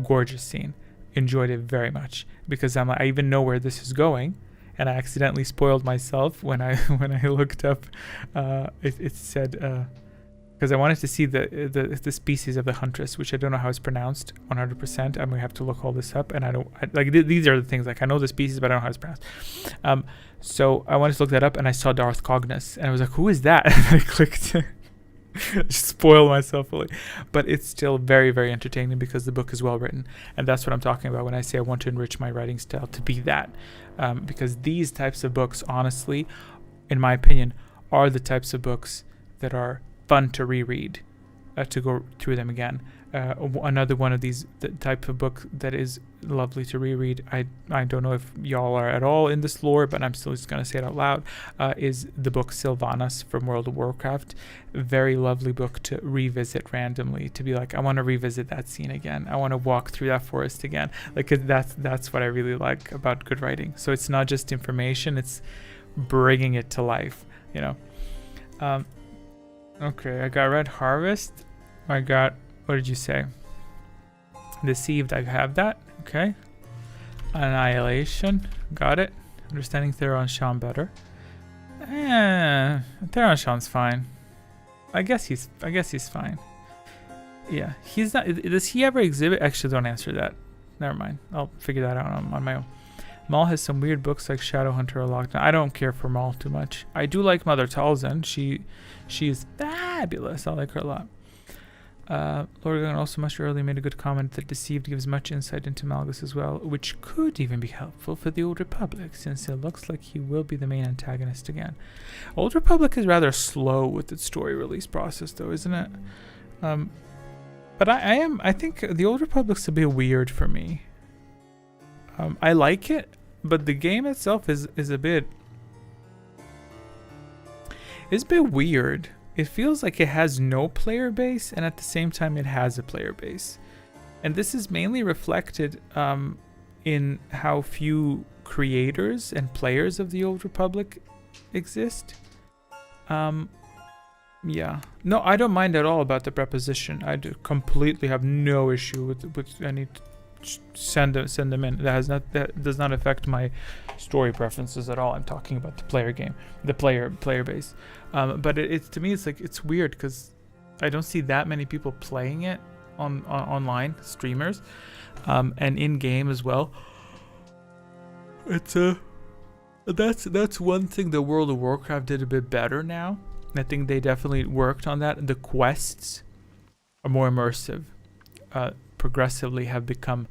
gorgeous scene. Enjoyed it very much, because I even know where this is going. And I accidentally spoiled myself when I looked up. It said because I wanted to see the species of the Huntress, which I don't know how it's pronounced 100%. I'm gonna have to look all this up, and these are the things, like I know the species, but I don't know how it's pronounced. So I wanted to look that up, and I saw Darth Cognus, and I was like, who is that? And I clicked. Just spoil myself fully, but it's still very, very entertaining because the book is well written, and that's what I'm talking about when I say I want to enrich my writing style to be that, because these types of books, honestly, in my opinion, are the types of books that are fun to reread, to go through them again. Another one of these type of book that is lovely to reread, I don't know if y'all are at all in this lore, but I'm still just going to say it out loud, is the book Sylvanas from World of Warcraft. Very lovely book to revisit randomly, to be like, I want to revisit that scene again, I want to walk through that forest again. Like that's what I really like about good writing. So it's not just information, it's bringing it to life, you know. Okay, I got Red Harvest. I got, what did you say? Deceived, I have that. Okay. Annihilation, got it. Understanding Theron Shan better. Theron Shan's fine. I guess he's fine. Yeah, he's not. Does he ever exhibit? Actually, don't answer that. Never mind. I'll figure that out on my own. Maul has some weird books like Shadowhunter or Lockdown. I don't care for Maul too much. I do like Mother Talzin. She is fabulous. I like her a lot. Lord Gunn also much earlier made a good comment that Deceived gives much insight into Malgus as well, which could even be helpful for the Old Republic, since it looks like he will be the main antagonist again. Old Republic is rather slow with its story release process, though, isn't it? But I think the Old Republic's a bit weird for me. I like it, but the game itself is a bit... It's a bit weird. It feels like it has no player base, and at the same time it has a player base. And this is mainly reflected in how few creators and players of the Old Republic exist. Yeah. No, I don't mind at all about the preposition. I completely have no issue with any... Send them in. That does not affect my story preferences at all. I'm talking about the player game, the player base. But it's to me, it's like, it's weird because I don't see that many people playing it on online streamers, and in game as well. It's that's one thing that World of Warcraft did a bit better now. I think they definitely worked on that. The quests are more immersive. Progressively have become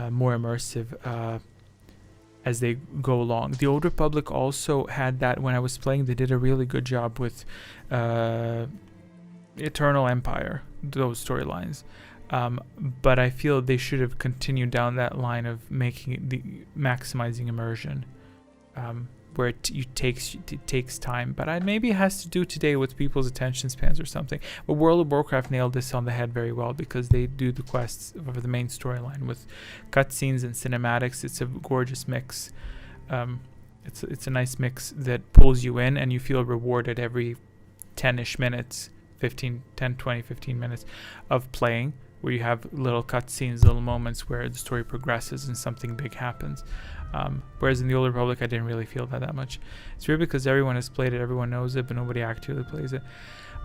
more immersive as they go along. The Old Republic also had that when I was playing. They did a really good job with Eternal Empire, those storylines. But I feel they should have continued down that line of making it maximizing immersion, where it takes time. But maybe it has to do today with people's attention spans or something. But World of Warcraft nailed this on the head very well, because they do the quests of the main storyline with cutscenes and cinematics. It's a gorgeous mix. It's a nice mix that pulls you in, and you feel rewarded every 10-ish minutes, 10, 20, 15 minutes of playing, where you have little cutscenes, little moments where the story progresses and something big happens. Whereas in the Old Republic, I didn't really feel that much. It's weird because everyone has played it, everyone knows it, but nobody actually plays it.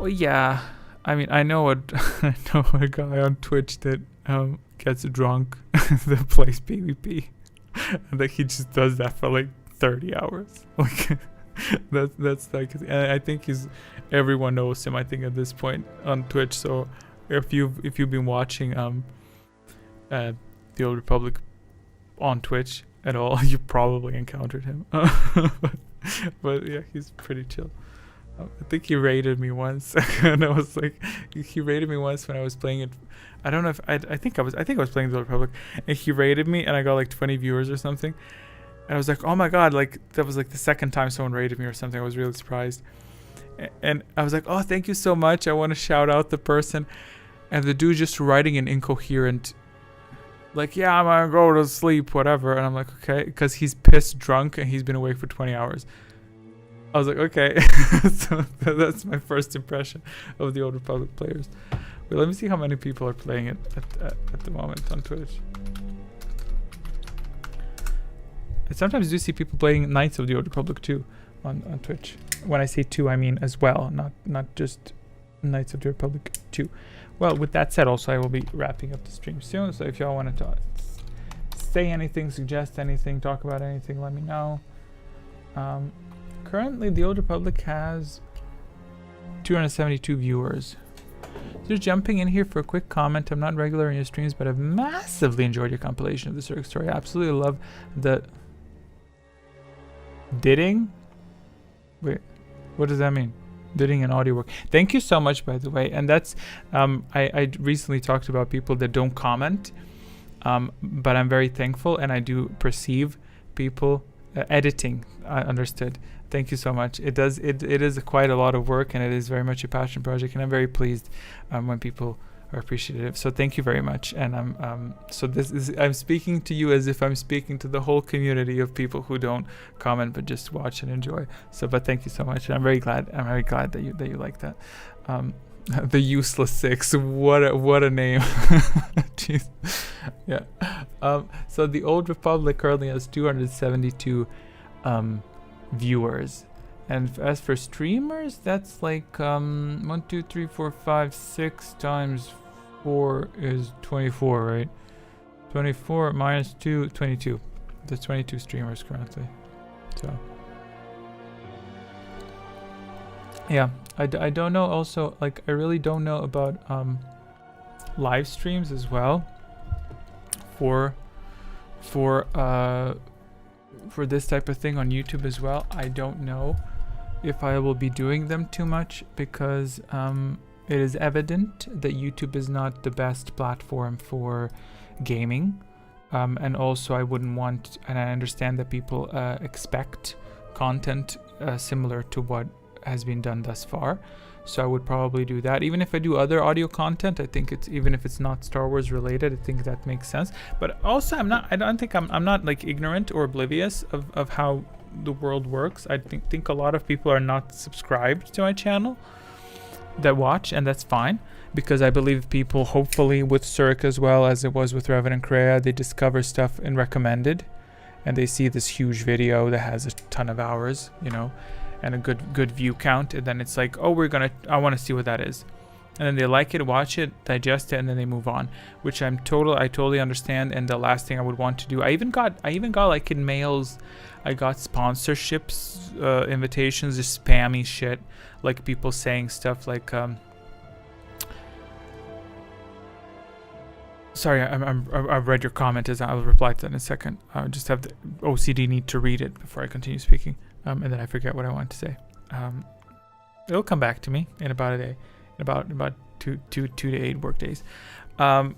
Well, yeah. I mean, I know a guy on Twitch that gets drunk that plays PvP, and like he just does that for like 30 hours. Like that's like, and I think everyone knows him, I think, at this point on Twitch. So if you've been watching the Old Republic on Twitch at all, you probably encountered him. but yeah, he's pretty chill. I think he raided me once, and I was like, he raided me once when I was playing it. I don't know if I think I was playing the Old Republic, and he raided me, and I got like 20 viewers or something. And I was like, oh my god, like that was like the second time someone raided me or something. I was really surprised. And I was like, oh, thank you so much. I want to shout out the person. And the dude just writing an incoherent, like, yeah, I'm gonna go to sleep, whatever. And I'm like, okay, because he's pissed drunk and he's been awake for 20 hours. I was like, okay. So that's my first impression of the Old Republic players. Wait, let me see how many people are playing it at the moment on Twitch. I sometimes do see people playing Knights of the Old Republic too on Twitch. When I say two, I mean as well, not just Knights of the Republic 2. Well, with that said, also I will be wrapping up the stream soon. So if y'all want to say anything, suggest anything, talk about anything, let me know. Currently, the Old Republic has 272 viewers. Just jumping in here for a quick comment. I'm not regular in your streams, but I've massively enjoyed your compilation of the Surik story. I absolutely love the Didding? Wait, what does that mean? Didding and audio work. Thank you so much, by the way. And that's, I recently talked about people that don't comment, but I'm very thankful, and I do perceive people editing. I understood. Thank you so much. It is quite a lot of work, and it is very much a passion project, and I'm very pleased when people are appreciative. So thank you very much. And I'm speaking to you as if I'm speaking to the whole community of people who don't comment but just watch and enjoy. But thank you so much. And I'm very glad that you like that. The Useless Six. What a name. Jeez. Yeah. So the Old Republic currently has 272 viewers. And as for streamers, that's like 1, 2, 3, 4, 5, 6 times 4 is 24, right? 24 minus 2, 22. There's 22 streamers currently. So yeah, I don't know. Also, like, I really don't know about live streams as well for this type of thing on YouTube as well. I don't know if I will be doing them too much, because it is evident that YouTube is not the best platform for gaming, and also I wouldn't want, and I understand that people expect content similar to what has been done thus far, so I would probably do that. Even if I do other audio content, I think it's, even if it's not Star Wars related, I think that makes sense. But also I'm not like ignorant or oblivious of how the world works. I think a lot of people are not subscribed to my channel that watch, and that's fine, because I believe people, hopefully with Surik as well as it was with Revan and Kreia, they discover stuff in recommended, and they see this huge video that has a ton of hours, you know, and a good view count, and then it's like, oh, I want to see what that is, and then they like it, watch it, digest it, and then they move on, which I totally understand. And the last thing I would want to do, I even got like in mails, I got sponsorships, invitations, just spammy shit, like people saying stuff like, sorry, I've read your comment, as I'll reply to that in a second. I just have the OCD need to read it before I continue speaking, and then I forget what I want to say. It'll come back to me in about a day, in about 2 to 8 work days. What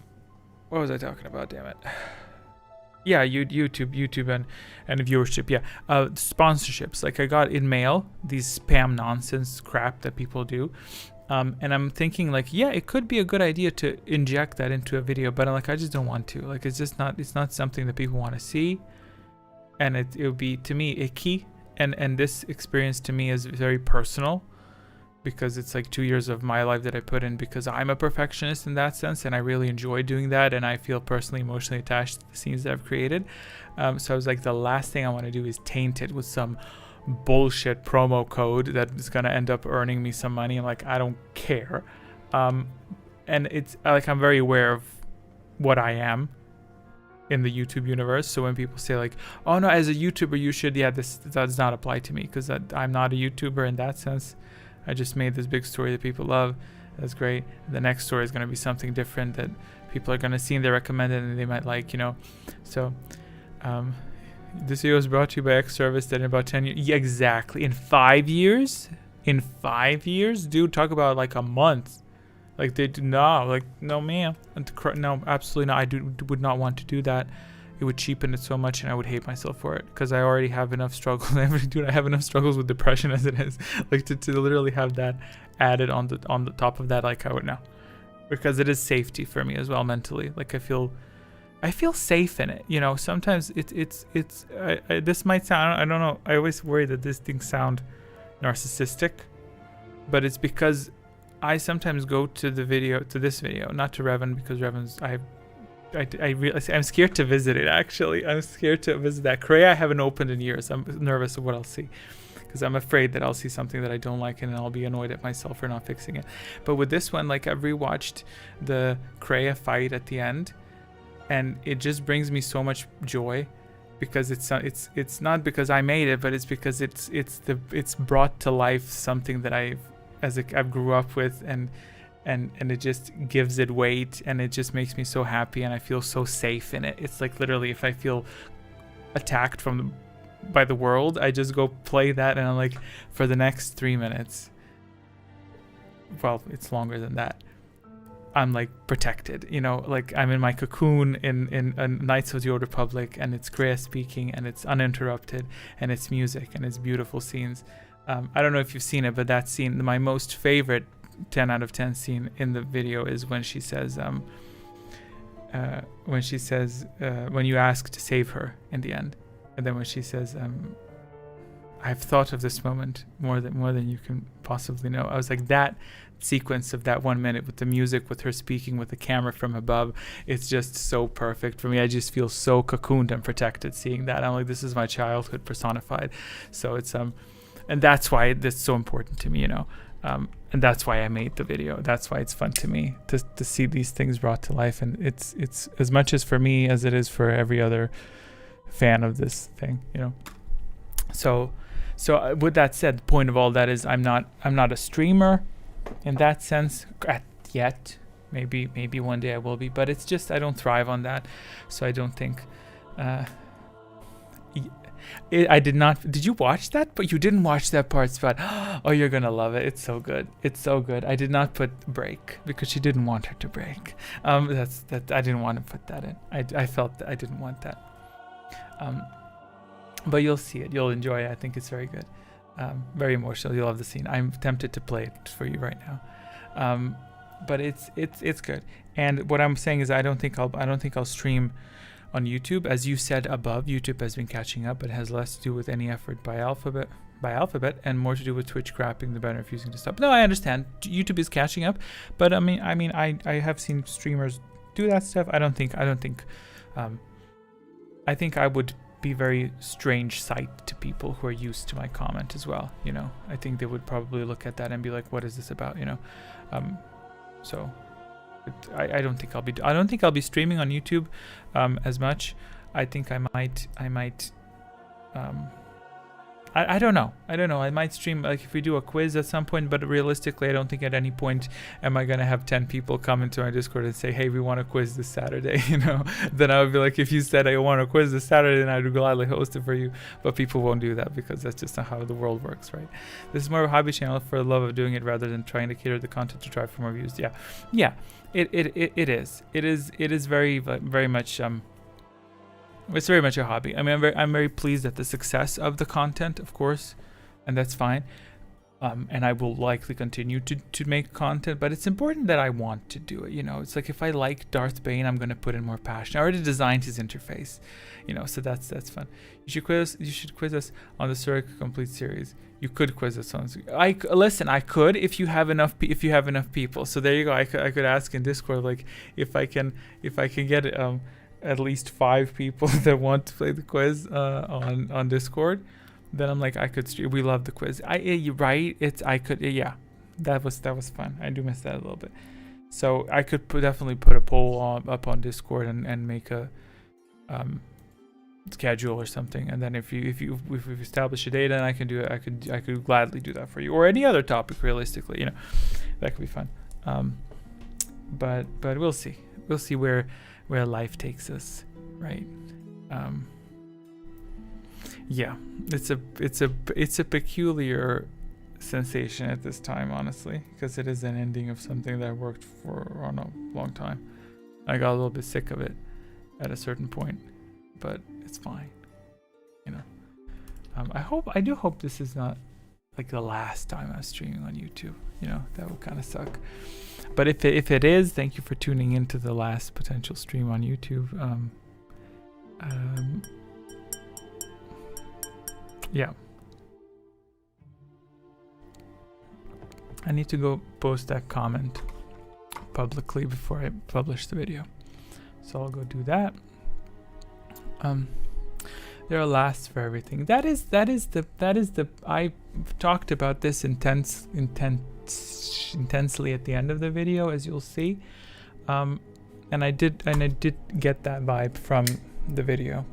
was I talking about? Damn it. Yeah, YouTube and viewership. Yeah, sponsorships. Like I got in mail these spam nonsense crap that people do, and I'm thinking like, yeah, it could be a good idea to inject that into a video, but I'm like, I just don't want to. Like, it's not something that people want to see, and it would be, to me, icky. And this experience to me is very personal, because it's like 2 years of my life that I put in, because I'm a perfectionist in that sense, and I really enjoy doing that, and I feel personally emotionally attached to the scenes that I've created. So I was like, the last thing I want to do is taint it with some bullshit promo code that is going to end up earning me some money. I'm like, I don't care. And it's like, I'm very aware of what I am in the YouTube universe. So when people say like, oh no, as a YouTuber you should, this does not apply to me, because I'm not a YouTuber in that sense. I just made this big story that people love. That's great. The next story is going to be something different that people are going to see and they recommend it and they might like, So this video is brought to you by X service that in about 10 years. Yeah, exactly. In 5 years? In 5 years? Dude, talk about like a month. Like they do not. Like, no, ma'am. No, absolutely not. I would not want to do that. It would cheapen it so much, and I would hate myself for it, because I already have enough struggles. Dude, I have enough struggles with depression as it is. Like to literally have that added on the top of that, like I would now, because it is safety for me as well mentally. Like I feel safe in it. Sometimes it's this might sound, I don't know. I always worry that this thing sound narcissistic, but it's because I sometimes go to this video, not to Revan, because Revan's I'm scared to visit it. Actually, I'm scared to visit that. Korea I haven't opened in years. I'm nervous of what I'll see, because I'm afraid that I'll see something that I don't like and I'll be annoyed at myself for not fixing it. But with this one, like, I've rewatched the Korea fight at the end, and it just brings me so much joy, because it's not because I made it, but it's because it's brought to life something that I grew up with, and it just gives it weight, and it just makes me so happy, and I feel so safe in it. It's like literally, if I feel attacked by the world, I just go play that, and I'm like, for the next 3 minutes, well, it's longer than that, I'm like protected, like I'm in my cocoon in Knights of the Old Republic, and it's Korea speaking, and it's uninterrupted, and it's music, and it's beautiful scenes. I don't know if you've seen it, but that scene, my most favorite 10 out of 10 scene in the video, is when she says when you ask to save her in the end, and then when she says I've thought of this moment more than you can possibly know. I was like, that sequence of that 1 minute with the music, with her speaking, with the camera from above, it's just so perfect for me. I just feel so cocooned and protected seeing that. I'm like, this is my childhood personified. So it's and that's why this is so important to me, and that's why I made the video. That's why it's fun to me to see these things brought to life, and it's as much as for me as it is for every other fan of this thing, So with that said, the point of all that is I'm not a streamer in that sense yet. Maybe one day I will be, but it's just I don't thrive on that, so I don't think. I did not. Did you watch that? But you didn't watch that part, Spot. Oh, you're gonna love it. It's so good. It's so good. I did not put break because she didn't want her to break. That's that. I didn't want to put that in. I felt that I didn't want that. But you'll see it. You'll enjoy it. I think it's very good. Very emotional. You'll love the scene. I'm tempted to play it for you right now. But it's good. And what I'm saying is I don't think I'll stream on YouTube. As you said above, YouTube has been catching up, but it has less to do with any effort by Alphabet, and more to do with Twitch crapping the banner refusing to stop. No, I understand. YouTube is catching up, but I have seen streamers do that stuff. I think I would be very strange sight to people who are used to my comment as well. I think they would probably look at that and be like, what is this about? So I don't think I'll be streaming on YouTube as much. I think I might I don't know. I might stream, like, if we do a quiz at some point, but realistically, I don't think at any point am I gonna have 10 people come into my Discord and say, hey, we want a quiz this Saturday, you know. Then I would be like, if you said I want a quiz this Saturday, then I would gladly host it for you. But people won't do that because that's just not how the world works, right? This is more of a hobby channel for the love of doing it rather than trying to cater the content to drive for more views. Yeah, it is very much it's very much a hobby. I mean, I'm very pleased at the success of the content, of course, and that's fine. And I will likely continue to make content, but it's important that I want to do it. You know, it's like if I like Darth Bane, I'm gonna put in more passion. I already designed his interface, you know, so that's fun. You should quiz us on the Surik complete series. You could quiz us on. I could if you have enough people. So there you go. I could ask in Discord, like, if I can get at least 5 people that want to play the quiz on Discord, then I'm like, I could stream. We love the quiz. You're right. Yeah, that was fun. I do miss that a little bit. So I could definitely put a poll up on Discord and make a schedule or something. And then if we establish a date, then I can do it. I could gladly do that for you, or any other topic. Realistically, you know, that could be fun. But we'll see. We'll see where life takes us, right? Yeah, it's a peculiar sensation at this time, honestly, because it is an ending of something that I worked for on a long time. I got a little bit sick of it at a certain point, but it's fine, you know. I do hope this is not like the last time I'm streaming on YouTube. You know, that would kind of suck. But if it is, thank you for tuning into the last potential stream on YouTube. Yeah. I need to go post that comment publicly before I publish the video. So I'll go do that. There are lasts for everything. That is the I talked about this intensely at the end of the video, as you'll see. And I did get that vibe from the video.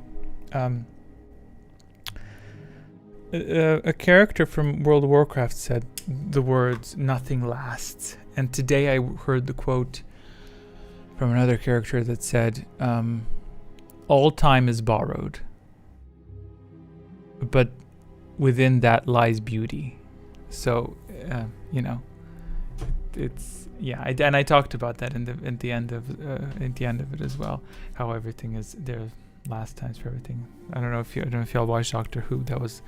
A character from World of Warcraft said the words "nothing lasts," and today I heard the quote from another character that said, "All time is borrowed, but within that lies beauty." So, you know, it's and I talked about that in the end of it as well. How everything is there, last times for everything. I don't know if y'all watched Doctor Who. That was.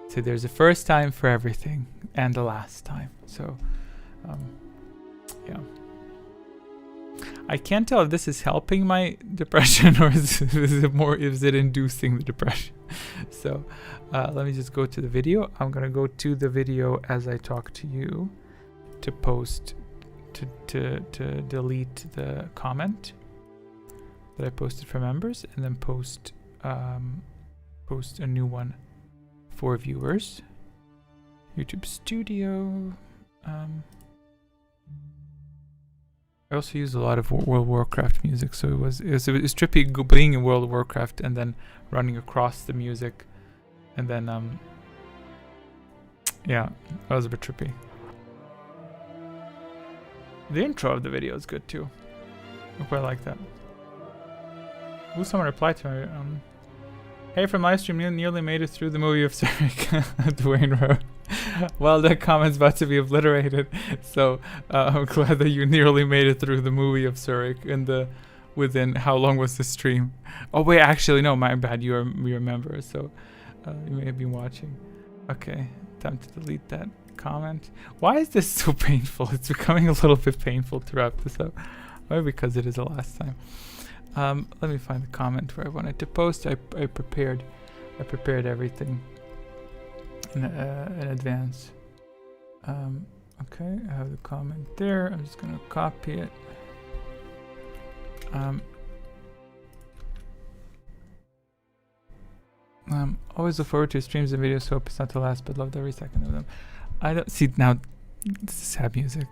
So there's a first time for everything and a last time. So, yeah. I can't tell if this is helping my depression or is it inducing the depression. So, let me just go to the video. I'm gonna go to the video as I talk to you to post to delete the comment that I posted for members, and then post a new one for viewers. YouTube Studio. I also use a lot of World of Warcraft music, so it was trippy being in World of Warcraft and then running across the music, and then yeah, that was a bit trippy. The intro of the video is good too. I quite like that. Ooh, someone replied to me. Hey, from livestream, nearly made it through the movie of Surik. Dwayne wrote. Well, that comment's about to be obliterated, so I'm glad that you nearly made it through the movie of Surik within how long was the stream? Oh wait, actually no, my bad. You're a member, so you may have been watching. Okay, time to delete that comment. Why is this so painful? It's becoming a little bit painful throughout this up. Maybe because it is the last time. Let me find the comment where I wanted to post. I prepared everything in advance. Okay, I have the comment there. I'm just gonna copy it. Always look forward to streams and videos. Hope it's not the last, but loved every second of them. I don't see now. This is sad music.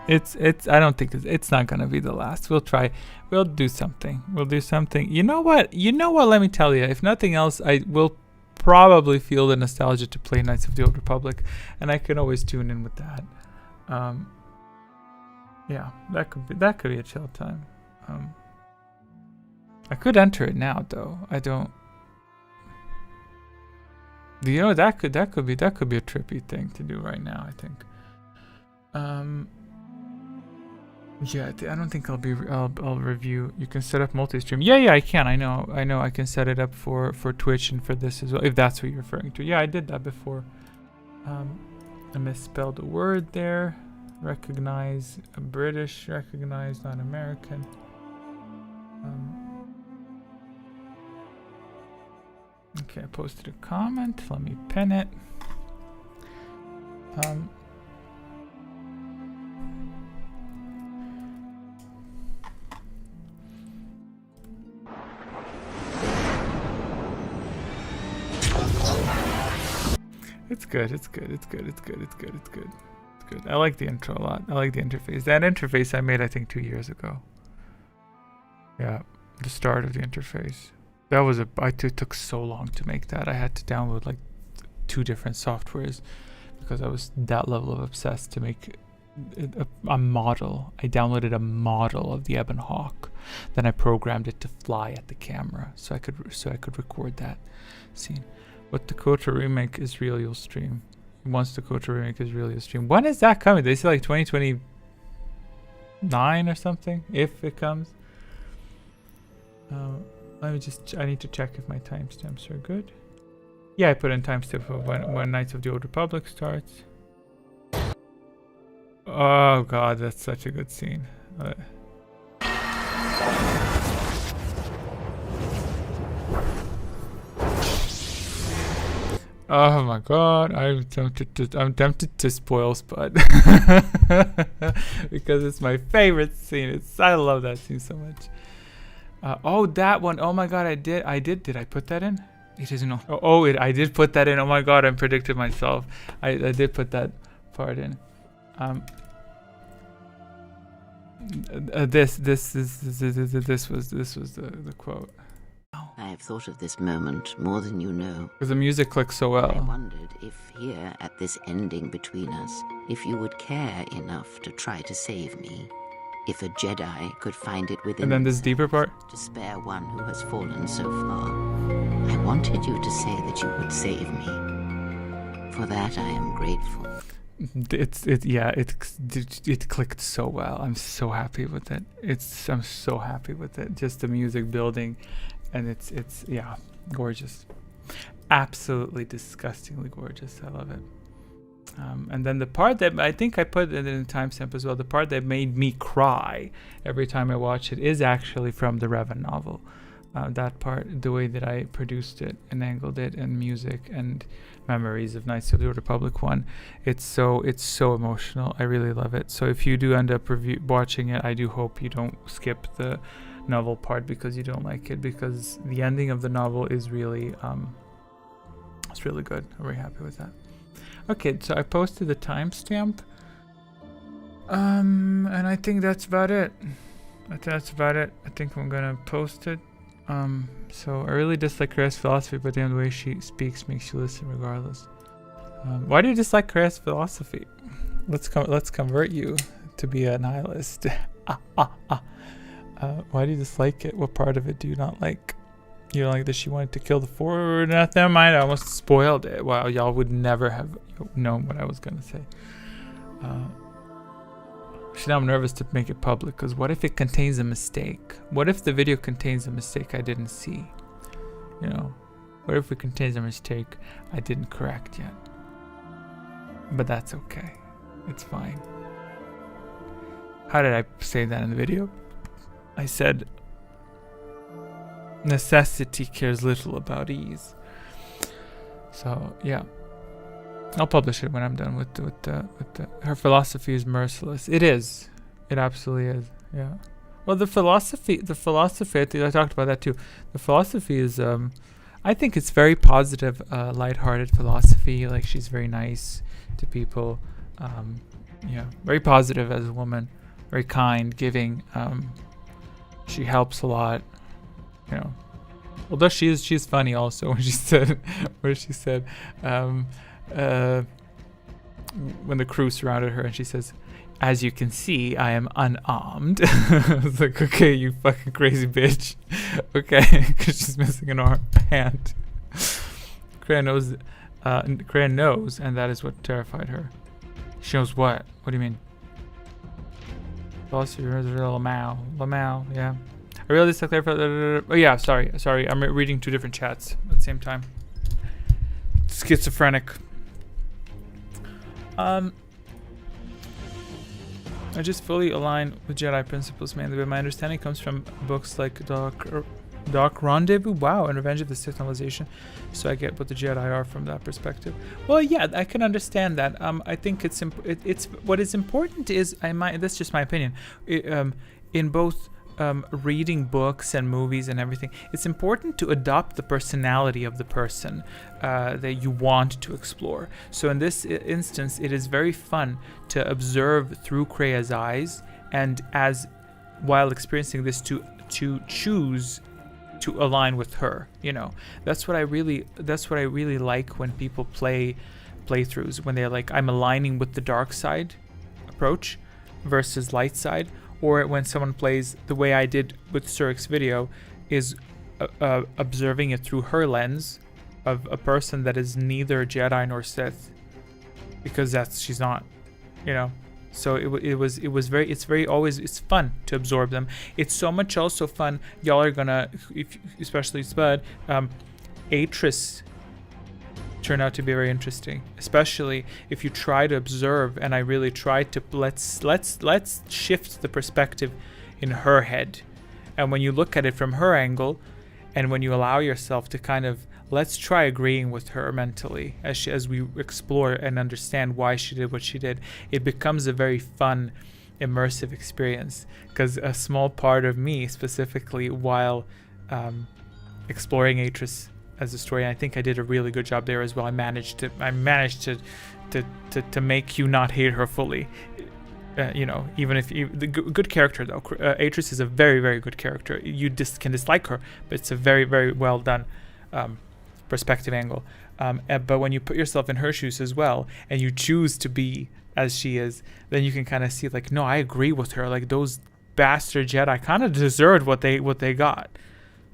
It's I don't think it's not gonna be the last. We'll try. We'll do something. We'll do something. You know what? Let me tell you. If nothing else, I will probably feel the nostalgia to play Knights of the Old Republic, and I can always tune in with that. Yeah, that could be a chill time. I could enter it now though. I don't. You know, that could be a trippy thing to do right now, I think. Yeah, I don't think I'll review. You can set up multi-stream. Yeah, I can. I know. I can set it up for Twitch and for this as well, if that's what you're referring to. Yeah, I did that before. I misspelled a word there. Recognize a British. Recognize not American. Okay, I posted a comment. Let me pin it. It's good. I like the intro a lot. I like the interface. That interface I made, I think, 2 years ago. Yeah, the start of the interface. That was it took so long to make that. I had to download like 2 different softwares because I was that level of obsessed to make a model. I downloaded a model of the Ebon Hawk. Then I programmed it to fly at the camera so I could record that scene. What the Kotor remake is real, you'll stream. Once the Kotor remake is real, you'll stream. When is that coming? They say like 2029 or something, if it comes. I need to check if my timestamps are good. Yeah, I put in timestamp of when Knights of the Old Republic starts. Oh god, that's such a good scene. Oh my god, I'm tempted to spoil Spud because it's my favorite scene. I love that scene so much. Oh, that one. Oh my god, I did. Did I put that in? It is not. I did put that in. Oh my god, I predicted myself. I did put that part in. This was the quote. I have thought of this moment more than you know. Because the music clicks so well. I wondered if here, at this ending between us, if you would care enough to try to save me. If a Jedi could find it within and then this deeper part to spare one who has fallen so far. I wanted you to say that you would save me. For that I am grateful. It clicked so well. I'm so happy with it. I'm so happy with it. Just the music building, and it's gorgeous. Absolutely disgustingly gorgeous. I love it. And then the part that I think I put it in the timestamp as well, the part that made me cry every time I watch it is actually from the Revan novel. That part, the way that I produced it and angled it, and music and memories of Knights of the Old Republic 1. It's so emotional. I really love it. So if you do end up watching it, I do hope you don't skip the novel part because you don't like it, because the ending of the novel is really it's really good. I'm very happy with that. Okay, so I posted the timestamp, and I think that's about it. I think I'm gonna post it. So I really dislike Krea's philosophy, but the way she speaks makes you listen regardless. Why do you dislike Krea's philosophy? Let's convert you to be a nihilist. Why do you dislike it? What part of it do you not like? You don't like that she wanted to kill the Forward? Never mind, I almost spoiled it. Wow, y'all would never have known what I was gonna say. See, now I'm nervous to make it public, because what if it contains a mistake? What if the video contains a mistake I didn't see? You know, what if it contains a mistake I didn't correct yet? But that's okay. It's fine. How did I say that in the video? I said, necessity cares little about ease. So yeah, I'll publish it when I'm done with the her philosophy is merciless. It is. It absolutely is. Yeah. Well, the philosophy, I think I talked about that too. The philosophy is, I think it's very positive, lighthearted philosophy. Like, she's very nice to people. Yeah, very positive as a woman, very kind, giving. She helps a lot, you know. Although she's funny also when she said, when the crew surrounded her and she says, "As you can see, I am unarmed." I was like, okay, you fucking crazy bitch. Okay, because she's missing an hand. Kreia knows, and that is what terrified her. She knows what? What do you mean? Lamau, yeah. I really just clarified. Oh yeah, sorry. I'm reading 2 different chats at the same time. Schizophrenic. I just fully align with Jedi principles mainly, but my understanding comes from books like Dark Rendezvous, wow, and Revenge of the Sith novelization. So I get what the Jedi are from that perspective. Well, yeah, I can understand that. I think it's what is important is that's just my opinion. In both reading books and movies and everything, it's important to adopt the personality of the person that you want to explore. So in this instance, it is very fun to observe through Kreia's eyes, and while experiencing this, to choose to align with her. You know, that's what I really like when people play playthroughs, when they're like, I'm aligning with the dark side approach versus light side. Or when someone plays the way I did with Surik's video, is observing it through her lens of a person that is neither Jedi nor Sith, because she's not, you know. So it's fun to absorb them. It's so much also fun. Y'all are gonna, especially Spud, Atris turn out to be very interesting, especially if you try to observe, and I really tried to let's shift the perspective in her head, and when you look at it from her angle, and when you allow yourself to kind of let's try agreeing with her mentally as we explore and understand why she did what she did, it becomes a very fun, immersive experience, because a small part of me specifically, while exploring Atris as a story, and I think I did a really good job there as well. I managed to make you not hate her fully. You know, even if the good character though, Atris is a very, very good character. You can dislike her, but it's a very, very well done perspective angle. But when you put yourself in her shoes as well, and you choose to be as she is, then you can kind of see like, no, I agree with her. Like, those bastard Jedi kind of deserved what they got.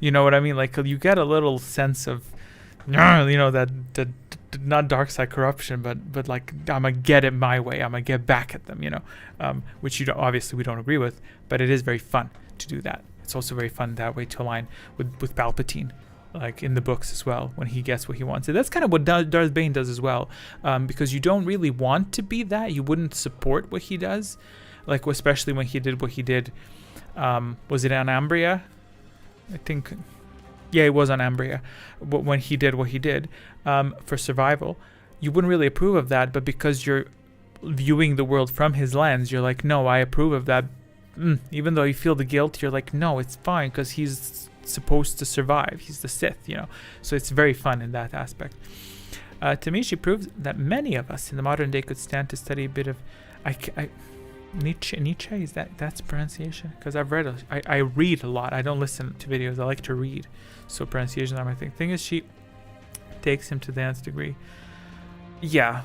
You know what I mean? Like, you get a little sense of, you know, that not dark side corruption, but like, I'm gonna get it my way. I'm gonna get back at them, you know, which obviously we don't agree with, but it is very fun to do that. It's also very fun that way to align with Palpatine, like in the books as well, when he gets what he wants. And that's kind of what Darth Bane does as well, because you don't really want to be that. You wouldn't support what he does, like especially when he did what he did. Was it on Ambria? I think, yeah, it was on Ambria. But when he did what he did for survival, you wouldn't really approve of that. But because you're viewing the world from his lens, you're like, no, I approve of that. Even though you feel the guilt, you're like, no, it's fine, because he's supposed to survive. He's the Sith, you know. So it's very fun in that aspect. To me, she proves that many of us in the modern day could stand to study a bit of Nietzsche, is that's pronunciation? Because I've read I read a lot. I don't listen to videos. I like to read. So pronunciations are my thing. Thing is, she takes him to the nth degree. Yeah,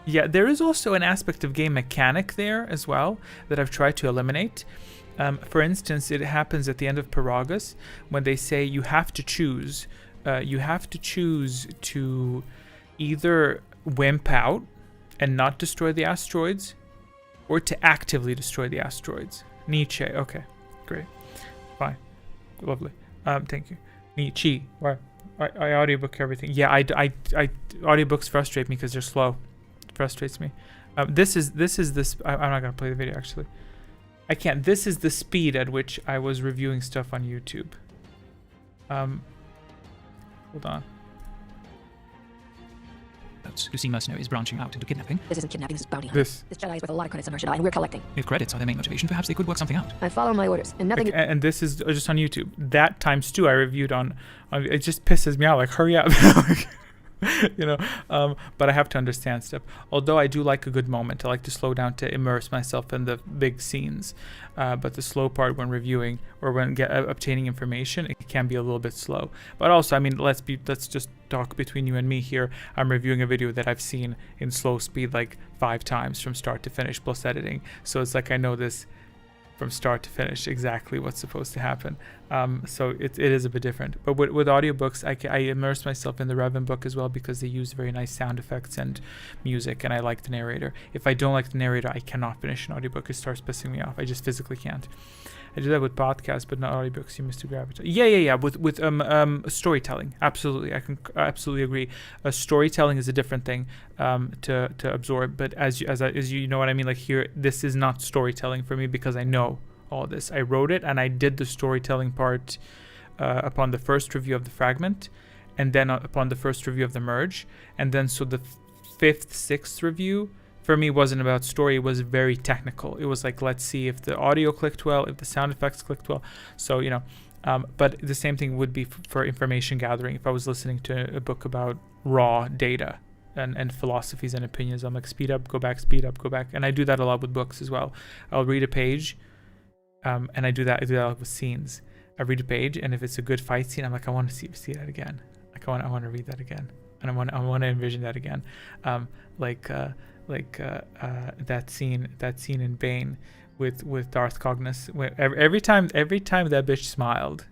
there is also an aspect of game mechanic there as well that I've tried to eliminate. For instance, it happens at the end of Peragus when they say you have to choose. You have to choose to either wimp out and not destroy the asteroids, or to actively destroy the asteroids. Nietzsche. Okay, great, fine, lovely. Thank you. Nietzsche. Why? I audiobook everything. Yeah, I audiobooks frustrate me because they're slow. It frustrates me. This is this. I'm not gonna play the video actually. I can't. This is the speed at which I was reviewing stuff on YouTube. Hold on. Who seem mercenaries branching out into kidnapping. This isn't kidnapping, this is bounty hunting. This Jedi is worth a lot of credits on our Jedi, and we're collecting. If credits are their main motivation, perhaps they could work something out. I follow my orders, and nothing... And this is just on YouTube. That times 2 I reviewed on it just pisses me out, like, hurry up. you know. But I have to understand stuff. Although I do like a good moment. I like to slow down to immerse myself in the big scenes. But the slow part when reviewing or when obtaining information, it can be a little bit slow. But also, I mean, let's just talk between you and me here. I'm reviewing a video that I've seen in slow speed like 5 times from start to finish plus editing. So it's like I know this from start to finish exactly what's supposed to happen. So it is a bit different. But with audiobooks, I immerse myself in the Revan book as well because they use very nice sound effects and music, and I like the narrator. If I don't like the narrator, I cannot finish an audiobook. It starts pissing me off. I just physically can't. I do that with podcasts, but not audiobooks. You must gravitate. Yeah. With storytelling, absolutely. I can absolutely agree. Storytelling is a different thing to absorb. But as you know what I mean. Like here, this is not storytelling for me because I know all this. I wrote it and I did the storytelling part upon the first review of the fragment, and then upon the first review of the merge, and then so the 5th, 6th review. For me, wasn't about story. It was very technical. It was like, let's see if the audio clicked well, if the sound effects clicked well. So, you know, but the same thing would be for information gathering. If I was listening to a book about raw data and philosophies and opinions, I'm like, speed up, go back, speed up, go back. And I do that a lot with books as well. I'll read a page, and I do that a lot with scenes. I read a page, and if it's a good fight scene, I'm like, I want to see that again. Like I want to read that again, and I want to envision that again. That scene in Bane with Darth Cognos. Every time that bitch smiled,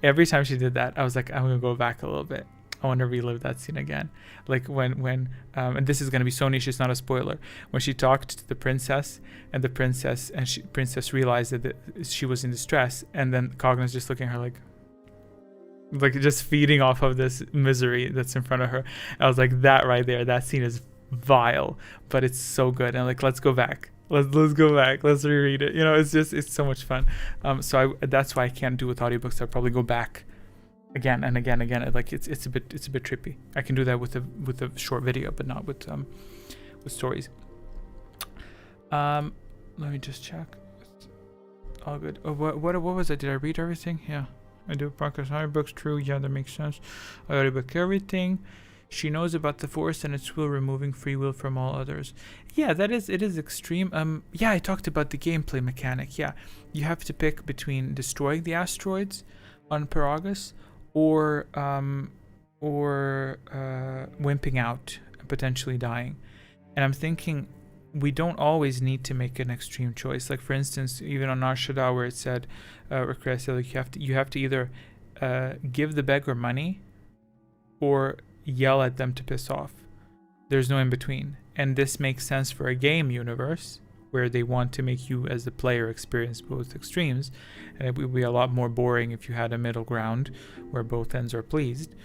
every time she did that, I was like, I'm gonna go back a little bit. I want to relive that scene again. Like when and this is gonna be so niche, it's not a spoiler. When she talked to the princess, and the princess realized that she was in distress, and then Cognos just looking at her like just feeding off of this misery that's in front of her. I was like, that right there, that scene is vile, but it's so good. And like, let's go back, let's go back, let's reread it. You know, it's so much fun. So that's why I can't do with audiobooks. I'll probably go back again and again. Like it's a bit trippy. I can do that with a short video, but not with stories. Let me just check. All good. Oh, what was it? Did I read everything? Yeah, I do. Podcast audiobooks. True. Yeah, that makes sense. I audiobook everything. She knows about the Force and its will, removing free will from all others. Yeah, it is extreme. Yeah, I talked about the gameplay mechanic. Yeah, you have to pick between destroying the asteroids on Peragus or wimping out and potentially dying. And I'm thinking we don't always need to make an extreme choice. Like for instance, even on Nar Shaddaa, where it said, like you have to either give the beggar money or yell at them to piss off. There's no in between. And this makes sense for a game universe where they want to make you as the player experience both extremes. And it would be a lot more boring if you had a middle ground where both ends are pleased.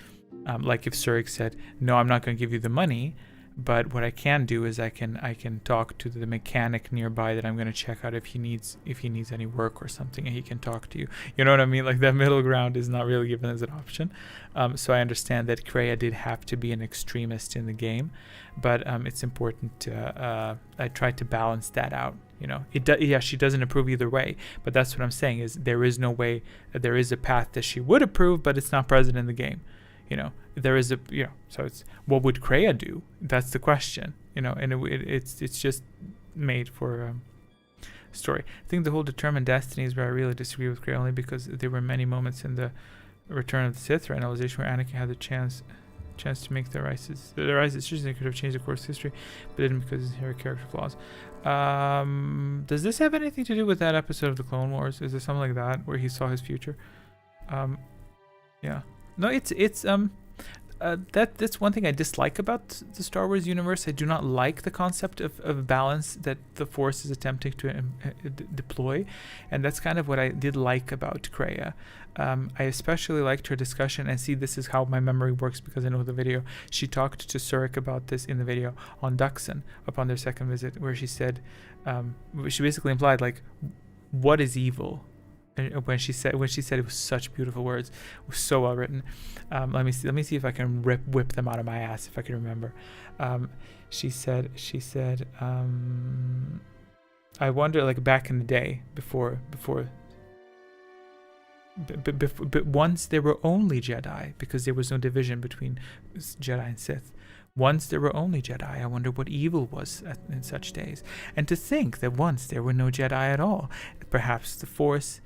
Like if Surik said, no, I'm not going to give you the money, but what I can do is I can talk to the mechanic nearby that I'm going to check out if he needs any work or something, and he can talk to you. You know what I mean? Like that middle ground is not really given as an option. So I understand that Kreia did have to be an extremist in the game, but it's important to I tried to balance that out. You know, she doesn't approve either way, but that's what I'm saying is there is no way, there is a path that she would approve, but it's not present in the game. You know, there is so it's, what would Kreia do? That's the question, you know, and it's just made for story. I think the whole determined destiny is where I really disagree with Kreia, only because there were many moments in the Return of the Sith randomization where Anakin had the chance to make the right decisions. They could have changed the course of history, but didn't because of her character flaws. Does this have anything to do with that episode of the Clone Wars? Is there something like that where he saw his future? Yeah. No, that's one thing I dislike about the Star Wars universe. I do not like the concept of balance that the Force is attempting to deploy, and that's kind of what I did like about Kreia. I especially liked her discussion, and see, this is how my memory works because I know the video. She talked to Surik about this in the video on Duxon upon their second visit, where she said, she basically implied like, what is evil? When she said it was such beautiful words. It was so well written. Let me see if I can whip them out of my ass if I can remember. She said I wonder, like back in the day before but once there were only Jedi, because there was no division between Jedi and Sith. Once there were only Jedi, I wonder what evil was in such days. And to think that once there were no Jedi at all, perhaps the Force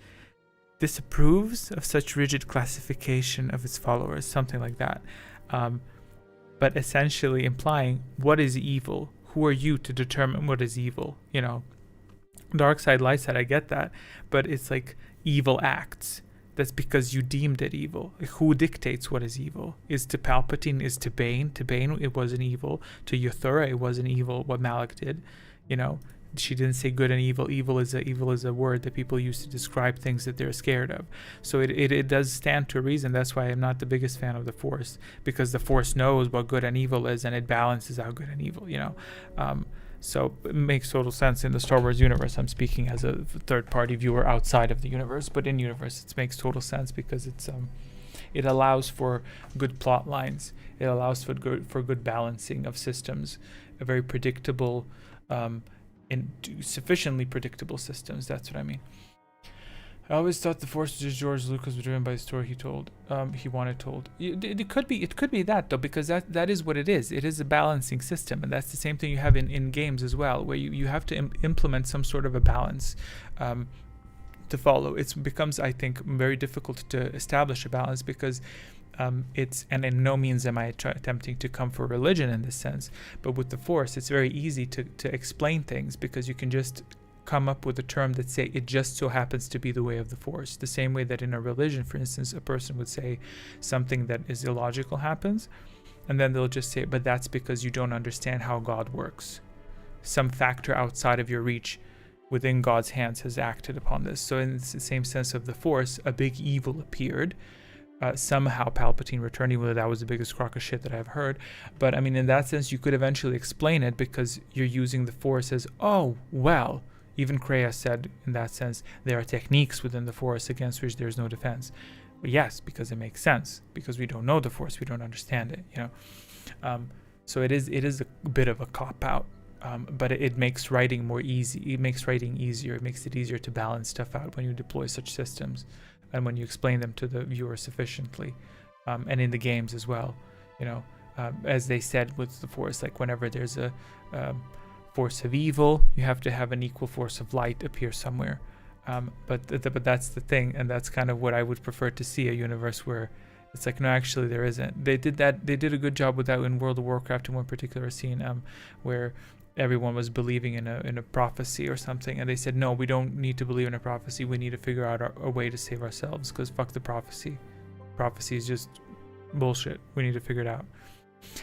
disapproves of such rigid classification of its followers, something like that. But essentially implying, what is evil? Who are you to determine what is evil? You know, dark side, light side, I get that. But it's like evil acts. That's because you deemed it evil. Like, who dictates what is evil? Is to Palpatine, is to Bane. To Bane, it wasn't evil. To Yothura, it wasn't evil what Malak did. You know, she didn't say good and evil. Evil is a word that people use to describe things that they're scared of. So it does stand to a reason. That's why I'm not the biggest fan of the Force, because the Force knows what good and evil is, and it balances out good and evil, you know. So it makes total sense in the Star Wars universe. I'm speaking as a third-party viewer outside of the universe, but in universe it makes total sense because it allows for good plot lines. It allows for good balancing of systems, a very predictable, sufficiently predictable systems. That's what I mean. I always thought the Force was just George Lucas was driven by the story he wanted told. It could be that though, because that is what it is. It is a balancing system, and that's the same thing you have in games as well, where you have to implement some sort of a balance to follow. It becomes, I think, very difficult to establish a balance because it's, and in no means am I attempting to come for religion in this sense, but with the Force, it's very easy to explain things because you can just come up with a term that say it just so happens to be the way of the Force. The same way that in a religion, for instance, a person would say something that is illogical happens, and then they'll just say, but that's because you don't understand how God works. Some factor outside of your reach within God's hands has acted upon this. So in the same sense of the Force, a big evil appeared. Somehow Palpatine returned, even though that was the biggest crock of shit that I've heard. But I mean, in that sense, you could eventually explain it because you're using the Force as, oh, well, even Kreia said in that sense, there are techniques within the Force against which there's no defense. But yes, because it makes sense, because we don't know the Force, we don't understand it, you know. So it is a bit of a cop-out, but it makes writing more easy. It makes writing easier. It makes it easier to balance stuff out when you deploy such systems and when you explain them to the viewer sufficiently, and in the games as well, you know. As they said with the Force, like whenever there's a force of evil, you have to have an equal force of light appear somewhere. But that's the thing, and that's kind of what I would prefer to see, a universe where it's like, no, actually there isn't. They did a good job with that in World of Warcraft in one particular scene, where everyone was believing in a prophecy or something, and they said, no, we don't need to believe in a prophecy, we need to figure out a way to save ourselves, because fuck the prophecy is just bullshit, we need to figure it out.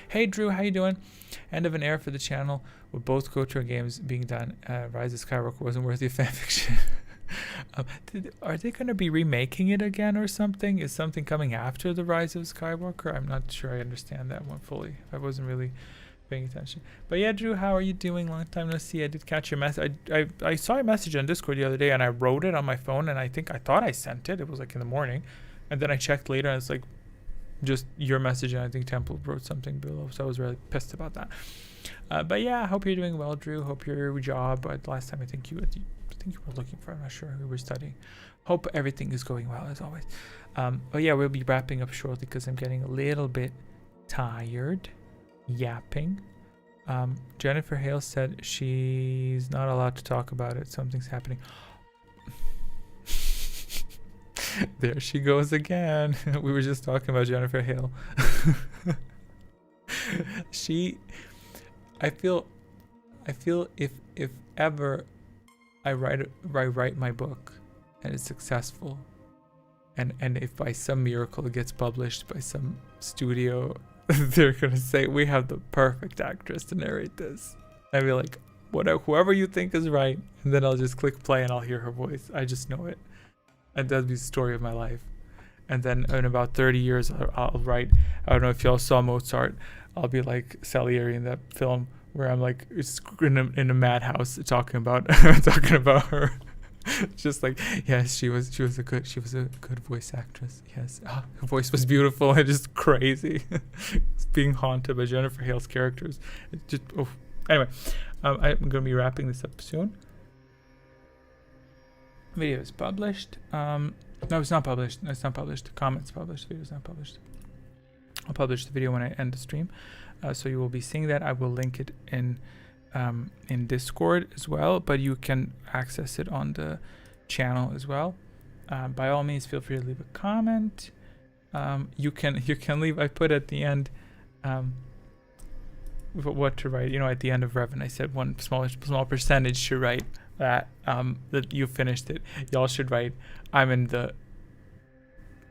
Hey Drew, how you doing? End of an era for the channel with both KOTOR games being done. Rise of Skywalker wasn't worthy of fanfiction. Are they going to be remaking it again or something? Is something coming after the Rise of Skywalker? I'm not sure I understand that one fully. I wasn't really paying attention. But yeah, Drew, how are you doing? Long time no see. I did catch your message. I saw a message on Discord the other day, and I wrote it on my phone, and I thought I sent it. It was like in the morning, and then I checked later, and it's like just your message, and I think Temple wrote something below, so I was really pissed about that. But yeah, I hope you're doing well, Drew. Hope your job, last time I think you were looking for, I'm not sure, you were studying. Hope everything is going well as always. But yeah, we'll be wrapping up shortly because I'm getting a little bit tired yapping. Jennifer Hale said she's not allowed to talk about it. Something's happening. There she goes again. We were just talking about Jennifer Hale. I feel if ever I write my book and it's successful, and if by some miracle it gets published by some studio, they're gonna say we have the perfect actress to narrate this. I'd be like, whoever you think is right, and then I'll just click play and I'll hear her voice. I just know it. And that'd be the story of my life. And then in about 30 years, I'll write, I don't know if y'all saw Mozart, I'll be like Salieri in that film where I'm like in a madhouse talking about her. Just like, yes, she was a good voice actress. Yes, her voice was beautiful and just crazy. Being haunted by Jennifer Hale's characters. Anyway, I'm gonna be wrapping this up soon. Video is published. No, it's not published. It's not published. The comments published. The video's not published. I'll publish the video when I end the stream, so you will be seeing that. I will link it in Discord as well, but you can access it on the channel as well. By all means, feel free to leave a comment. You can leave. I put at the end what to write. You know, at the end of Revan, I said one small percentage should write that you finished it. Y'all should write, I'm in the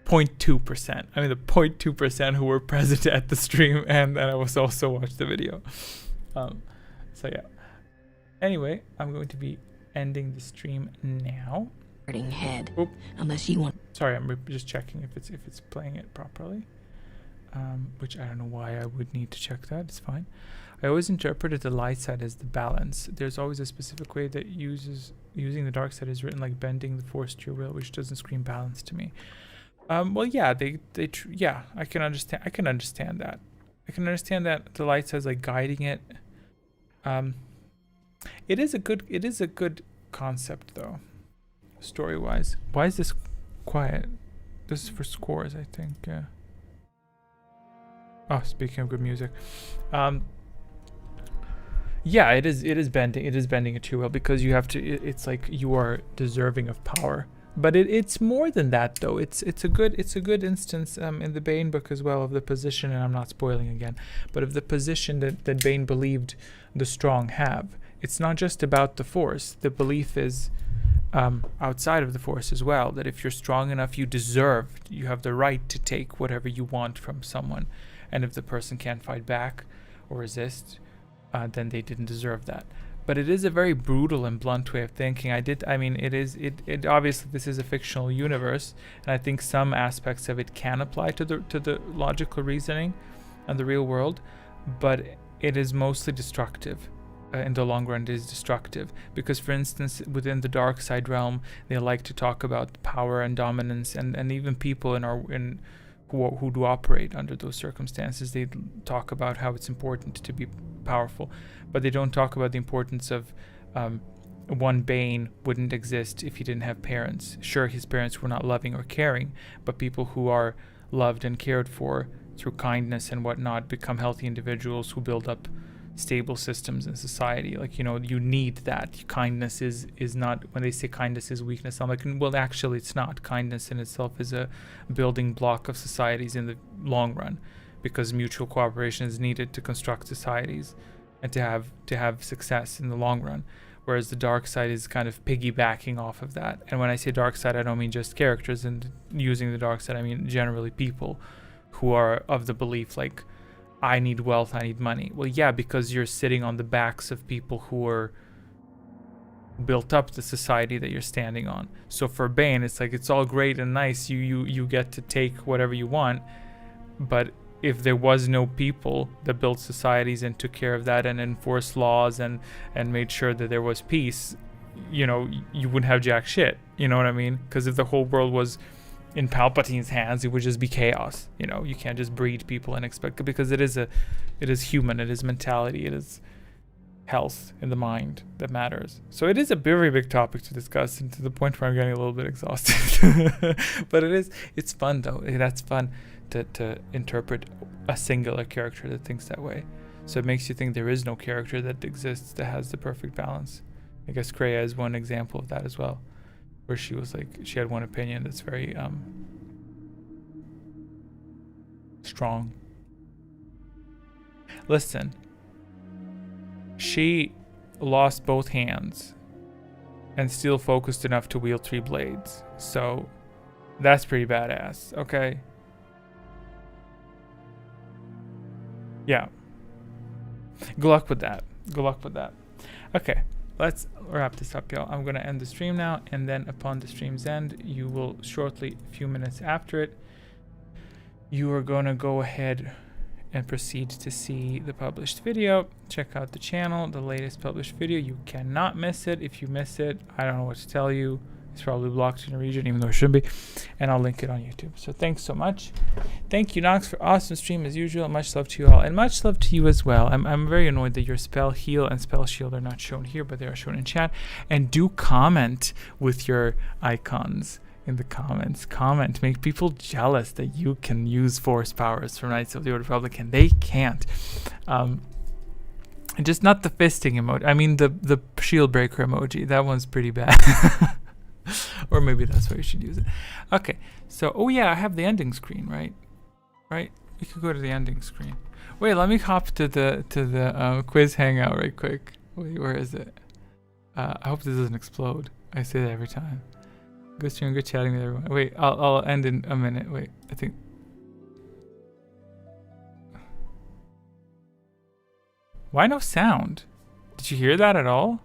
0.2%. I'm in the 0.2% who were present at the stream and I was also watched the video. So yeah. Anyway, I'm going to be ending the stream now. Head. Oop. Unless you want. Sorry, I'm just checking if it's playing it properly. Which I don't know why I would need to check that. It's fine. I always interpreted the light side as the balance. There's always a specific way that using the dark side is written like bending the force to your will, which doesn't scream balance to me. Well, yeah, yeah, I can understand that. I can understand that the light side is like guiding it. It is a good concept though, story-wise. Why is this quiet? This is for scores, I think. Yeah. Oh, speaking of good music, yeah, it is bending it to your will because you have to. It's like you are deserving of power, but it's more than that though. It's a good instance in the Bane book as well of the position, and I'm not spoiling again, but of the position that Bane believed the strong have. It's not just about the Force. The belief is outside of the Force as well, that if you're strong enough, you have the right to take whatever you want from someone. And if the person can't fight back or resist, then they didn't deserve that. But it is a very brutal and blunt way of thinking. It obviously this is a fictional universe, and I think some aspects of it can apply to the logical reasoning and the real world, but it is mostly destructive. In the long run, it is destructive because, for instance, within the dark side realm, they like to talk about power and dominance, and even people who do operate under those circumstances, they talk about how it's important to be powerful, but they don't talk about the importance of one Bane wouldn't exist if he didn't have parents. Sure, his parents were not loving or caring, but people who are loved and cared for through kindness and whatnot become healthy individuals who build up stable systems in society. Like, you need that. Kindness is not, when they say kindness is weakness, I'm like, well, actually it's not. Kindness in itself is a building block of societies in the long run, because mutual cooperation is needed to construct societies and to have success in the long run. Whereas the dark side is kind of piggybacking off of that. And when I say dark side, I don't mean just characters and using the dark side. I mean generally people who are of the belief like, I need wealth, I need money. Well, yeah, because you're sitting on the backs of people who are built up the society that you're standing on. So for Bane, it's like, it's all great and nice. You get to take whatever you want. But if there was no people that built societies and took care of that and enforced laws and made sure that there was peace, you wouldn't have jack shit. You know what I mean? Because if the whole world was in Palpatine's hands, it would just be chaos. You can't just breed people and expect, because it is human, it is mentality, it is health in the mind that matters. So it is a very big topic to discuss, and to the point where I'm getting a little bit exhausted. But it's fun though. That's fun to interpret a singular character that thinks that way. So it makes you think there is no character that exists that has the perfect balance. I guess Kreia is one example of that as well, where she was like, she had one opinion that's very strong. Listen, she lost both hands and still focused enough to wield 3 blades. So that's pretty badass, okay? Yeah. Good luck with that. Good luck with that. Okay. Let's wrap this up, y'all. I'm going to end the stream now, and then upon the stream's end, you will shortly, a few minutes after it, you are going to go ahead and proceed to see the published video. Check out the channel, the latest published video. You cannot miss it. If you miss it, I don't know what to tell you. It's probably blocked in a region, even though it shouldn't be. And I'll link it on YouTube. So thanks so much. Thank you, Nox, for awesome stream as usual. Much love to you all. And much love to you as well. I'm very annoyed that your spell heal and spell shield are not shown here, but they are shown in chat. And do comment with your icons in the comments. Comment. Make people jealous that you can use force powers from Knights of the Old Republic and they can't. And just not the fisting emoji. I mean the shield breaker emoji. That one's pretty bad. Or maybe that's why you should use it. Okay. So, oh yeah, I have the ending screen, right? Right? We could go to the ending screen. Wait, let me hop to the quiz hangout right quick. Wait, where is it? I hope this doesn't explode. I say that every time. Good stream, good chatting with everyone. Wait, I'll end in a minute. Wait, I think. Why no sound? Did you hear that at all?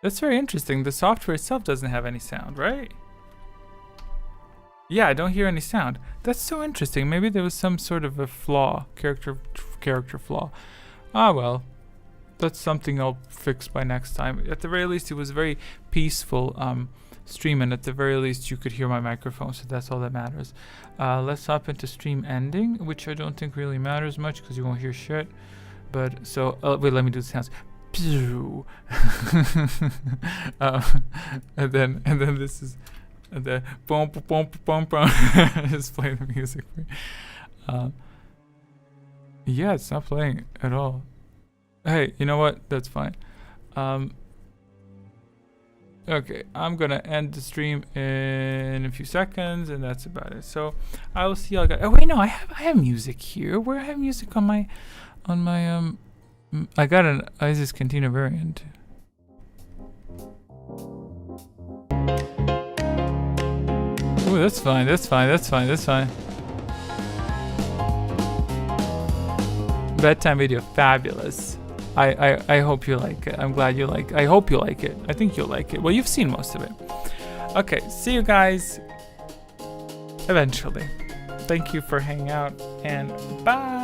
That's very interesting. The software itself doesn't have any sound, right? Yeah, I don't hear any sound. That's so interesting. Maybe there was some sort of a flaw, character flaw. Ah, well. That's something I'll fix by next time. At the very least, it was a very peaceful stream, and at the very least, you could hear my microphone, so that's all that matters. Let's hop into stream ending, which I don't think really matters much because you won't hear shit. But so, wait, let me do the sounds. And then this is the boom boom boom boom. Just play the music. Yeah, it's not playing at all. Hey, you know what? That's fine. Okay, I'm gonna end the stream in a few seconds, and that's about it. So I will see y'all guys. Oh wait, no, I have music here. Where I have music on my I got an Isis Cantina variant. Oh, that's fine. That's fine. That's fine. That's fine. Bedtime video, fabulous. I hope you like it. I'm glad you like it. I hope you like it. I think you'll like it. Well, you've seen most of it. Okay, see you guys eventually. Thank you for hanging out, and bye.